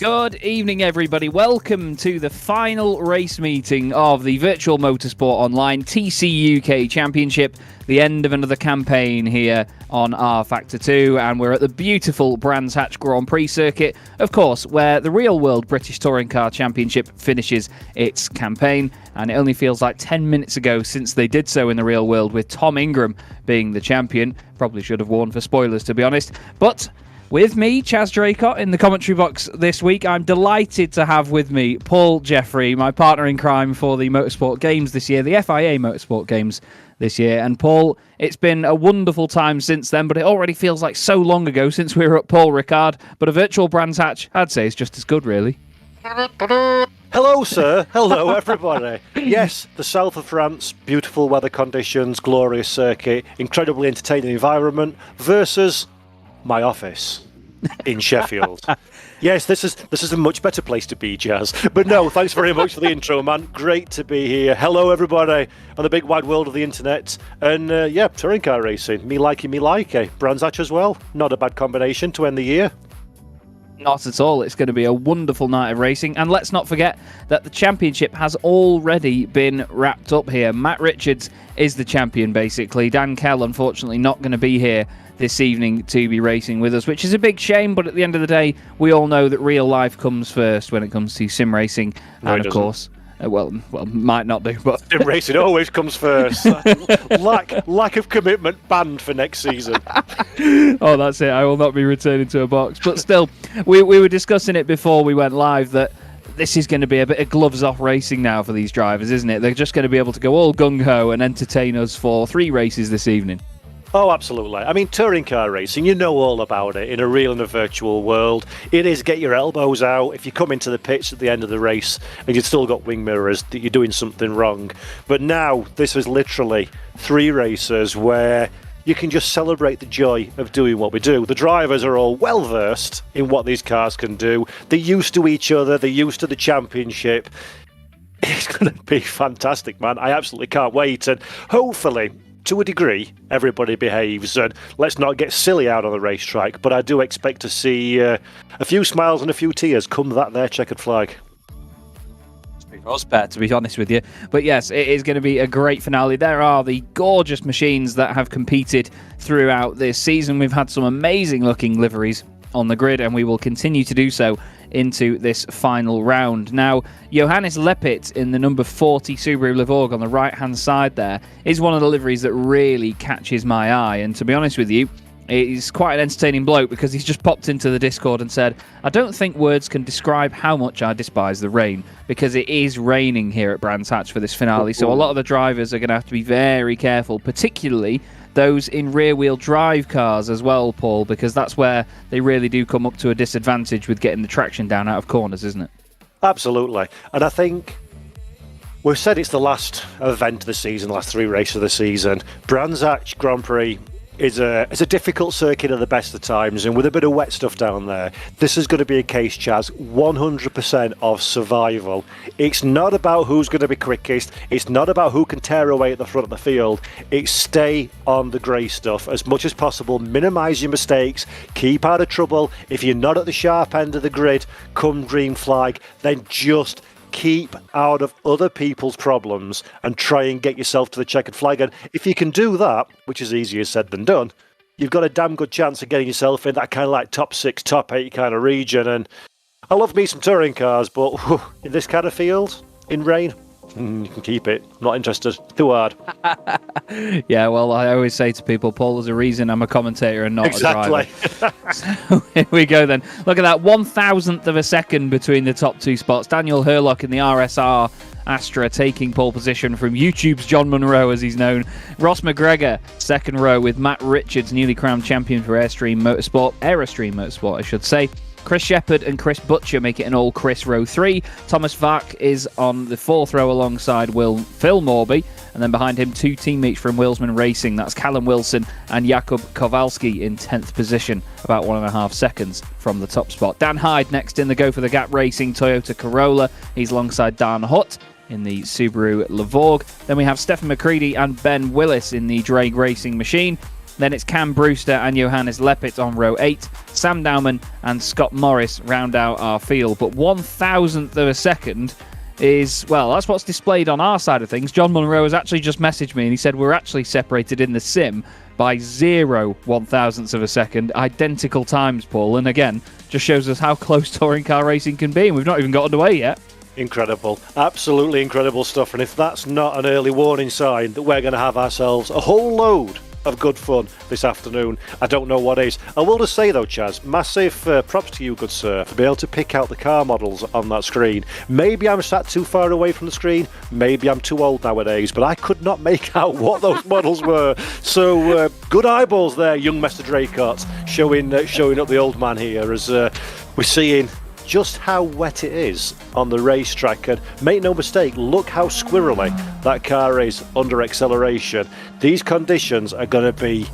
Good evening, everybody. Welcome to the final race meeting of the Virtual Motorsport Online TCUK Championship, the end of another campaign here on R Factor 2, and we're at the beautiful Brands Hatch Grand Prix circuit, of course, where the real-world British Touring Car Championship finishes its campaign, and it only feels like 10 minutes ago since they did so in the real world, with Tom Ingram being the champion. Probably should have warned for spoilers, to be honest, but with me, Chaz Draycott, in the commentary box this week, I'm delighted to have with me Paul Jeffrey, my partner in crime for the Motorsport Games this year, the FIA Motorsport Games this year. And Paul, it's been a wonderful time since then, but it already feels like so long ago since we were at Paul Ricard. But a virtual Brands Hatch, I'd say, is just as good, really. Hello, sir. Hello, everybody. Yes, the south of France, beautiful weather conditions, glorious circuit, incredibly entertaining environment, versus my office in Sheffield. Yes, this is a much better place to be, Jazz. But no, thanks very much for the intro, man. Great to be here. Hello, everybody, on the big wide world of the internet. And yeah, touring car racing. Me likey, me like. Brands Hatch as well. Not a bad combination to end the year. Not at all. It's going to be a wonderful night of racing. And let's not forget that the championship has already been wrapped up here. Matt Richards is the champion, basically. Dan Kell, unfortunately, not going to be here this evening to be racing with us, which is a big shame, but at the end of the day, we all know that real life comes first when it comes to sim racing. No, and of course, well, might not do, but sim racing always comes first. lack of commitment banned for next season. Oh, that's it. I will not be returning to a box. But still, we were discussing it before we went live that this is going to be a bit of gloves off racing now for these drivers, isn't it? They're just going to be able to go all gung-ho and entertain us for 3 races this evening. Oh, absolutely. I mean, touring car racing, you know all about it in a real and a virtual world. It is get your elbows out. If you come into the pits at the end of the race and you've still got wing mirrors, that you're doing something wrong. But now, this is literally 3 races where you can just celebrate the joy of doing what we do. The drivers are all well-versed in what these cars can do. They're used to each other. They're used to the championship. It's going to be fantastic, man. I absolutely can't wait. And hopefully, to a degree, everybody behaves, and let's not get silly out on the racetrack, but I do expect to see a few smiles and a few tears come that there checkered flag. To be honest with you. But yes, it is going to be a great finale. There are the gorgeous machines that have competed throughout this season. We've had some amazing looking liveries on the grid, and we will continue to do so into this final round. Now, Johannes Lepit in the number 40 Subaru Levorg on the right-hand side there is one of the liveries that really catches my eye. And to be honest with you, he's quite an entertaining bloke because he's just popped into the Discord and said, I don't think words can describe how much I despise the rain, because it is raining here at Brands Hatch for this finale. So a lot of the drivers are going to have to be very careful, particularly those in rear-wheel drive cars as well, Paul, because that's where they really do come up to a disadvantage with getting the traction down out of corners, isn't it? Absolutely. And I think we've said it's the last event of the season, the last 3 races of the season. Brands Hatch Grand Prix is a difficult circuit at the best of times, and with a bit of wet stuff down there, this is going to be a case, Chaz, 100% of survival. It's not about who's going to be quickest. It's not about who can tear away at the front of the field. It's stay on the grey stuff as much as possible, minimise your mistakes, keep out of trouble. If you're not at the sharp end of the grid, come green flag, then just keep out of other people's problems and try and get yourself to the checkered flag. And if you can do that, which is easier said than done, you've got a damn good chance of getting yourself in that kind of like top 6, top 8 kind of region. And I love me some touring cars, but in this kind of field, in rain, you can keep it. I'm not interested. Too hard. Yeah, well, I always say to people, Paul, there's a reason I'm a commentator and not a driver. So here we go then. Look at that, 1,000th of a second between the top 2 spots. Daniel Hurlock in the RSR Astra taking pole position from YouTube's John Munro, as he's known. Ross McGregor, second row, with Matt Richards, newly crowned champion for Airstream Motorsport, I should say. Chris Shepherd and Chris Butcher make it an all Chris row 3. Thomas Vac is on the 4th row alongside Phil Morby, and then behind him 2 teammates from Wilsman Racing. That's Callum Wilson and Jakub Kowalski in 10th position, about 1.5 seconds from the top spot. Dan Hyde next in the Go for the Gap Racing Toyota Corolla. He's alongside Dan Hutt in the Subaru Levorg. Then we have Stefan McCready and Ben Willis in the Drake Racing Machine. Then it's Cam Brewster and Johannes Lepit on row 8. Sam Dowman and Scott Morris round out our field. But 1,000th of a second is, well, that's what's displayed on our side of things. John Munro has actually just messaged me and he said we're actually separated in the sim by 0.001 of a second. Identical times, Paul. And again, just shows us how close touring car racing can be. And we've not even got underway yet. Incredible. Absolutely incredible stuff. And if that's not an early warning sign that we're going to have ourselves a whole load of good fun this afternoon, I don't know what is. I will just say though, Chaz, massive props to you, good sir, for being able to pick out the car models on that screen. Maybe I'm sat too far away from the screen, maybe I'm too old nowadays, but I could not make out what those models were. So good eyeballs there, young Mr. Draycott, showing up the old man here as we're seeing just how wet it is on the racetrack. And make no mistake, look how squirrely that car is under acceleration. These conditions are going to be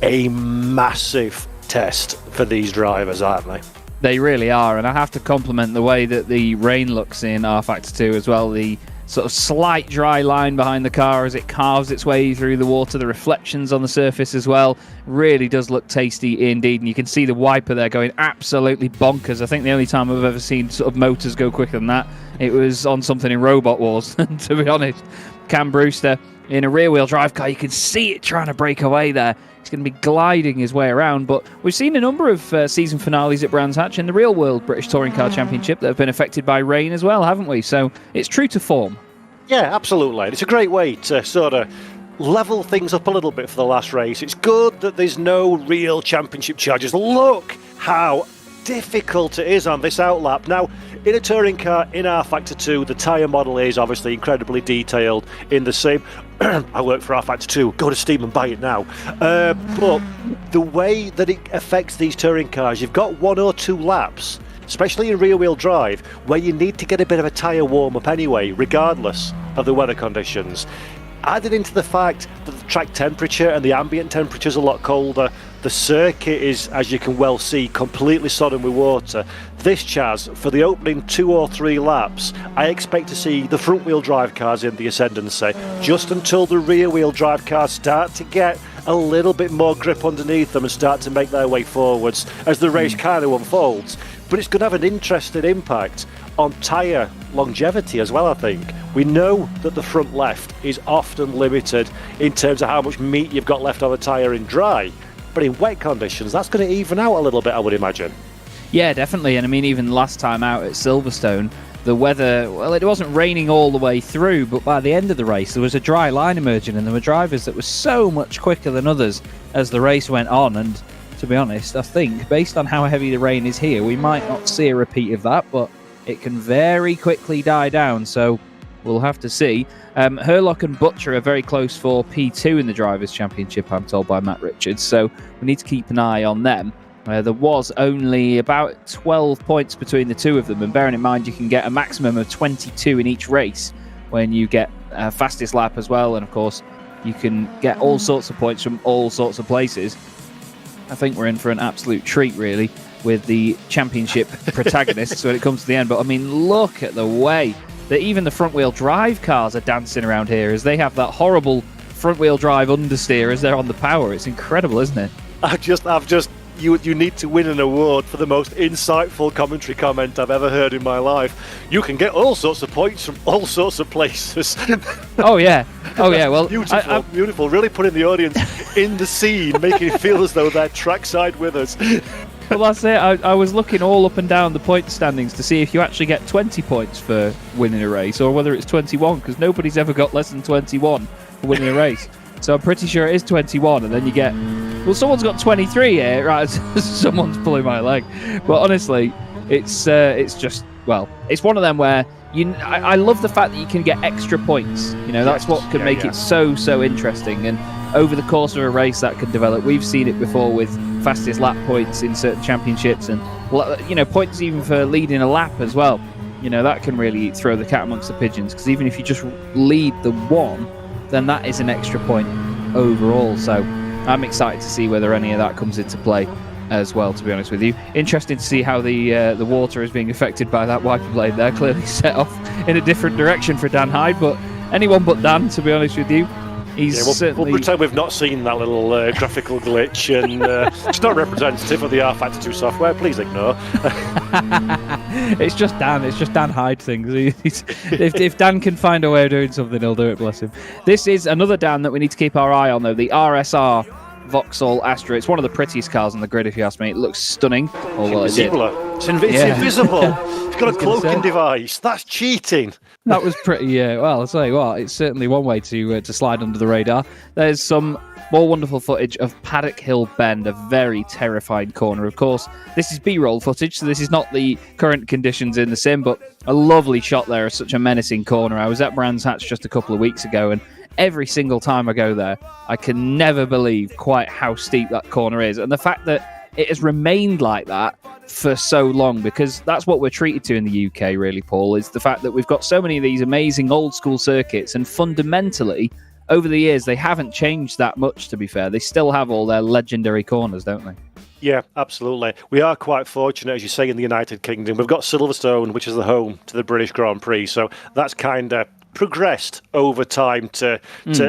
a massive test for these drivers, aren't they? They really are, and I have to compliment the way that the rain looks in R-Factor 2 as well. The sort of slight dry line behind the car as it carves its way through the water, the reflections on the surface as well, really does look tasty indeed. And you can see the wiper there going absolutely bonkers. I think the only time I've ever seen sort of motors go quicker than that, it was on something in Robot Wars, to be honest. Cam Brewster in a rear-wheel drive car, you can see it trying to break away there. He's going to be gliding his way around, but we've seen a number of season finales at Brands Hatch in the real world British Touring Car Championship that have been affected by rain as well, haven't we? So it's true to form. Yeah, absolutely. It's a great way to sort of level things up a little bit for the last race. It's good that there's no real championship charges. Look how difficult it is on this outlap. Now, in a touring car, in R-Factor 2, the tyre model is obviously incredibly detailed in the same. I work for R-Factor 2, go to Steam and buy it now. But the way that it affects these touring cars, you've got 1 or 2 laps, especially in rear-wheel drive, where you need to get a bit of a tyre warm-up anyway, regardless of the weather conditions. Added into the fact that the track temperature and the ambient temperature is a lot colder, the circuit is, as you can well see, completely sodden with water. This, Chaz, for the opening 2 or 3 laps, I expect to see the front-wheel drive cars in the ascendancy, just until the rear-wheel drive cars start to get a little bit more grip underneath them and start to make their way forwards as the race kind of unfolds. But it's going to have an interesting impact on tyre longevity as well, I think. We know that the front left is often limited in terms of how much meat you've got left on the tyre in dry. But in wet conditions, that's going to even out a little bit, I would imagine. Yeah, definitely. And I mean, even last time out at Silverstone, the weather, well, it wasn't raining all the way through, but by the end of the race, there was a dry line emerging, and there were drivers that were so much quicker than others as the race went on. And to be honest, I think, based on how heavy the rain is here, we might not see a repeat of that, but it can very quickly die down, so we'll have to see. Herlock and Butcher are very close for P2 in the Drivers' Championship, I'm told by Matt Richards, so we need to keep an eye on them. There was only about 12 points between the two of them, and bearing in mind you can get a maximum of 22 in each race when you get fastest lap as well, and of course you can get all sorts of points from all sorts of places. I think we're in for an absolute treat, really, with the championship protagonists when it comes to the end. But I mean, look at the way that even the front-wheel drive cars are dancing around here as they have that horrible front-wheel drive understeer as they're on the power. It's incredible, isn't it? You need to win an award for the most insightful commentary comment I've ever heard in my life. You can get all sorts of points from all sorts of places. Oh yeah. Well, beautiful. Really putting the audience in the scene, making it feel as though they're trackside with us. Well, that's it. I was looking all up and down the point standings to see if you actually get 20 points for winning a race, or whether it's 21, because nobody's ever got less than 21 for winning a race. So I'm pretty sure it is 21, and then you get... Well, someone's got 23 here, right? Someone's pulling my leg. But honestly, it's just... Well, it's one of them where... I love the fact that you can get extra points. You know, that's what can make it so interesting. And over the course of a race, that can develop. We've seen it before with fastest lap points in certain championships, and points even for leading a lap as well. You know, that can really throw the cat amongst the pigeons, because even if you just lead the one, then that is an extra point overall. So I'm excited to see whether any of that comes into play as well, to be honest with you. Interesting to see how the water is being affected by that wiper blade there. Clearly set off in a different direction for Dan Hyde, but anyone but Dan, to be honest with you. We'll pretend we've not seen that little graphical glitch, and it's not representative of the R Factor 2 software. Please ignore. It's just Dan. It's just Dan hide things. If Dan can find a way of doing something, he'll do it. Bless him. This is another Dan that we need to keep our eye on, though. The RSR Vauxhall Astra. It's one of the prettiest cars on the grid, if you ask me. It looks stunning. It's invisible. It's got a cloaking device. That's cheating. That was pretty. Well, I'll tell you what. It's certainly one way to slide under the radar. There's some more wonderful footage of Paddock Hill Bend, a very terrifying corner. Of course, this is B-roll footage, so this is not the current conditions in the sim, but a lovely shot there of such a menacing corner. I was at Brands Hatch just a couple of weeks ago, and every single time I go there, I can never believe quite how steep that corner is. And the fact that it has remained like that for so long, because that's what we're treated to in the UK, really, Paul, is the fact that we've got so many of these amazing old school circuits, and fundamentally, over the years, they haven't changed that much, to be fair. They still have all their legendary corners, don't they? Yeah, absolutely. We are quite fortunate, as you say, in the United Kingdom. We've got Silverstone, which is the home to the British Grand Prix, so that's kind of progressed over time to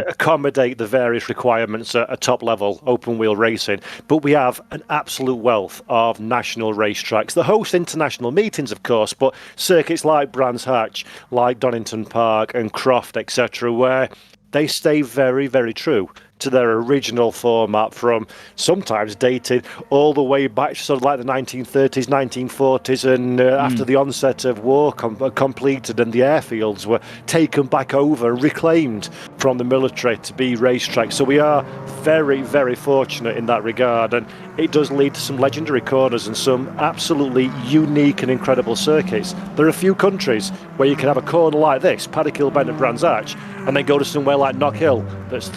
accommodate the various requirements at top level open wheel racing. But we have an absolute wealth of national racetracks that host international meetings, of course, but circuits like Brands Hatch, like Donington Park and Croft, etc., where they stay very, very true to their original format, from sometimes dated all the way back to sort of like the 1930s, 1940s, and after the onset of war completed and the airfields were taken back over and reclaimed from the military to be racetracks. So we are very, very fortunate in that regard, and it does lead to some legendary corners and some absolutely unique and incredible circuits. There are a few countries where you can have a corner like this, Paddock Hill Bend and Brands Hatch, and then go to somewhere like Knock Hill that's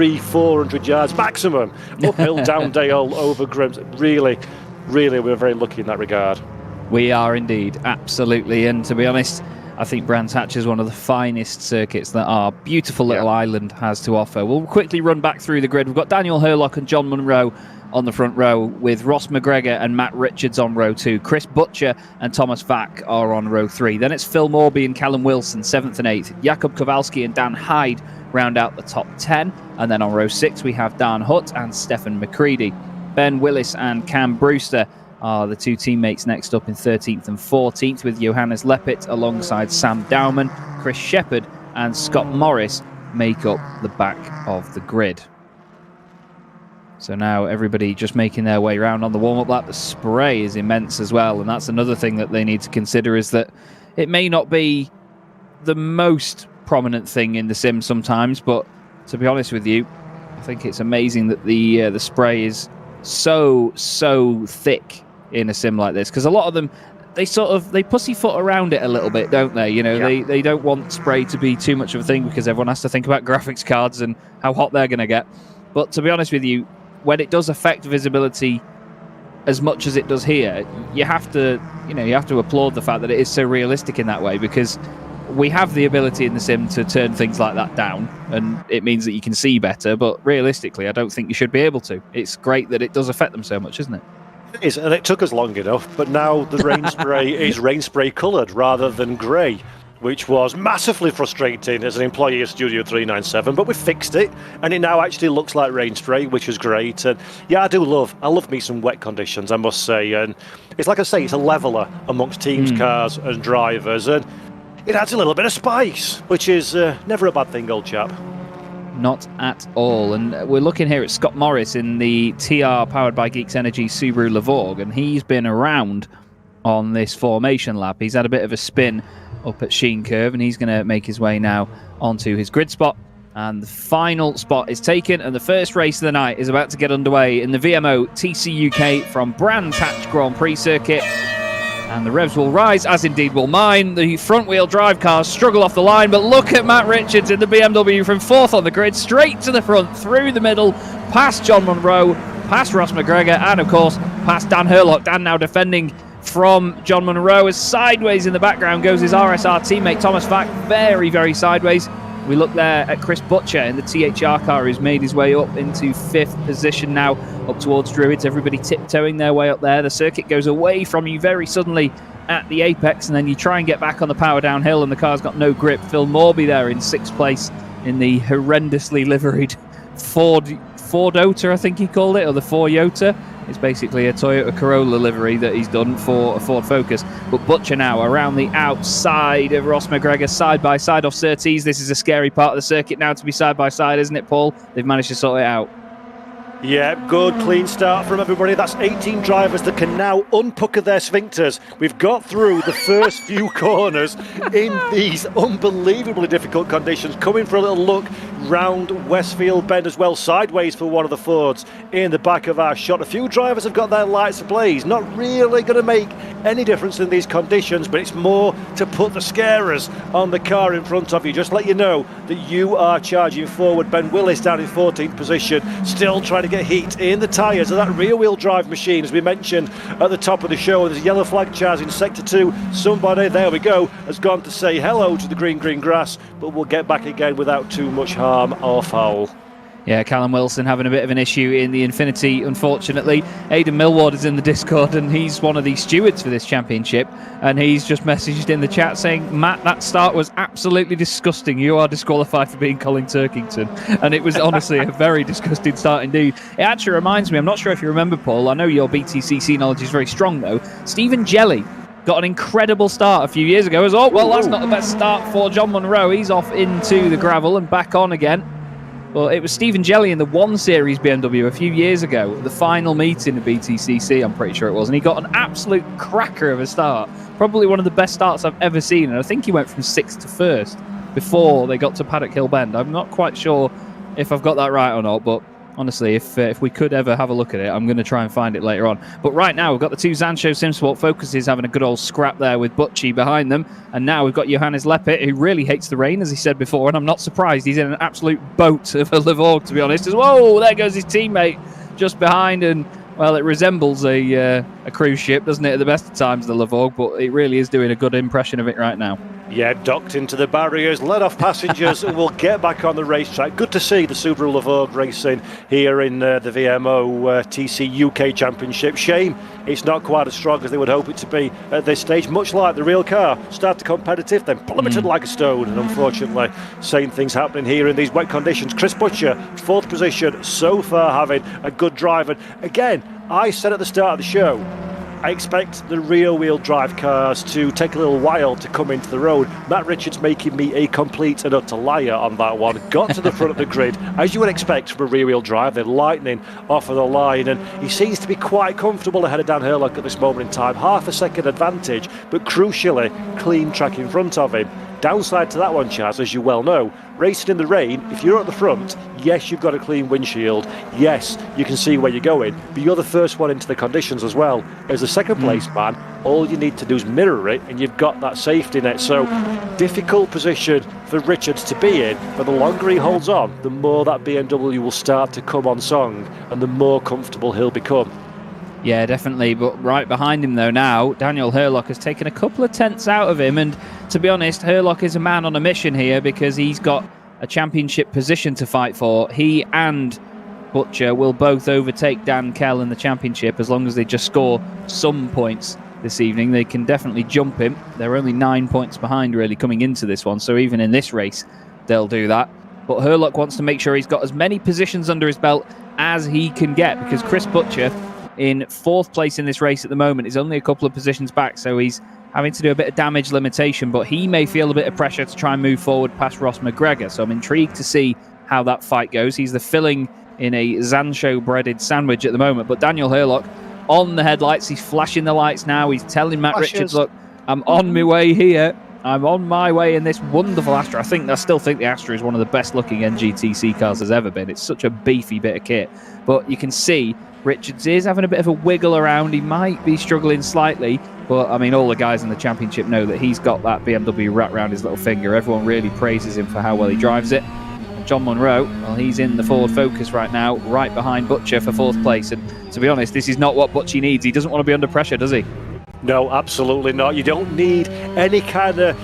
400 yards maximum, uphill, down dale, over Grims. Really, we're very lucky in that regard. We are indeed, absolutely. And to be honest, I think Brands Hatch is one of the finest circuits that our beautiful little island has to offer. We'll quickly run back through the grid. We've got Daniel Hurlock and John Munro on the front row, with Ross McGregor and Matt Richards on row 2. Chris Butcher and Thomas Vack are on row 3. Then it's Phil Morby and Callum Wilson, 7th and 8th. Jakub Kowalski and Dan Hyde round out the top 10. And then on row 6, we have Dan Hutt and Stefan McCready. Ben Willis and Cam Brewster are the two teammates next up in 13th and 14th, with Johannes Leppit alongside Sam Dowman. Chris Shepherd and Scott Morris make up the back of the grid. So now everybody just making their way around on the warm-up lap. The spray is immense as well, and that's another thing that they need to consider, is that it may not be the most prominent thing in the sim sometimes, but to be honest with you, I think it's amazing that the spray is so thick in a sim like this, because a lot of them, they pussyfoot around it a little bit, don't they? You know, they don't want spray to be too much of a thing, because everyone has to think about graphics cards and how hot they're going to get. But to be honest with you, when it does affect visibility as much as it does here, you have to applaud the fact that it is so realistic in that way, because we have the ability in the sim to turn things like that down, and it means that you can see better, but realistically, I don't think you should be able to. It's great that it does affect them so much, isn't it? It is, and it took us long enough, but now the rain spray is rain spray coloured rather than grey, which was massively frustrating as an employee of Studio 397, but we fixed it, and it now actually looks like rain spray, which is great. And yeah, I love me some wet conditions, I must say, and it's like I say, it's a leveller amongst teams, cars and drivers, and it adds a little bit of spice, which is never a bad thing, old chap. Not at all. And we're looking here at Scott Morris in the TR powered by Geeks Energy Subaru Levorg, and he's been around on this formation lap. He's had a bit of a spin up at Sheen Curve, and he's going to make his way now onto his grid spot. And the final spot is taken, and the first race of the night is about to get underway in the VMO TCUK from Brands Hatch Grand Prix circuit. And the revs will rise, as indeed will mine. The front-wheel drive cars struggle off the line, but look at Matt Richards in the BMW from 4th on the grid, straight to the front, through the middle, past John Munro, past Ross McGregor, and of course, past Dan Hurlock. Dan now defending from John Munro, as sideways in the background goes his RSR teammate Thomas Vack, very, very sideways. We look there at Chris Butcher in the THR car, who's made his way up into 5th position now, up towards Druids. Everybody tiptoeing their way up there. The circuit goes away from you very suddenly at the apex, and then you try and get back on the power downhill, and the car's got no grip. Phil Morby there in 6th place in the horrendously liveried Fordota, I think he called it, or the Fordota. It's basically a Toyota Corolla livery that he's done for a Ford Focus. But Butcher now around the outside of Ross McGregor, side by side off Surtees. This is a scary part of the circuit now to be side by side, isn't it, Paul? They've managed to sort it out. Yeah, good, clean start from everybody. That's 18 drivers that can now unpucker their sphincters. We've got through the first few corners in these unbelievably difficult conditions. Coming for a little look round Westfield Bend as well, sideways for one of the Fords in the back of our shot. A few drivers have got their lights ablaze. Not really going to make any difference in these conditions, but it's more to put the scarers on the car in front of you. Just let you know that you are charging forward. Ben Willis down in 14th position, still trying to get heat in the tyres of that rear-wheel drive machine, as we mentioned at the top of the show. There's a yellow flag charge in Sector 2. Somebody, there we go, has gone to say hello to the green grass, but we'll get back again without too much harm or foul. Yeah, Callum Wilson having a bit of an issue in the Infinity, unfortunately. Aidan Millward is in the Discord, and he's one of the stewards for this championship, and he's just messaged in the chat saying, Matt, that start was absolutely disgusting. You are disqualified for being Colin Turkington. And it was honestly a very disgusting start indeed. It actually reminds me, I'm not sure if you remember, Paul, I know your BTCC knowledge is very strong though, Stephen Jelly got an incredible start a few years ago as well. Well, that's not the best start for John Munro. He's off into the gravel and back on again. Well, it was Stephen Jelly in the 1 Series BMW a few years ago, the final meeting of BTCC, I'm pretty sure it was, and he got an absolute cracker of a start. Probably one of the best starts I've ever seen, and I think he went from 6th to 1st before they got to Paddock Hill Bend. I'm not quite sure if I've got that right or not, but honestly, if we could ever have a look at it, I'm going to try and find it later on. But right now, we've got the two Zanshow Simsport Focuses having a good old scrap there with Butchie behind them. And now we've got Johannes Leppert, who really hates the rain, as he said before. And I'm not surprised. He's in an absolute boat of a Levorg, to be honest. As whoa, there goes his teammate just behind. And, well, it resembles a cruise ship, doesn't it, at the best of times, the Levorg. But it really is doing a good impression of it right now. Yeah, docked into the barriers, let off passengers, and we'll get back on the racetrack. Good to see the Subaru Levorg racing here in the VMO TCUK Championship. Shame it's not quite as strong as they would hope it to be at this stage. Much like the real car, started competitive, then plummeted like a stone, and unfortunately, same things happening here in these wet conditions. Chris Butcher, 4th position, so far having a good drive. And again, I said at the start of the show, I expect the rear-wheel drive cars to take a little while to come into the road. Matt Richards making me a complete and utter liar on that one. Got to the front of the grid, as you would expect from a rear-wheel drive. They're lightning off of the line, and he seems to be quite comfortable ahead of Dan Hurlock at this moment in time. Half a second advantage, but crucially, clean track in front of him. Downside to that one, Chaz, as you well know, racing in the rain, if you're at the front, yes, you've got a clean windshield. Yes, you can see where you're going, but you're the first one into the conditions as well. As the second place man, all you need to do is mirror it, and you've got that safety net. So, difficult position for Richards to be in, but the longer he holds on, the more that BMW will start to come on song, and the more comfortable he'll become. Yeah, definitely. But right behind him, though, now, Daniel Hurlock has taken a couple of tenths out of him. And to be honest, Hurlock is a man on a mission here because he's got a championship position to fight for. He and Butcher will both overtake Dan Kell in the championship as long as they just score some points this evening. They can definitely jump him. They're only 9 points behind, really, coming into this one. So even in this race, they'll do that. But Hurlock wants to make sure he's got as many positions under his belt as he can get because Chris Butcher, in 4th place in this race at the moment, is only a couple of positions back, so he's having to do a bit of damage limitation, but he may feel a bit of pressure to try and move forward past Ross McGregor, so I'm intrigued to see how that fight goes. He's the filling in a Zanshow breaded sandwich at the moment, but Daniel Hurlock on the headlights, he's flashing the lights now, he's telling Matt Richards, look, I'm on my way here, I'm on my way in this wonderful Astra. I still think the Astra is one of the best looking NGTC cars there's ever been. It's such a beefy bit of kit, but you can see Richards is having a bit of a wiggle around. He might be struggling slightly, but I mean, all the guys in the championship know that he's got that BMW wrapped around his little finger. Everyone really praises him for how well he drives it. John Munro, well, he's in the Ford Focus right now, right behind Butcher for 4th place. And to be honest, this is not what Butchie needs. He doesn't want to be under pressure, does he? No, absolutely not. You don't need any kind of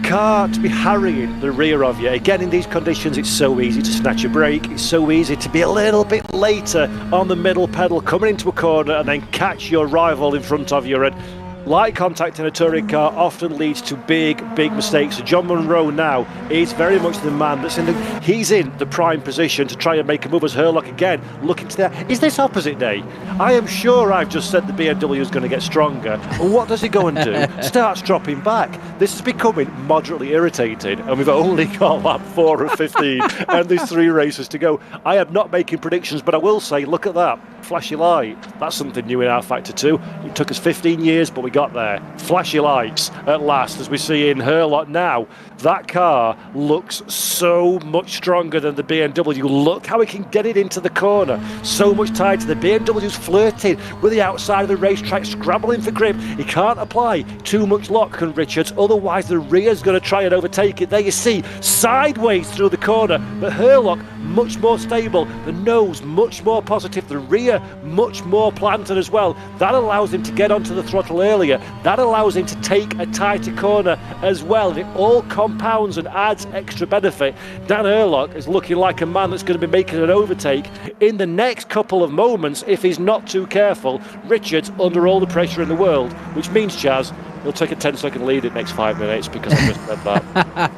car to be harrying the rear of you. Again, in these conditions, it's so easy to snatch a break. It's so easy to be a little bit later on the middle pedal, coming into a corner and then catch your rival in front of you. And light contact in a touring car often leads to big mistakes. So John Munro now is very much the man that's he's in the prime position to try and make a move as Herlock again looking to there. Is this opposite day? I am sure I've just said the BMW is going to get stronger. And what does he go and do? Starts dropping back. This is becoming moderately irritating, and we've only got lap 4 of 15 and there's 3 races to go. I am not making predictions, but I will say, look at that flashy light. That's something new in our Factor 2. It took us 15 years, but we got there. Flashy lights at last, as we see in Herlock now. That car looks so much stronger than the BMW. Look how he can get it into the corner. So much tighter. The BMW's flirting with the outside of the racetrack, scrabbling for grip. He can't apply too much lock, can Richards, otherwise the rear's going to try and overtake it. There you see, sideways through the corner, but Herlock much more stable, the nose much more positive, the rear much more planted as well. That allows him to get onto the throttle earlier. That allows him to take a tighter corner as well. And it all compounds and adds extra benefit. Dan Herlock is looking like a man that's going to be making an overtake in the next couple of moments if he's not too careful. Richards under all the pressure in the world, which means, Chaz, he'll take a 10-second lead in the next 5 minutes because I just said that.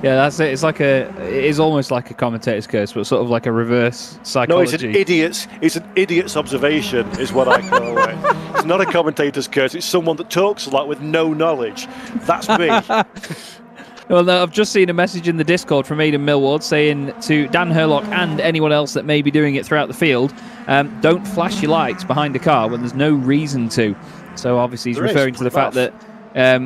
Yeah, that's it. It is almost like a commentator's curse, but sort of like a reverse psychology. No, it's an idiot's observation is what I call it. It's not a commentator's curse. It's someone that talks a lot with no knowledge. That's me. Well, I've just seen a message in the Discord from Aidan Millward saying to Dan Herlock and anyone else that may be doing it throughout the field, don't flash your lights behind a car when there's no reason to. So obviously he's referring to the fact that, I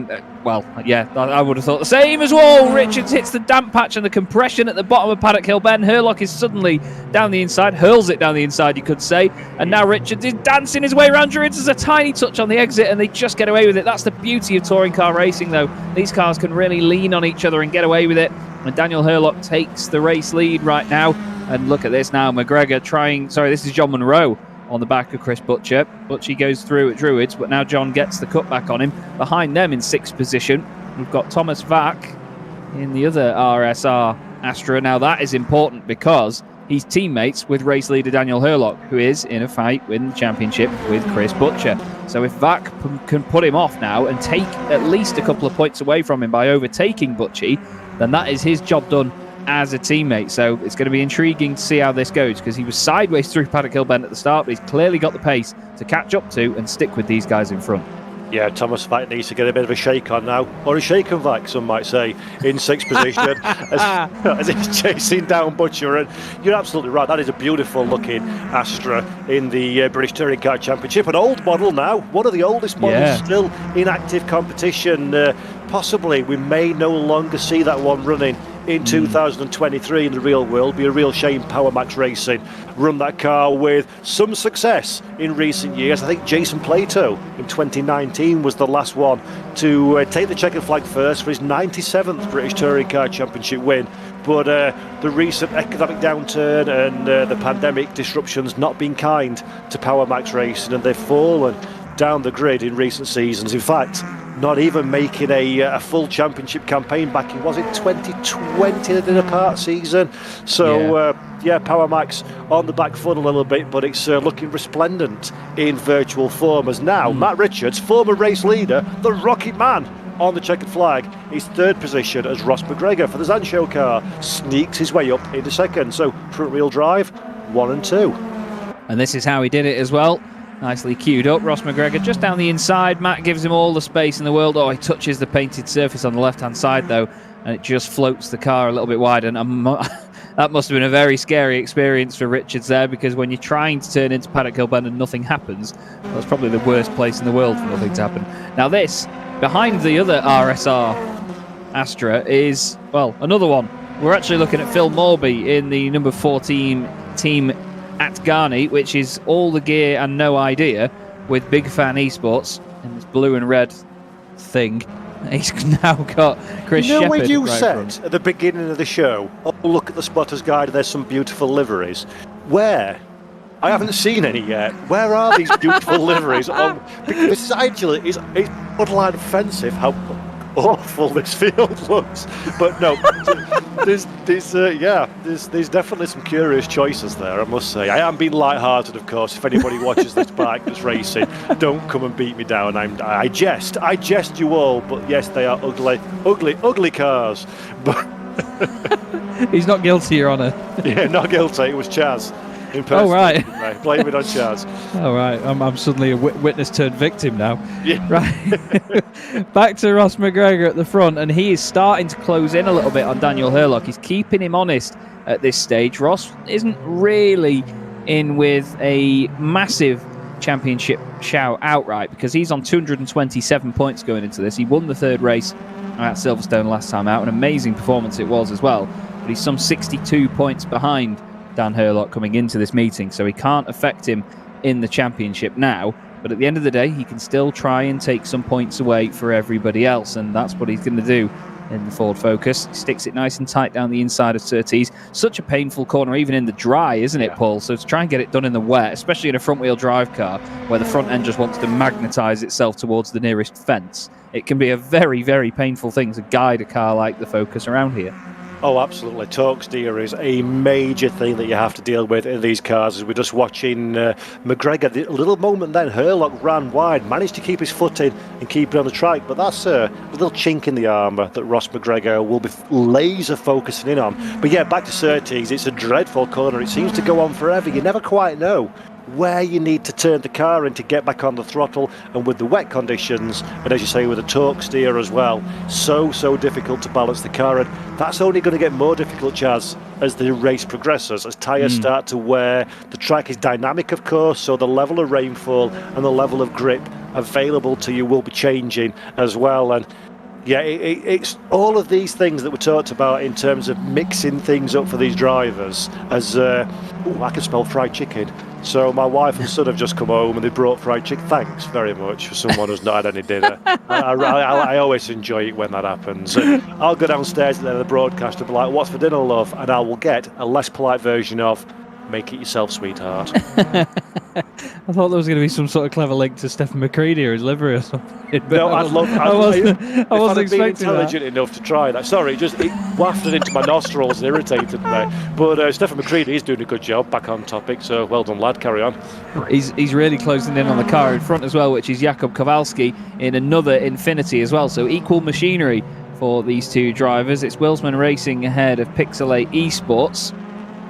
would have thought the same as well. Richards hits the damp patch and the compression at the bottom of Paddock Hill Bend. Herlock is suddenly down the inside, hurls it down the inside, you could say. And now Richards is dancing his way around Druids. There's a tiny touch on the exit and they just get away with it. That's the beauty of touring car racing, though. These cars can really lean on each other and get away with it. And Daniel Herlock takes the race lead right now. And look at this now, McGregor this is John Munro on the back of Chris Butcher. Butchie goes through at Druids, but now John gets the cutback on him. Behind them in 6th position, we've got Thomas Vack in the other RSR Astra. Now that is important because he's teammates with race leader Daniel Herlock, who is in a fight in the championship with Chris Butcher. So if Vack can put him off now and take at least a couple of points away from him by overtaking Butchie, then that is his job done as a teammate. So it's going to be intriguing to see how this goes, because he was sideways through Paddock Hill Bend at the start, but he's clearly got the pace to catch up to and stick with these guys in front. Yeah, Thomas Vack needs to get a bit of a shake on now, or a shake and Vack, some might say, in 6th position as he's chasing down Butcher. And you're absolutely right, that is a beautiful looking Astra in the British Touring Car Championship. An old model now, one of the oldest models still in active competition. Possibly we may no longer see that one running in 2023 in the real world. Be a real shame Power Max Racing run that car with some success in recent years. I think Jason Plato in 2019 was the last one to take the checkered flag first for his 97th British Touring Car Championship win. But the recent economic downturn and the pandemic disruptions not been kind to Power Max Racing, and they've fallen down the grid in recent seasons. In fact, not even making a full championship campaign back in, was it 2020 they did a part season? So Power Max on the back foot a little bit, but it's looking resplendent in virtual form as now Matt Richards, former race leader, the Rocket Man, on the checkered flag, is 3rd position as Ross McGregor for the Zancho car sneaks his way up into 2nd. So front wheel drive 1 and 2. And this is how he did it as well. Nicely queued up, Ross McGregor just down the inside. Matt gives him all the space in the world. Oh, he touches the painted surface on the left-hand side, though, and it just floats the car a little bit wide. And that must have been a very scary experience for Richards there, because when you're trying to turn into Paddock Hill Bend and nothing happens, that's probably the worst place in the world for nothing to happen. Now this, behind the other RSR Astra, is, well, another one. We're actually looking at Phil Morby in the number 14 team at Garney, which is all the gear and no idea, with Big Fan Esports in this blue and red thing. He's now got Chris Shepherd. When you said at the beginning of the show, oh, look at the Spotter's Guide, there's some beautiful liveries. Where? I haven't seen any yet. Where are these beautiful liveries? This is actually, it's borderline offensive how awful this field looks. But no, there's definitely some curious choices there, I must say. I am being light-hearted, of course. If anybody watches this bike that's racing, don't come and beat me down. I jest you all, but yes, they are ugly cars. But he's not guilty, Your Honour. Yeah, not guilty. It was Chaz. Oh, right. Blame it on Chaz. Oh, right. I'm suddenly a witness turned victim now. Yeah. Right. Back to Ross McGregor at the front, and he is starting to close in a little bit on Daniel Hurlock. He's keeping him honest at this stage. Ross isn't really in with a massive championship shout outright because he's on 227 points going into this. He won the third race at Silverstone last time out. An amazing performance it was as well. But he's some 62 points behind Dan Hurlock coming into this meeting, so he can't affect him in the championship now. But at the end of the day, he can still try and take some points away for everybody else, and that's what he's going to do in the Ford Focus. He sticks it nice and tight down the inside of Surtees. Such a painful corner, even in the dry, isn't it, Paul? So to try and get it done in the wet, especially in a front-wheel drive car, where the front end just wants to magnetise itself towards the nearest fence, it can be a very, very painful thing to guide a car like the Focus around here. Oh, absolutely. Torque steer is a major thing that you have to deal with in these cars. As we're just watching McGregor, the little moment then, Hurlock ran wide, managed to keep his foot in and keep it on the track. But that's a little chink in the armour that Ross McGregor will be laser focusing in on. But yeah, back to Surtees, it's a dreadful corner. It seems to go on forever. You never quite know where you need to turn the car in to get back on the throttle, and with the wet conditions, and as you say, with the torque steer as well, so difficult to balance the car, and that's only going to get more difficult, Chaz, as the race progresses, as tyres start to wear. The track is dynamic, of course, so the level of rainfall and the level of grip available to you will be changing as well. And yeah, it's all of these things that we talked about in terms of mixing things up for these drivers. As I can smell fried chicken. So my wife and son have just come home and they brought fried chicken. Thanks very much for someone who's not had any dinner. I always enjoy it when that happens. I'll go downstairs at the end of the broadcast and be like, "What's for dinner, love?" And I will get a less polite version of, "Make it yourself, sweetheart." I thought there was going to be some sort of clever link to Stephen McCready or his livery or something. No, I wasn't expecting intelligent enough to try that. Sorry, it wafted into my nostrils and irritated me. But Stephen McCready is doing a good job. Back on topic, so well done, lad. Carry on. He's really closing in on the car in front as well, which is Jakub Kowalski in another Infinity as well. So equal machinery for these two drivers. It's Wilsman Racing ahead of Pixelate Esports.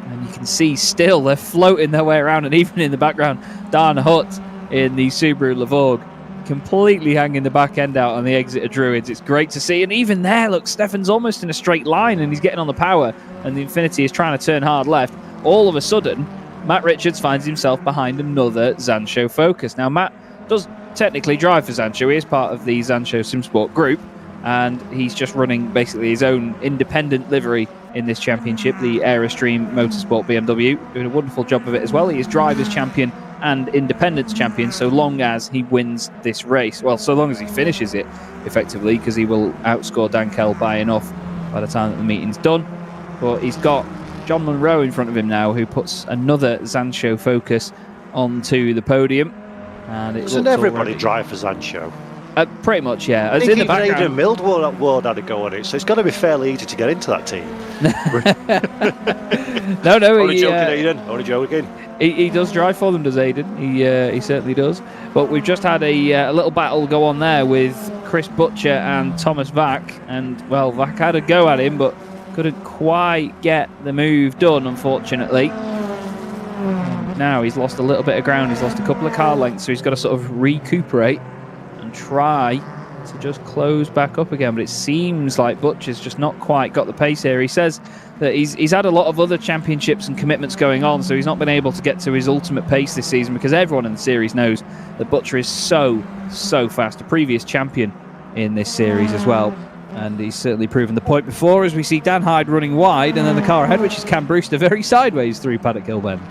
And you can see still they're floating their way around, and even in the background, Dan Hutt in the Subaru Levorg completely hanging the back end out on the exit of Druids. It's great to see, and even there, look, Stefan's almost in a straight line and he's getting on the power, and the Infinity is trying to turn hard left. All of a sudden, Matt Richards finds himself behind another Zansho Focus. Now, Matt does technically drive for Zansho. He is part of the Zansho Simsport group, and he's just running basically his own independent livery in this championship, the Aerostream Motorsport BMW, doing a wonderful job of it as well. He is drivers champion and independence champion so long as he wins this race. Well, so long as he finishes it, effectively, because he will outscore Dankel by enough by the time that the meeting's done. But he's got John Munro in front of him now, who puts another Zansho Focus onto the podium. And doesn't everybody drive for Zansho? Pretty much, yeah. I think even Aidan Mildward had a go on it, so it's got to be fairly easy to get into that team. No, only joking, Aidan. Only joking. He does drive for them, does Aidan? He certainly does. But we've just had a little battle go on there with Chris Butcher and Thomas Vack, and well, Vack had a go at him, but couldn't quite get the move done, unfortunately. Now he's lost a little bit of ground. He's lost a couple of car lengths, so he's got to sort of recuperate and try to just close back up again. But it seems like Butcher's just not quite got the pace here. He says that he's had a lot of other championships and commitments going on, so he's not been able to get to his ultimate pace this season, because everyone in the series knows that Butcher is so fast, a previous champion in this series as well. And he's certainly proven the point before, as we see Dan Hyde running wide, and then the car ahead, which is Cam Brewster, very sideways through Paddock Hill Bend.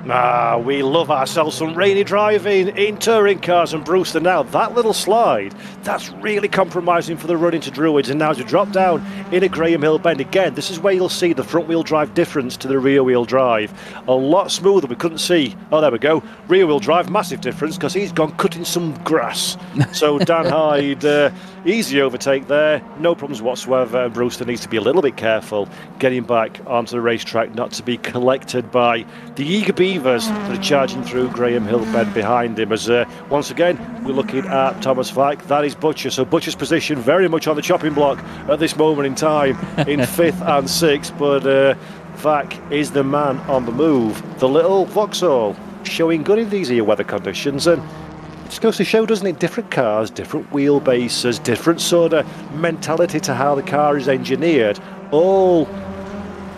We love ourselves some rainy driving in touring cars and Brewster. Now, that little slide, that's really compromising for the run into Druids. And now as we drop down in a Graham Hill bend, again, this is where you'll see the front-wheel drive difference to the rear-wheel drive. A lot smoother. We couldn't see. Oh, there we go. Rear-wheel drive, massive difference because he's gone cutting some grass. So Dan Hyde, easy overtake there. No problems whatsoever. And Brewster needs to be a little bit careful getting back onto the racetrack, not to be collected by the eager beavers that are charging through Graham Hill bend behind him. As once again, we're looking at Thomas Vack. That is Butcher. So Butcher's position very much on the chopping block at this moment in time in 5th and 6th. But Vack is the man on the move. The little Vauxhall showing good in these here weather conditions. And it just goes to show, doesn't it? Different cars, different wheelbases, different sort of mentality to how the car is engineered.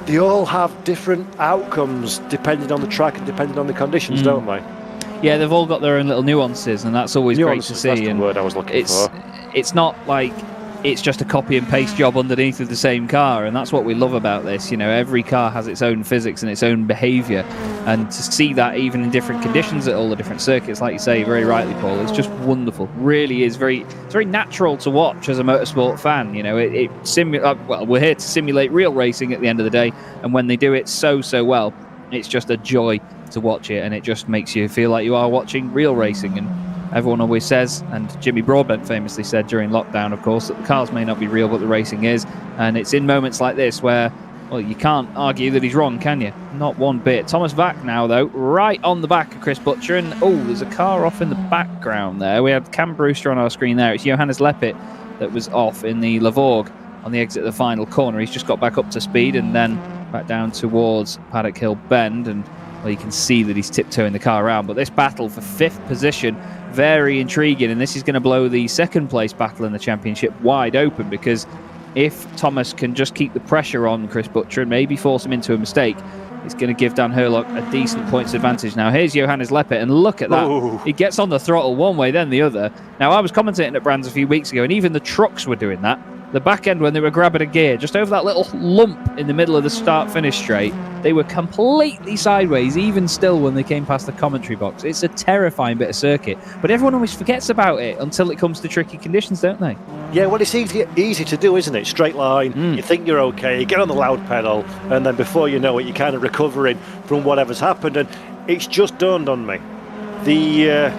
They all have different outcomes depending on the track and depending on the conditions, don't they? Yeah, they've all got their own little nuances, and that's always great to see. That's the word I was looking for. It's not like it's just a copy and paste job underneath of the same car, and that's what we love about this. You know, every car has its own physics and its own behaviour, and to see that even in different conditions at all the different circuits, like you say very rightly, Paul, it's just wonderful. Really is it's very natural to watch as a motorsport fan. You know, we're here to simulate real racing at the end of the day, and when they do it so well, it's just a joy to watch it, and it just makes you feel like you are watching real racing. And everyone always says, and Jimmy Broadbent famously said during lockdown, of course, that the cars may not be real, but the racing is. And it's in moments like this where, well, you can't argue that he's wrong, can you? Not one bit. Thomas Vack now, though, right on the back of Chris Butcher. And, there's a car off in the background there. We had Cam Brewster on our screen there. It's Johannes Leppit that was off in the Lavorg on the exit of the final corner. He's just got back up to speed and then back down towards Paddock Hill Bend. And, well, you can see that he's tiptoeing the car around. But this battle for 5th position, very intriguing, and this is going to blow the second place battle in the championship wide open, because if Thomas can just keep the pressure on Chris Butcher and maybe force him into a mistake, it's going to give Dan Herlock a decent points advantage. Now here's Johannes Leppit, and look at that. Ooh. He gets on the throttle one way then the other. Now I was commentating at Brands a few weeks ago, and even the trucks were doing that. The back end, when they were grabbing a gear just over that little lump in the middle of the start-finish straight, they were completely sideways, even still when they came past the commentary box. It's a terrifying bit of circuit, but everyone always forgets about it until it comes to tricky conditions, don't they? Yeah, well, it's easy to do, isn't it? Straight line, you think you're okay, you get on the loud pedal, and then before you know it, you're kind of recovering from whatever's happened. And it's just dawned on me. The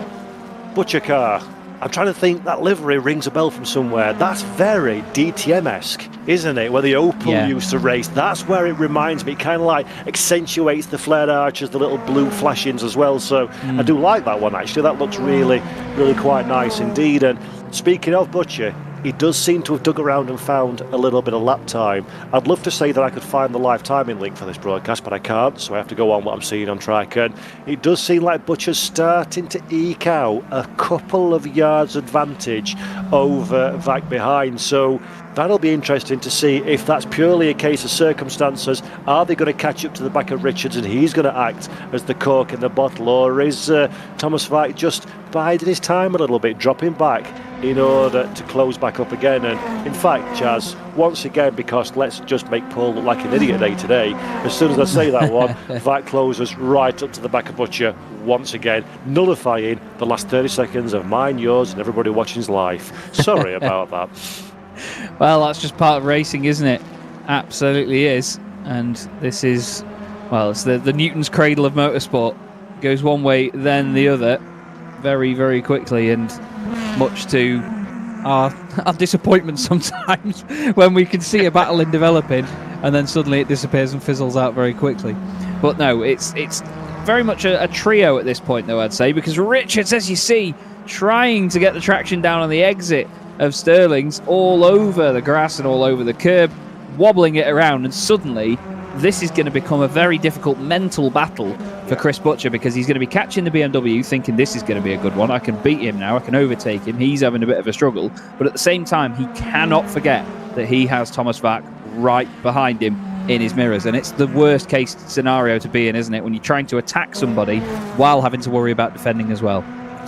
Butcher car, I'm trying to think, that livery rings a bell from somewhere. That's very DTM-esque, isn't it? Where the Opel used to race. That's where it reminds me. It kind of like accentuates the flared arches, the little blue flashings as well. So I do like that one, actually. That looks really, really quite nice indeed. And speaking of Butcher, he does seem to have dug around and found a little bit of lap time. I'd love to say that I could find the live timing link for this broadcast, but I can't, so I have to go on what I'm seeing on track. And it does seem like Butcher's starting to eke out a couple of yards advantage over Vack behind. So that'll be interesting to see if that's purely a case of circumstances. Are they going to catch up to the back of Richards and he's going to act as the cork in the bottle, or is Thomas Vack just biding his time a little bit, dropping back in order to close back up again? And in fact, Chaz, once again, because let's just make Paul look like an idiot today, as soon as I say that one, Vack closes right up to the back of Butcher once again, nullifying the last 30 seconds of mine, yours, and everybody watching's life. Sorry about that. Well, that's just part of racing, isn't it? Absolutely is. And this is, well, it's the Newton's cradle of motorsport. It goes one way, then the other, very, very quickly, and much to our disappointment sometimes when we can see a battle in developing and then suddenly it disappears and fizzles out very quickly. But no, it's very much a trio at this point, though, I'd say, because Richards, as you see, trying to get the traction down on the exit of Sterling's, all over the grass and all over the curb, wobbling it around, and suddenly this is going to become a very difficult mental battle for Chris Butcher, because he's going to be catching the BMW thinking this is going to be a good one. I can beat him now, I can overtake him. He's having a bit of a struggle, but at the same time he cannot forget that he has Thomas Vack right behind him in his mirrors, and it's the worst case scenario to be in, isn't it, when you're trying to attack somebody while having to worry about defending as well.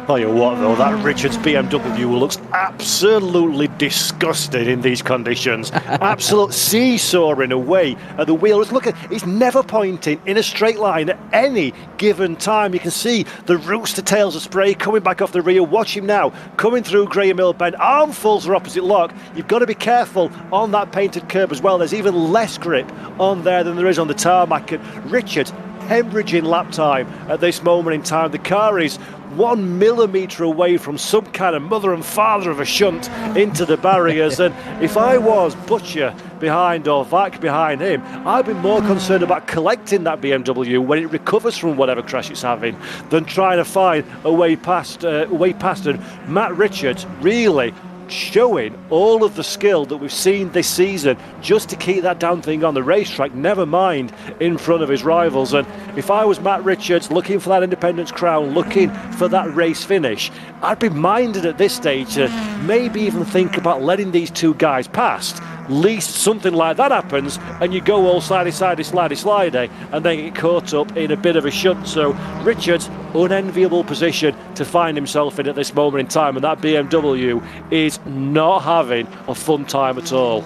Tell you what, though, that Richards BMW looks absolutely disgusted in these conditions. Absolute seesawing away at the wheel. Look at, he's never pointing in a straight line at any given time. You can see the rooster tails of spray coming back off the rear. Watch him now, coming through Graham Hill Bend. Armfuls are opposite lock. You've got to be careful on that painted curb as well. There's even less grip on there than there is on the tarmac. And Richard hemorrhaging lap time at this moment in time. The car is 1 millimetre away from some kind of mother and father of a shunt into the barriers. And if I was Butcher behind or Vac behind him, I'd be more concerned about collecting that BMW when it recovers from whatever crash it's having than trying to find a way past. And Matt Richards really showing all of the skill that we've seen this season just to keep that damn thing on the racetrack, never mind in front of his rivals. And if I was Matt Richards looking for that Independence crown, looking for that race finish, I'd be minded at this stage to maybe even think about letting these two guys past. Least something like that happens and you go all slidey and then get caught up in a bit of a shunt. So Richards, unenviable position to find himself in at this moment in time, and that BMW is not having a fun time at all.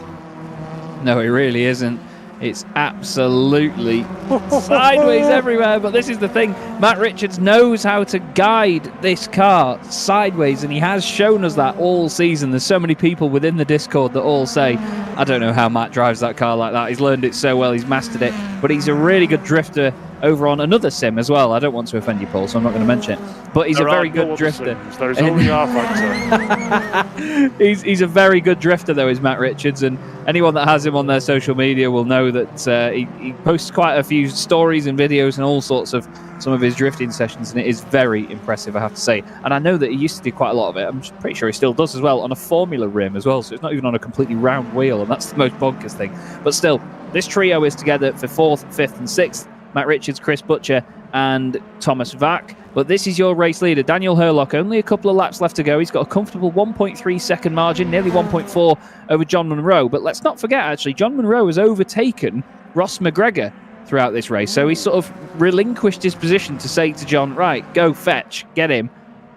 No, it really isn't. It's absolutely sideways everywhere. But this is the thing. Matt Richards knows how to guide this car sideways, and he has shown us that all season. There's so many people within the Discord that all say, I don't know how Matt drives that car like that. He's learned it so well. He's mastered it. But he's a really good drifter over on another sim as well. I don't want to offend you, Paul, so I'm not going to mention it. But he's a very good drifter. There is only our factor. He's a very good drifter, though, is Matt Richards. And anyone that has him on their social media will know that he posts quite a few stories and videos and all sorts of some of his drifting sessions, and it is very impressive, I have to say. And I know that he used to do quite a lot of it. I'm pretty sure he still does as well, on a Formula rim as well, so it's not even on a completely round wheel, and that's the most bonkers thing. But still, this trio is together for 4th, 5th and 6th. Matt Richards, Chris Butcher and Thomas Vac. But this is your race leader, Daniel Hurlock. Only a couple of laps left to go. He's got a comfortable 1.3 second margin, nearly 1.4 over John Munro. But let's not forget, actually, John Munro has overtaken Ross McGregor throughout this race. So he's sort of relinquished his position to say to John, right, go fetch, get him,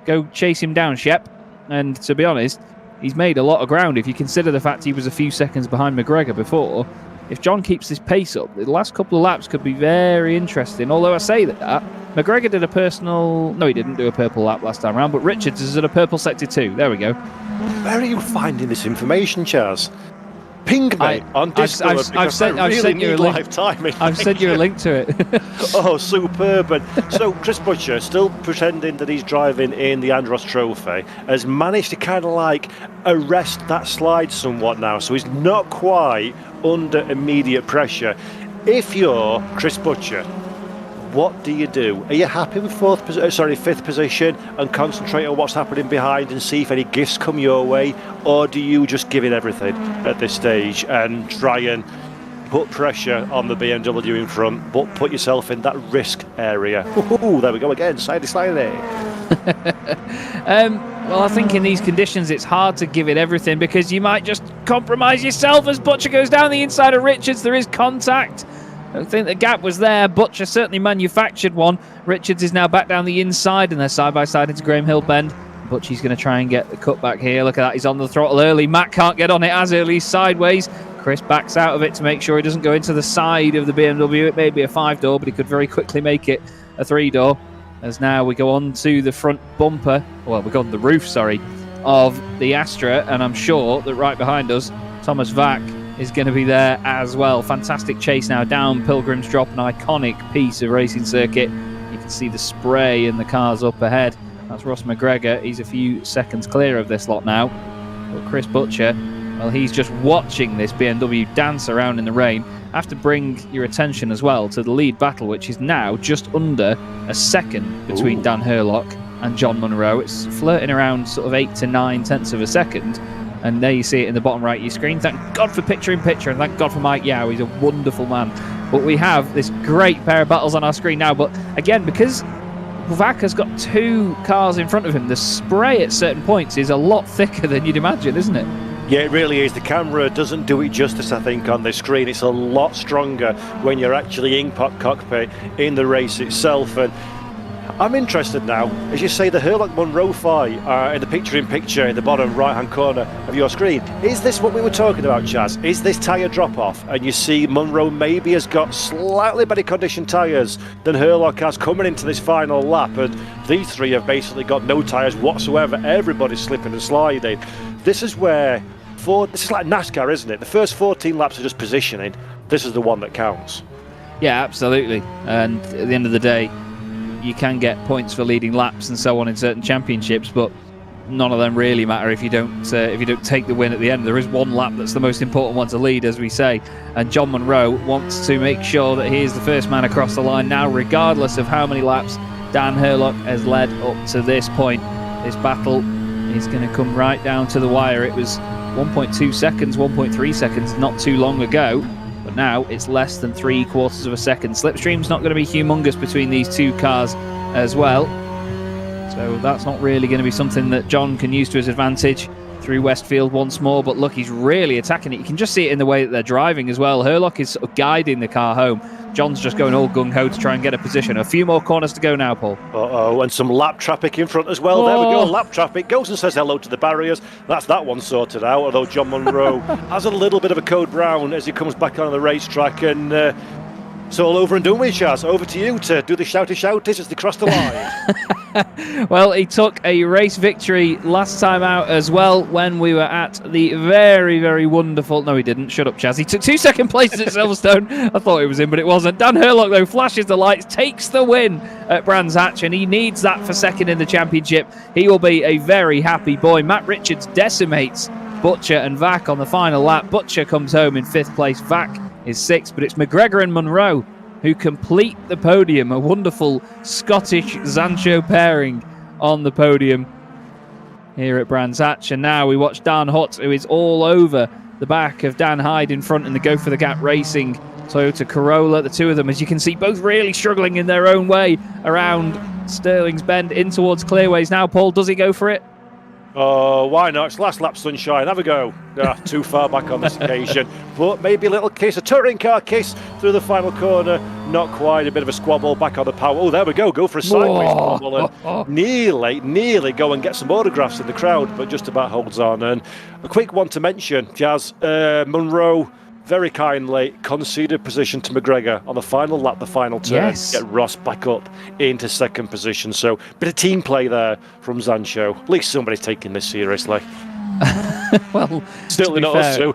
go chase him down, Shep. And to be honest, he's made a lot of ground if you consider the fact he was a few seconds behind McGregor before. If John keeps this pace up, the last couple of laps could be very interesting. Although I say that, McGregor did a personal... No, he didn't do a purple lap last time around, but Richards is at a purple sector 2. There we go. Where are you finding this information, Chaz? Ping me on Discord. I've sent you a link. I've sent you a link to it. Oh, superb. So Chris Butcher, still pretending that he's driving in the Andros Trophy, has managed to kind of like arrest that slide somewhat now. So he's not quite under immediate pressure. If you're Chris Butcher, what do you do? Are you happy with 5th position and concentrate on what's happening behind and see if any gifts come your way, or do you just give it everything at this stage and try and put pressure on the BMW in front, but put yourself in that risk area? Ooh, there we go again, slidey. Well, I think in these conditions it's hard to give it everything because you might just compromise yourself as Butcher goes down the inside of Richards. There is contact. I don't think the gap was there. Butcher certainly manufactured one. Richards is now back down the inside and they're side by side into Graham Hill Bend. Butcher's going to try and get the cut back here. Look at that, he's on the throttle early. Matt can't get on it as early, sideways. Chris backs out of it to make sure he doesn't go into the side of the BMW. It may be a 5-door, but he could very quickly make it a 3-door. As now we go on to the front bumper, well, we go on the roof, sorry, of the Astra, and I'm sure that right behind us, Thomas Vac is going to be there as well. Fantastic chase now down Pilgrim's Drop, an iconic piece of racing circuit. You can see the spray in the cars up ahead. That's Ross McGregor. He's a few seconds clear of this lot now. But Chris Butcher, well, he's just watching this BMW dance around in the rain. I have to bring your attention as well to the lead battle, which is now just under a second between Dan Hurlock and John Munro. It's flirting around sort of 8 to 9 tenths of a second. And there you see it in the bottom right of your screen. Thank God for picture-in-picture, and thank God for Mike Yao. He's a wonderful man. But we have this great pair of battles on our screen now. But again, because Vac has got 2 cars in front of him, the spray at certain points is a lot thicker than you'd imagine, isn't it? Yeah, it really is. The camera doesn't do it justice, I think, on this screen. It's a lot stronger when you're actually in cockpit in the race itself. And I'm interested now, as you say, the Hurlock-Munro fight in the picture-in-picture in the bottom right-hand corner of your screen. Is this what we were talking about, Chaz? Is this tyre drop-off? And you see Munro maybe has got slightly better conditioned tyres than Hurlock has coming into this final lap, and these three have basically got no tyres whatsoever. Everybody's slipping and sliding. This is where, this is like NASCAR, isn't it? The first 14 laps are just positioning. This is the one that counts. Yeah, absolutely. And at the end of the day, you can get points for leading laps and so on in certain championships, but none of them really matter if you don't take the win at the end. There is one lap that's the most important one to lead, as we say, and John Munro wants to make sure that he is the first man across the line now, regardless of how many laps Dan Hurlock has led up to this point. This battle is going to come right down to the wire. It was 1.2 seconds, 1.3 seconds not too long ago. But now it's less than 3/4 of a second. Slipstream's not going to be humongous between these two cars as well. So that's not really going to be something that John can use to his advantage through Westfield once more. But look, he's really attacking it. You can just see it in the way that they're driving as well. Hurlock is sort of guiding the car home. John's just going all gung-ho to try and get a position. A few more corners to go now, Paul. Uh-oh, and some lap traffic in front as well. Oh. There we go, lap traffic. Goes and says hello to the barriers. That's that one sorted out, although John Munro has a little bit of a code brown as he comes back on the racetrack, and it's all over and done with, Chaz. Over to you to do the shouty-shouties as they cross the line. Well, he took a race victory last time out as well when we were at the very, very wonderful... No, he didn't. Shut up, Chaz. He took 2 second places at Silverstone. I thought it was in, but it wasn't. Dan Hurlock, though, flashes the lights, takes the win at Brands Hatch, and he needs that for second in the championship. He will be a very happy boy. Matt Richards decimates Butcher and Vac on the final lap. Butcher comes home in 5th place. Vac is 6th, but it's McGregor and Munro who complete the podium. A wonderful Scottish Zancho pairing on the podium here at Brands Hatch. And now we watch Dan Hutt, who is all over the back of Dan Hyde in front in the Go for the Gap Racing Toyota Corolla. The two of them, as you can see, both really struggling in their own way around Stirling's Bend in towards Clearways. Now, Paul, does he go for it? Oh, why not? It's last lap, sunshine. Have a go. Too far back on this occasion. But maybe a little kiss, a touring car kiss through the final corner. Not quite. A bit of a squabble back on the power. Oh, there we go. Go for a sideways squabble. And nearly go and get some autographs in the crowd, but just about holds on. And a quick one to mention, Jazz, Munro very kindly conceded position to McGregor on the final lap, the final turn. Yes. Get Ross back up into second position. So, bit of team play there from Zancho. At least somebody's taking this seriously. Well, certainly not us two.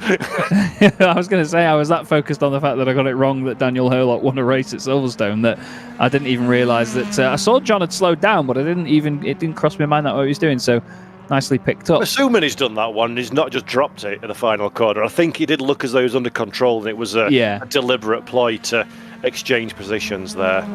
I was going to say, I was that focused on the fact that I got it wrong that Daniel Hurlock won a race at Silverstone that I didn't even realise that I saw John had slowed down, but it didn't cross my mind that what he was doing. So nicely picked up. I'm assuming he's done that one. He's not just dropped it in the final corner. I think he did look as though he was under control, and it was a deliberate ploy to exchange positions there.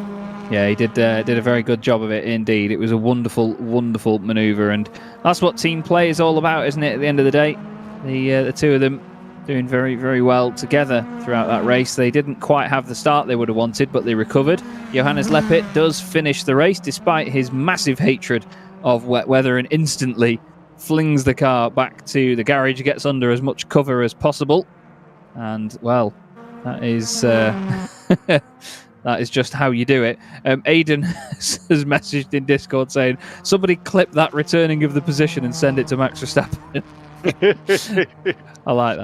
Yeah, he did a very good job of it indeed. It was a wonderful, wonderful manoeuvre, and that's what team play is all about, isn't it? At the end of the day, the two of them doing very, very well together throughout that race. They didn't quite have the start they would have wanted, but they recovered. Johannes Leppit does finish the race despite his massive hatred of wet weather, and instantly flings the car back to the garage, gets under as much cover as possible, and well, that is that is just how you do it. Aidan has messaged in Discord saying, somebody clip that returning of the position and send it to Max Verstappen. I like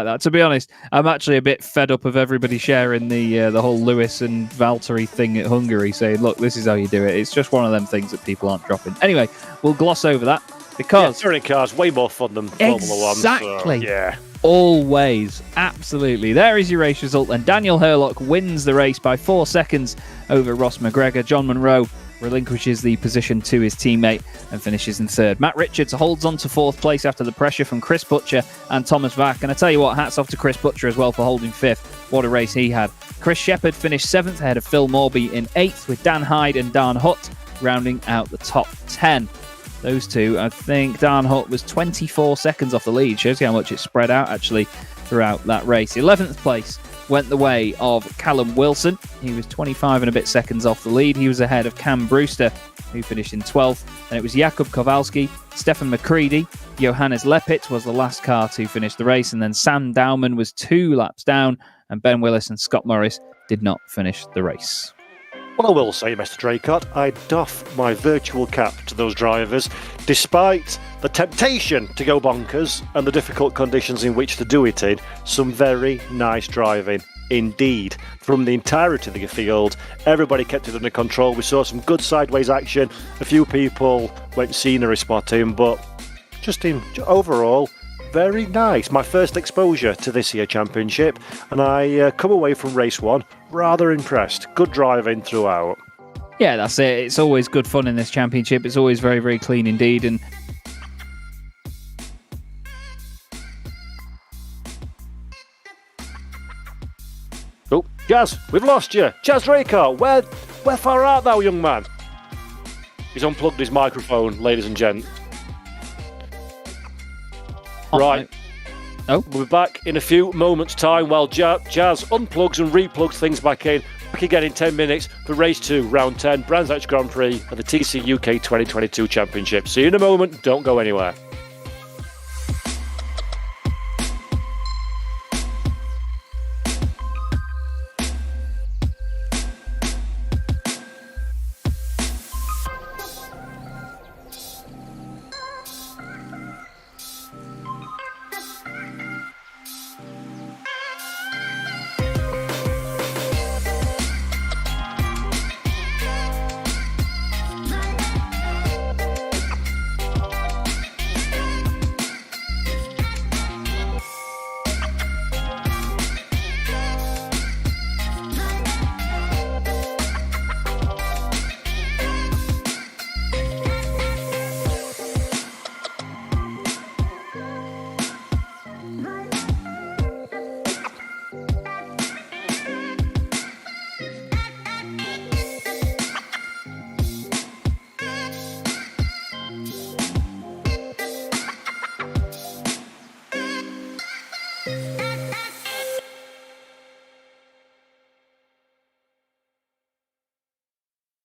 that. To be honest, I'm actually a bit fed up of everybody sharing the whole Lewis and Valtteri thing at Hungary, saying, look, this is how you do it. It's just one of them things that people aren't dropping. Anyway, we'll gloss over that because touring cars way more fun than Formula One. Exactly. So, yeah. Always. Absolutely. There is your race result, and Daniel Hurlock wins the race by 4 seconds over Ross McGregor. John Munro relinquishes the position to his teammate and finishes in third. Matt Richards holds on to fourth place after the pressure from Chris Butcher and Thomas Vac. And I tell you what, hats off to Chris Butcher as well for holding fifth. What a race he had. Chris Shepherd finished seventh ahead of Phil Morby in eighth, with Dan Hyde and Dan Hutt rounding out the top 10. Those two, I think Dan Hutt was 24 seconds off the lead. Shows you how much it spread out actually throughout that race. 11th place went the way of Callum Wilson. He was 25 and a bit seconds off the lead. He was ahead of Cam Brewster, who finished in 12th. And it was Jakub Kowalski, Stefan McCready, Johannes Leppit was the last car to finish the race. And then Sam Dowman was 2 laps down. And Ben Willis and Scott Morris did not finish the race. Well, I will say, Mr. Draycott, I doff my virtual cap to those drivers, despite the temptation to go bonkers and the difficult conditions in which to do it in. Some very nice driving indeed from the entirety of the field. Everybody kept it under control. We saw some good sideways action. A few people went scenery spotting, but just overall, very nice. My first exposure to this year championship, and I come away from race one rather impressed. Good driving throughout. Yeah, that's it. It's always good fun in this championship. It's always very, very clean indeed. And oh, Jazz, we've lost you. Jazz Draycott, where far art thou, young man? He's unplugged his microphone, ladies and gents. Right. Oh. We'll be back in a few moments' time while Jazz unplugs and replugs things back in. Back again in 10 minutes for race 2, round 10, Brands Hatch Grand Prix of the TCUK 2022 Championship. See you in a moment. Don't go anywhere.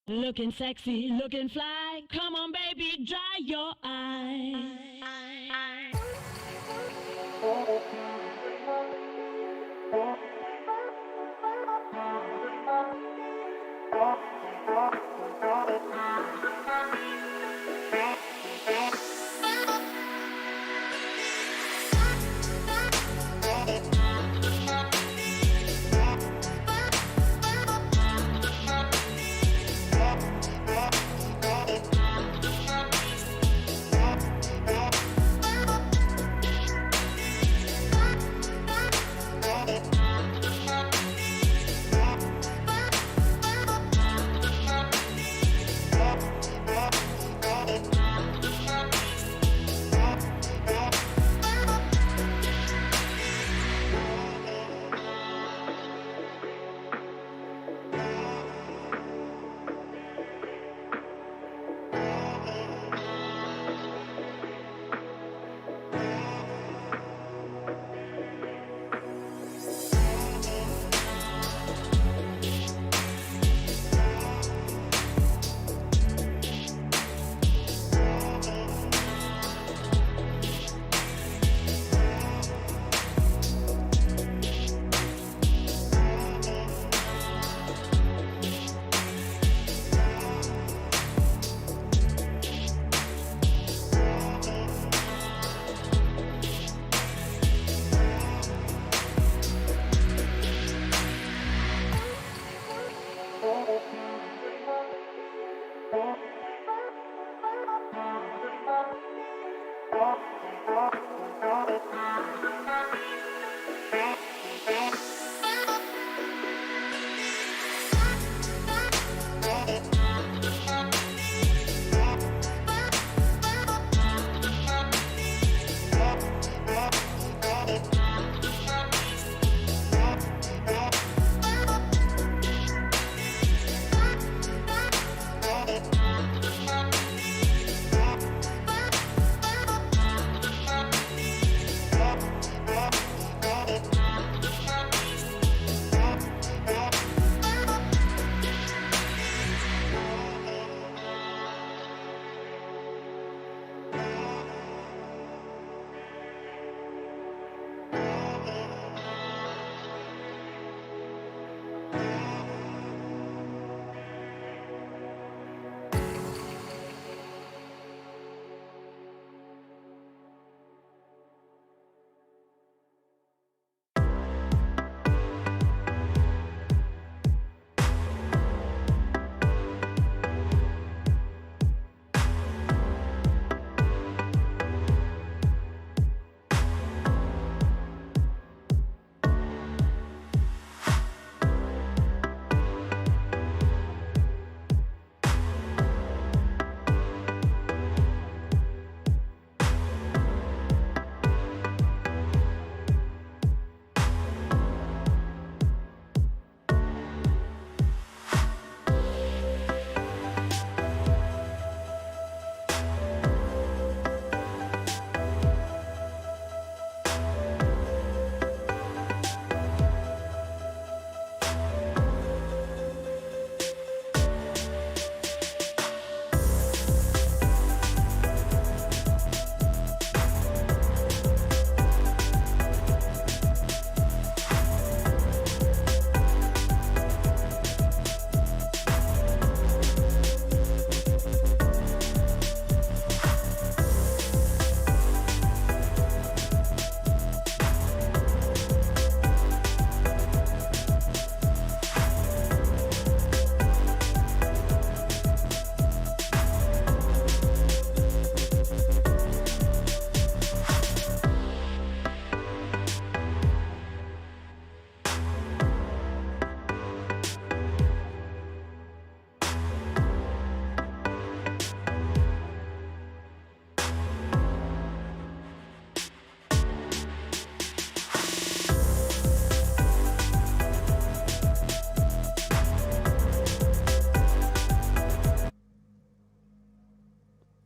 Looking sexy, looking fly. Come on, baby, dry your eyes.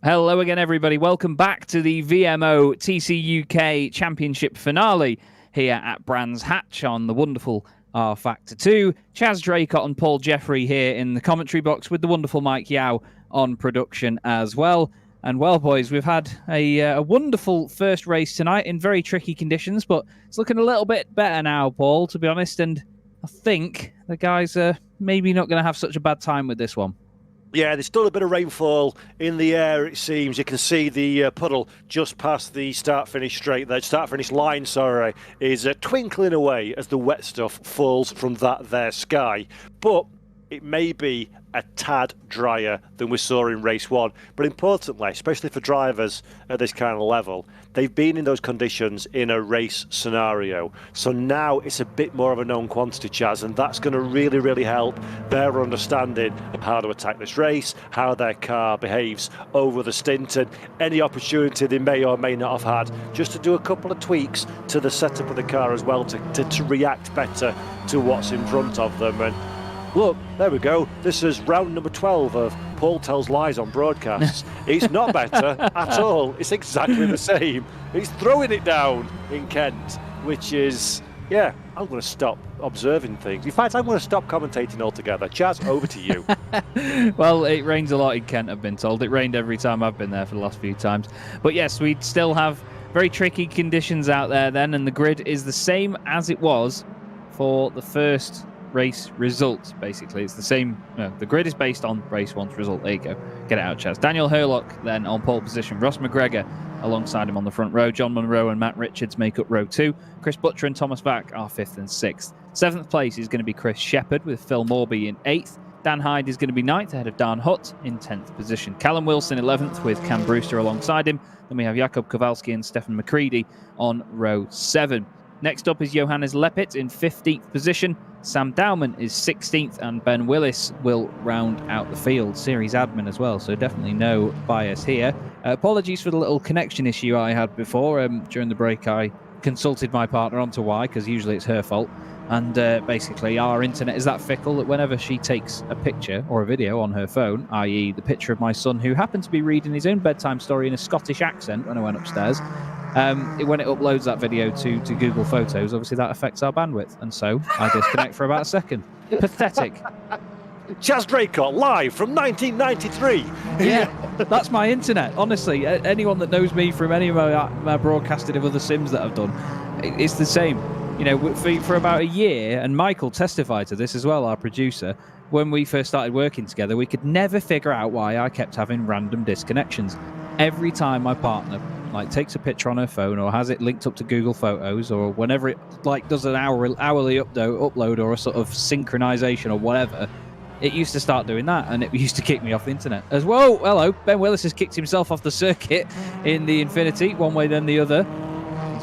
Hello again, everybody. Welcome back to the VMO TCUK Championship finale here at Brands Hatch on the wonderful R Factor 2. Chaz Draycott and Paul Jeffrey here in the commentary box with the wonderful Mike Yao on production as well. And well, boys, we've had a wonderful first race tonight in very tricky conditions, but it's looking a little bit better now, Paul, to be honest. And I think the guys are maybe not going to have such a bad time with this one. Yeah, there's still a bit of rainfall in the air, it seems. You can see the puddle just past the start-finish line, is twinkling away as the wet stuff falls from that there sky. But it may be a tad drier than we saw in race one. But importantly, especially for drivers at this kind of level, they've been in those conditions in a race scenario. So now it's a bit more of a known quantity, Chaz, and that's going to really, really help their understanding of how to attack this race, how their car behaves over the stint, and any opportunity they may or may not have had just to do a couple of tweaks to the setup of the car as well to react better to what's in front of them. And look, there we go. This is round number 12 of Paul Tells Lies on broadcasts. It's not better at all. It's exactly the same. He's throwing it down in Kent, which is, yeah, I'm going to stop observing things. In fact, I'm going to stop commentating altogether. Chaz, over to you. Well, it rains a lot in Kent, I've been told. It rained every time I've been there for the last few times. But yes, we still have very tricky conditions out there then, and the grid is the same as it was for the first race results. Basically, it's the same. The grid is based on race one's result. There you go. Get it out, Chaz. Daniel Hurlock then on pole position. Ross McGregor alongside him on the front row. John Munro and Matt Richards make up row 2. Chris Butcher and Thomas Vack are 5th and 6th. 7th place is going to be Chris Shepherd with Phil Morby in 8th. Dan Hyde is going to be 9th ahead of Dan Hutt in 10th position. Callum Wilson 11th with Cam Brewster alongside him. Then we have Jakob Kowalski and Stefan McCready on row 7. Next up is Johannes Lepit in 15th position. Sam Dowman is 16th, and Ben Willis will round out the field. Series admin as well, so definitely no bias here. Apologies for the little connection issue I had before. During the break, I consulted my partner onto why, because usually it's her fault. And basically, our internet is that fickle that whenever she takes a picture or a video on her phone, i.e. the picture of my son, who happened to be reading his own bedtime story in a Scottish accent when I went upstairs, when it uploads that video to Google Photos, obviously that affects our bandwidth, and so I disconnect for about a second. Pathetic. Chaz Draycott live from 1993. Yeah, that's my internet. Honestly, anyone that knows me from any of my broadcasting of other sims that I've done, it's the same. You know, for about a year, and Michael testified to this as well, our producer, when we first started working together, we could never figure out why I kept having random disconnections. Every time my partner takes a picture on her phone or has it linked up to Google Photos, or whenever it does an hourly upload or a sort of synchronization or whatever, it used to start doing that, and it used to kick me off the internet as well. Hello, Ben Willis has kicked himself off the circuit in the Infinity, one way then the other.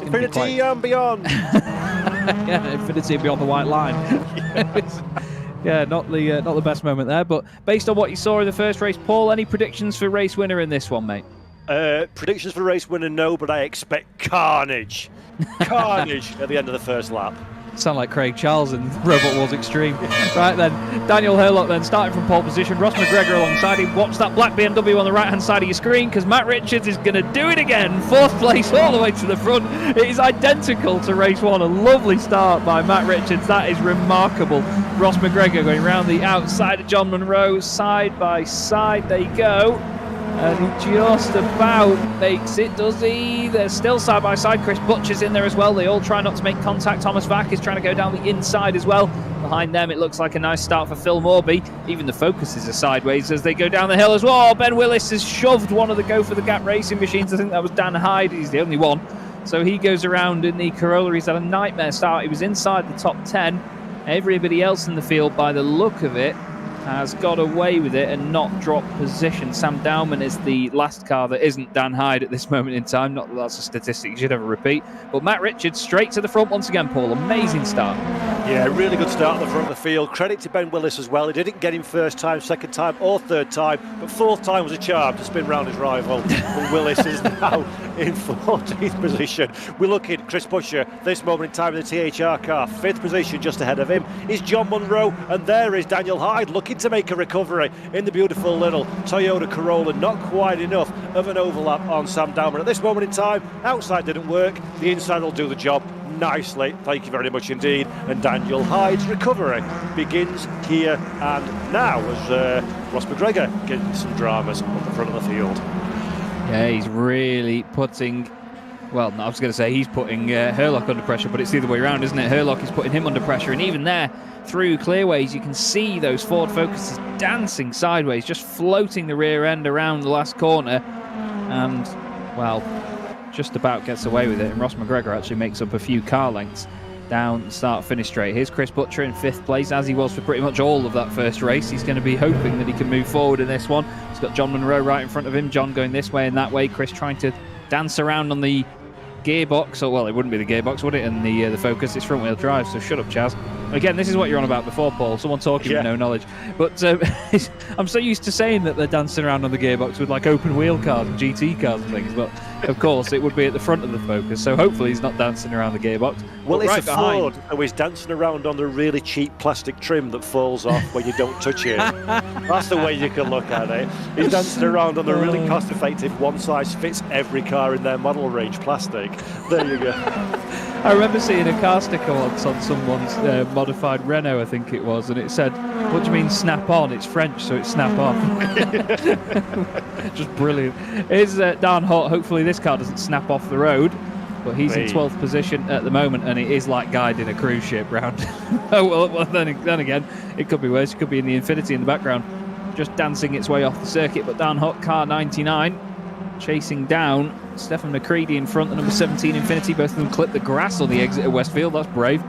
Infinity and beyond. Yeah, Infinity and beyond the white line. Yeah, not the best moment there, but based on what you saw in the first race, Paul, any predictions for race winner in this one, mate? Predictions for race winner, no, but I expect carnage. Carnage at the end of the first lap. Sound like Craig Charles in Robot Wars Extreme. Right then, Daniel Hurlock then starting from pole position. Ross McGregor alongside him. Watch that black BMW on the right-hand side of your screen, because Matt Richards is going to do it again. 4th place all the way to the front. It is identical to race one. A lovely start by Matt Richards. That is remarkable. Ross McGregor going round the outside of John Munro, side by side. There you go. And he just about makes it, does he? They're still side by side. Chris Butcher's in there as well. They all try not to make contact. Thomas Vack is trying to go down the inside as well. Behind them, it looks like a nice start for Phil Morby. Even the focuses are sideways as they go down the hill as well. Ben Willis has shoved one of the Go for the Gap racing machines. I think that was Dan Hyde. He's the only one. So he goes around in the Corolla. He's had a nightmare start. He was inside the top 10. Everybody else in the field, by the look of it, has got away with it and not dropped position. Sam Dowman is the last car that isn't Dan Hyde at this moment in time. Not that that's a statistic you should ever repeat. But Matt Richards straight to the front once again, Paul. Amazing start. Yeah, really good start at the front of the field. Credit to Ben Willis as well. He didn't get him first time, second time or third time, but fourth time was a charm to spin round his rival. And Willis is now in 14th position. We're looking at Chris Buescher, this moment in time in the THR car. 5th position just ahead of him is John Munro, and there is Daniel Hyde looking to make a recovery in the beautiful little Toyota Corolla. Not quite enough of an overlap on Sam Dowman at this moment in time. Outside didn't work, the inside will do the job nicely, thank you very much indeed. And Daniel Hyde's recovery begins here and now as Ross McGregor getting some dramas on the front of the field. Yeah, he's really putting, well, I was going to say he's putting Herlock under pressure, but it's the other way around, isn't it? Herlock is putting him under pressure, and even there, through clearways, you can see those Ford Focuses dancing sideways, just floating the rear end around the last corner, and, well, just about gets away with it, and Ross McGregor actually makes up a few car lengths down start-finish straight. Here's Chris Buescher in 5th place, as he was for pretty much all of that first race. He's going to be hoping that he can move forward in this one. He's got John Munro right in front of him, John going this way and that way, Chris trying to dance around on the gearbox, or well, it wouldn't be the gearbox, would it, and the Focus, it's front-wheel drive, so shut up, Chaz. Again, this is what you're on about before, Paul, someone talking with no knowledge. But I'm so used to saying that they're dancing around on the gearbox with like open wheel cars and GT cars and things, but of course it would be at the front of the Focus, so hopefully he's not dancing around the gearbox. Well, it's right a behind. Ford, so he's dancing around on the really cheap plastic trim that falls off when you don't touch it. That's the way you can look at it. He's dancing around on the really cost-effective one-size-fits-every car in their model range plastic. There you go. I remember seeing a car sticker once on someone's modified Renault, I think it was, and it said, "What do you mean snap on? It's French, so it's snap off." Just brilliant. Here's Dan Hutt. Hopefully this car doesn't snap off the road, but he's in 12th position at the moment, and it is like guiding a cruise ship round. Oh, well, then again, it could be worse. It could be in the Infinity in the background, just dancing its way off the circuit. But Dan Hutt, car 99, chasing down Stefan McCready in front, the number 17 Infinity. Both of them clip the grass on the exit of Westfield. That's brave.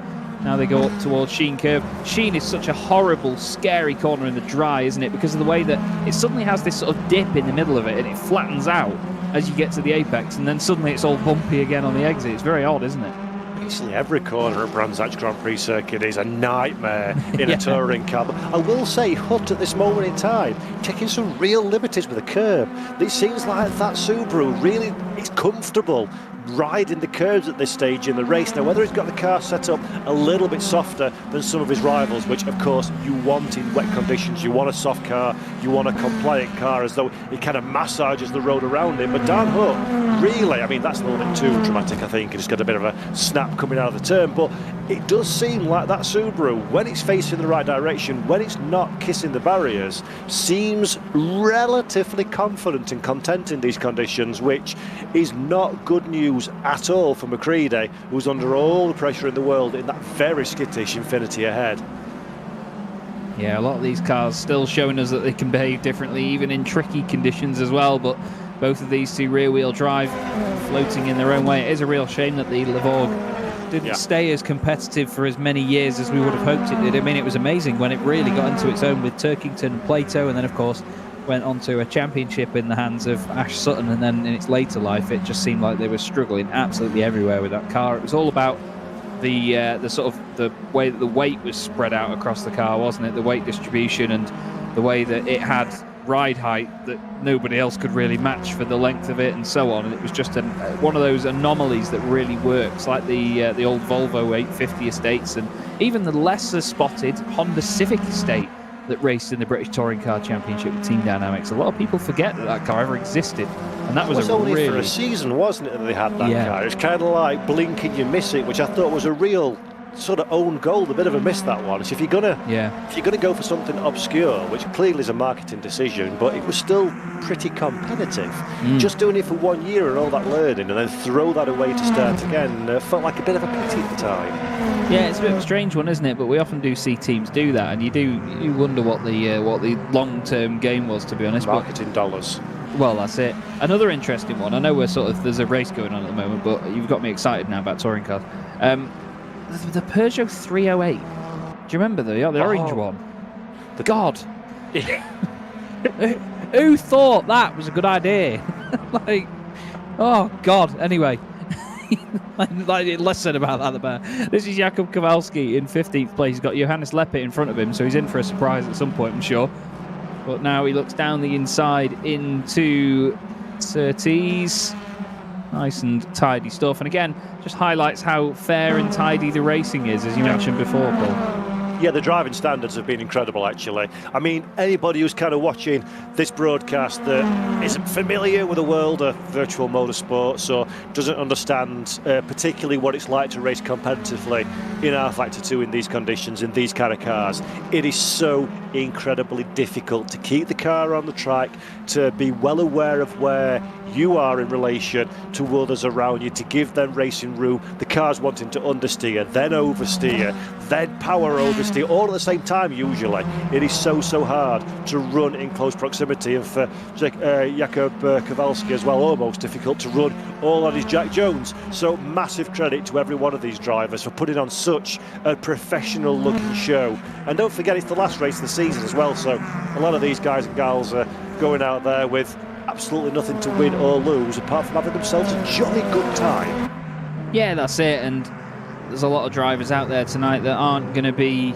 Now they go up towards Sheen Curve. Sheen is such a horrible, scary corner in the dry, isn't it? Because of the way that it suddenly has this sort of dip in the middle of it, and it flattens out as you get to the apex, and then suddenly it's all bumpy again on the exit. It's very odd, isn't it? Basically every corner at Brands Hatch Grand Prix circuit is a nightmare in a touring car. But I will say, Hutt at this moment in time taking some real liberties with the curb. It seems like that Subaru really is comfortable riding the curves at this stage in the race. Now, whether he's got the car set up a little bit softer than some of his rivals, which of course you want in wet conditions, you want a soft car, you want a compliant car, as though it kind of massages the road around him. But Dan Hutt, really, I mean, that's a little bit too dramatic, I think. It's got a bit of a snap coming out of the turn, but it does seem like that Subaru, when it's facing the right direction, when it's not kissing the barriers, seems relatively confident and content in these conditions, which is not good news at all for McCready, who's under all the pressure in the world in that very skittish Infinity ahead. Yeah, a lot of these cars still showing us that they can behave differently, even in tricky conditions as well, but both of these two rear-wheel drive floating in their own way. It is a real shame that the Levorg didn't stay as competitive for as many years as we would have hoped it did. I mean, it was amazing when it really got into its own with Turkington and Plato, and then, of course, went on to a championship in the hands of Ash Sutton, and then in its later life it just seemed like they were struggling absolutely everywhere with that car. It was all about the sort of the way that the weight was spread out across the car, wasn't it? The weight distribution and the way that it had ride height that nobody else could really match for the length of it and so on. And it was just one of those anomalies that really works, like the old Volvo 850 estates, and even the lesser spotted Honda Civic estate that raced in the British Touring Car Championship with Team Dynamics. A lot of people forget that that car ever existed, and that was only really for a season, wasn't it, that they had that car? It's kind of like blink and you miss it, which I thought was a real sort of own goal, a bit of a miss, that one. So if you're gonna go for something obscure, which clearly is a marketing decision, but it was still pretty competitive. Just doing it for 1 year and all that learning, and then throw that away to start again, felt like a bit of a pity at the time. Yeah, it's a bit of a strange one, isn't it? But we often do see teams do that, and you wonder what the long-term game was, to be honest. Marketing dollars. Well, that's it. Another interesting one. I know there's a race going on at the moment, but you've got me excited now about touring cars. The Peugeot 308. Do you remember the orange one? God. Who thought that was a good idea? Like, oh God. Anyway, Less said about that, the better. This is Jakub Kowalski in 15th place. He's got Johannes Leppert in front of him, so he's in for a surprise at some point, I'm sure. But now he looks down the inside into Surtees. Nice and tidy stuff. And again, just highlights how fair and tidy the racing is, as you mentioned before, Paul. Yeah, the driving standards have been incredible, actually. I mean, anybody who's kind of watching this broadcast that isn't familiar with the world of virtual motorsports or doesn't understand particularly what it's like to race competitively in R-Factor 2 in these conditions, in these kind of cars, it is so incredibly difficult to keep the car on the track, to be well aware of where you are in relation to others around you, to give them racing room. The car's wanting to understeer, then oversteer, then power oversteer, all at the same time usually. It is so hard to run in close proximity, and for Jakub Kowalski as well, almost difficult to run all on his Jack Jones. So massive credit to every one of these drivers for putting on such a professional looking show. And don't forget, it's the last race of the season as well, so a lot of these guys and gals are going out there with absolutely nothing to win or lose apart from having themselves a jolly good time. Yeah, that's it. And there's a lot of drivers out there tonight that aren't going to be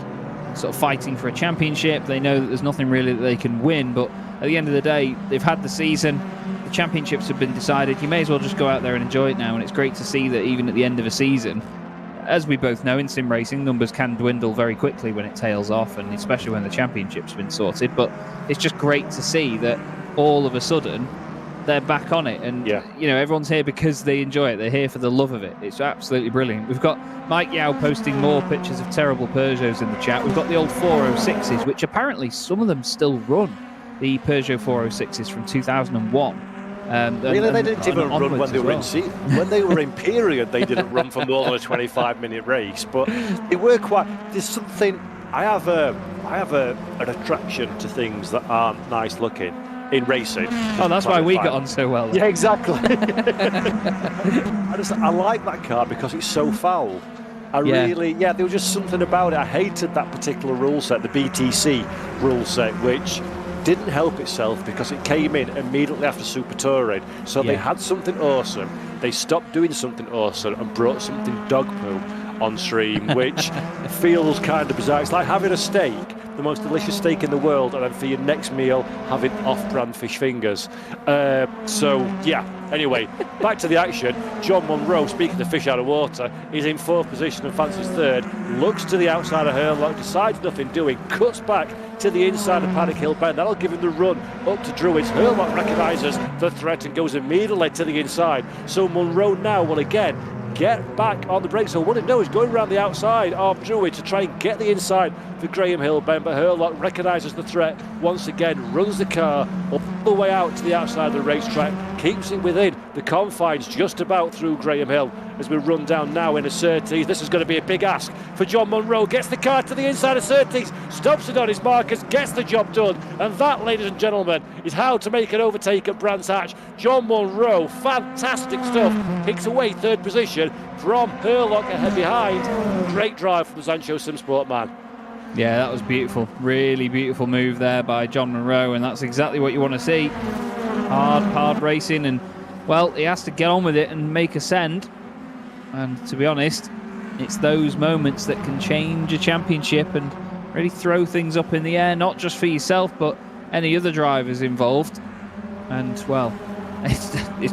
sort of fighting for a championship. They know that there's nothing really that they can win, but at the end of the day, they've had the season, the championships have been decided. You may as well just go out there and enjoy it now, and it's great to see that even at the end of a season, as we both know, in sim racing, numbers can dwindle very quickly when it tails off, and especially when the championship's been sorted. But it's just great to see that all of a sudden they're back on it, and you know, everyone's here because they enjoy it. They're here for the love of it. It's absolutely brilliant. We've got Mike Yao posting more pictures of terrible Peugeots in the chat. We've got the old 406s, which apparently some of them still run, the Peugeot 406s from 2001. Really, they didn't even run when they were when they were in period. They didn't run for more than a 25-minute race, but they were quite. There's something. I have an attraction to things that aren't nice looking in racing. Oh, that's why we get on so well. Yeah, exactly. I like that car because it's so foul. There was just something about it. I hated that particular rule set, the BTC rule set, which didn't help itself because it came in immediately after Super Touring. So they had something awesome. They stopped doing something awesome and brought something dog poo on stream, which feels kind of bizarre. It's like having a steak, the most delicious steak in the world, and then for your next meal having off-brand fish fingers. Anyway, back to the action. John Munro, speaking of fish out of water, is in 4th position and fancies 3rd, looks to the outside of Herlock, decides nothing doing, cuts back to the inside of Paddock Hill Bend. That'll give him the run up to Druids. Herlock recognises the threat and goes immediately to the inside. So Munro now will again get back on the brakes. So what it knows is going around the outside of Druid to try and get the inside for Graham Hillbend, but Herlock recognises the threat once again, runs the car all the way out to the outside of the racetrack, keeps it within the confines just about through Graham Hill as we run down now into Surtees. This is going to be a big ask for John Munro. Gets the car to the inside of Surtees, stops it on his markers, gets the job done, and that, ladies and gentlemen, is how to make an overtake at Brands Hatch. John Munro, fantastic stuff, picks away 3rd position from Herlock ahead behind. Great drive from the Sancho Simsport man. Yeah, that was beautiful. Really beautiful move there by John Munro, and that's exactly what you want to see. Hard racing, and, well, he has to get on with it and make a send. And to be honest, it's those moments that can change a championship and really throw things up in the air, not just for yourself, but any other drivers involved. And, well, it's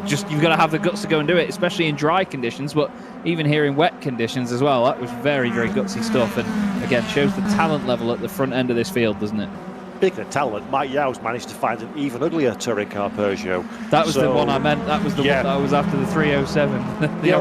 just, you've got to have the guts to go and do it, especially in dry conditions, but even here in wet conditions as well. That was very gutsy stuff, and again shows the talent level at the front end of this field, doesn't it? Speaking of talent, Mike Yau's managed to find an even uglier touring car Peugeot. That was the one I meant. That was the one that was after the 307.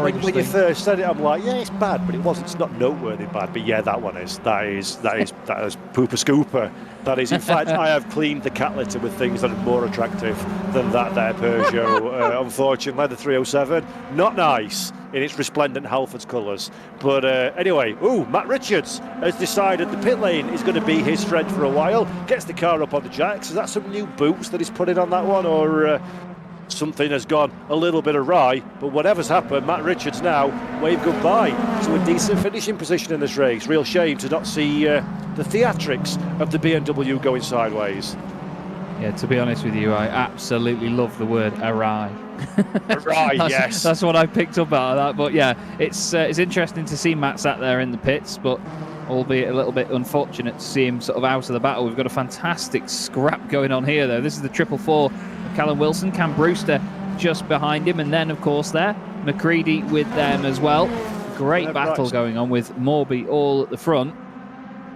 When you first said it, I'm like, yeah, it's bad, but it wasn't. It's not noteworthy bad. But yeah, that one is. That is pooper scooper. That is. In fact, I have cleaned the cat litter with things that are more attractive than that there Peugeot. Unfortunately, the 307, not nice in its resplendent Halfords colours. But anyway, Matt Richards has decided the pit lane is going to be his friend for a while. Gets the car up on the jacks. Is that some new boots that he's putting on that one, or something has gone a little bit awry? But whatever's happened, Matt Richards now wave goodbye to a decent finishing position in this race. Real shame to not see the theatrics of the BMW going sideways. Yeah, to be honest with you, I absolutely love the word awry. Right, yes. That's what I picked up out of that. But yeah, it's interesting to see Matt sat there in the pits, but albeit a little bit unfortunate to see him sort of out of the battle. We've got a fantastic scrap going on here, though. This is the 444 of Callum Wilson, Cam Brewster just behind him, and then, of course, there, McCready with them as well. Great battle going on with Morby all at the front.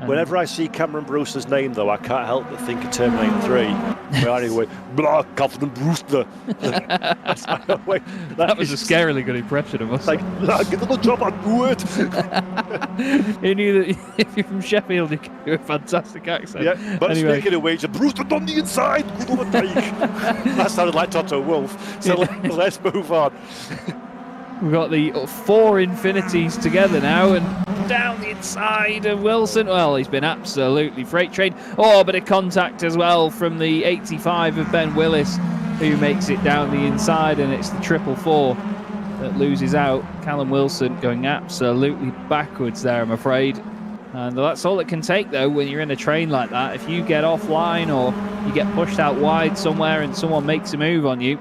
Whenever I see Cameron Brewster's name, though, I can't help but think of Terminator 3. Well, anyway, blah, Captain Brewster. That was a scarily good impression of us. Like, get the job, I'll do it. He knew that if you're from Sheffield, you can do a fantastic accent. Yeah, but anyway. Speaking of which, Brewster on the inside. Good overtake. That sounded like Toto Wolff. So let's move on. We've got the 4 Infinities together now, and down the inside of Wilson. Well, he's been absolutely freight trained. Oh, a bit of contact as well from the 85 of Ben Willis, who makes it down the inside, and it's the 444 that loses out. Callum Wilson going absolutely backwards there, I'm afraid. And that's all it can take, though, when you're in a train like that. If you get offline or you get pushed out wide somewhere and someone makes a move on you,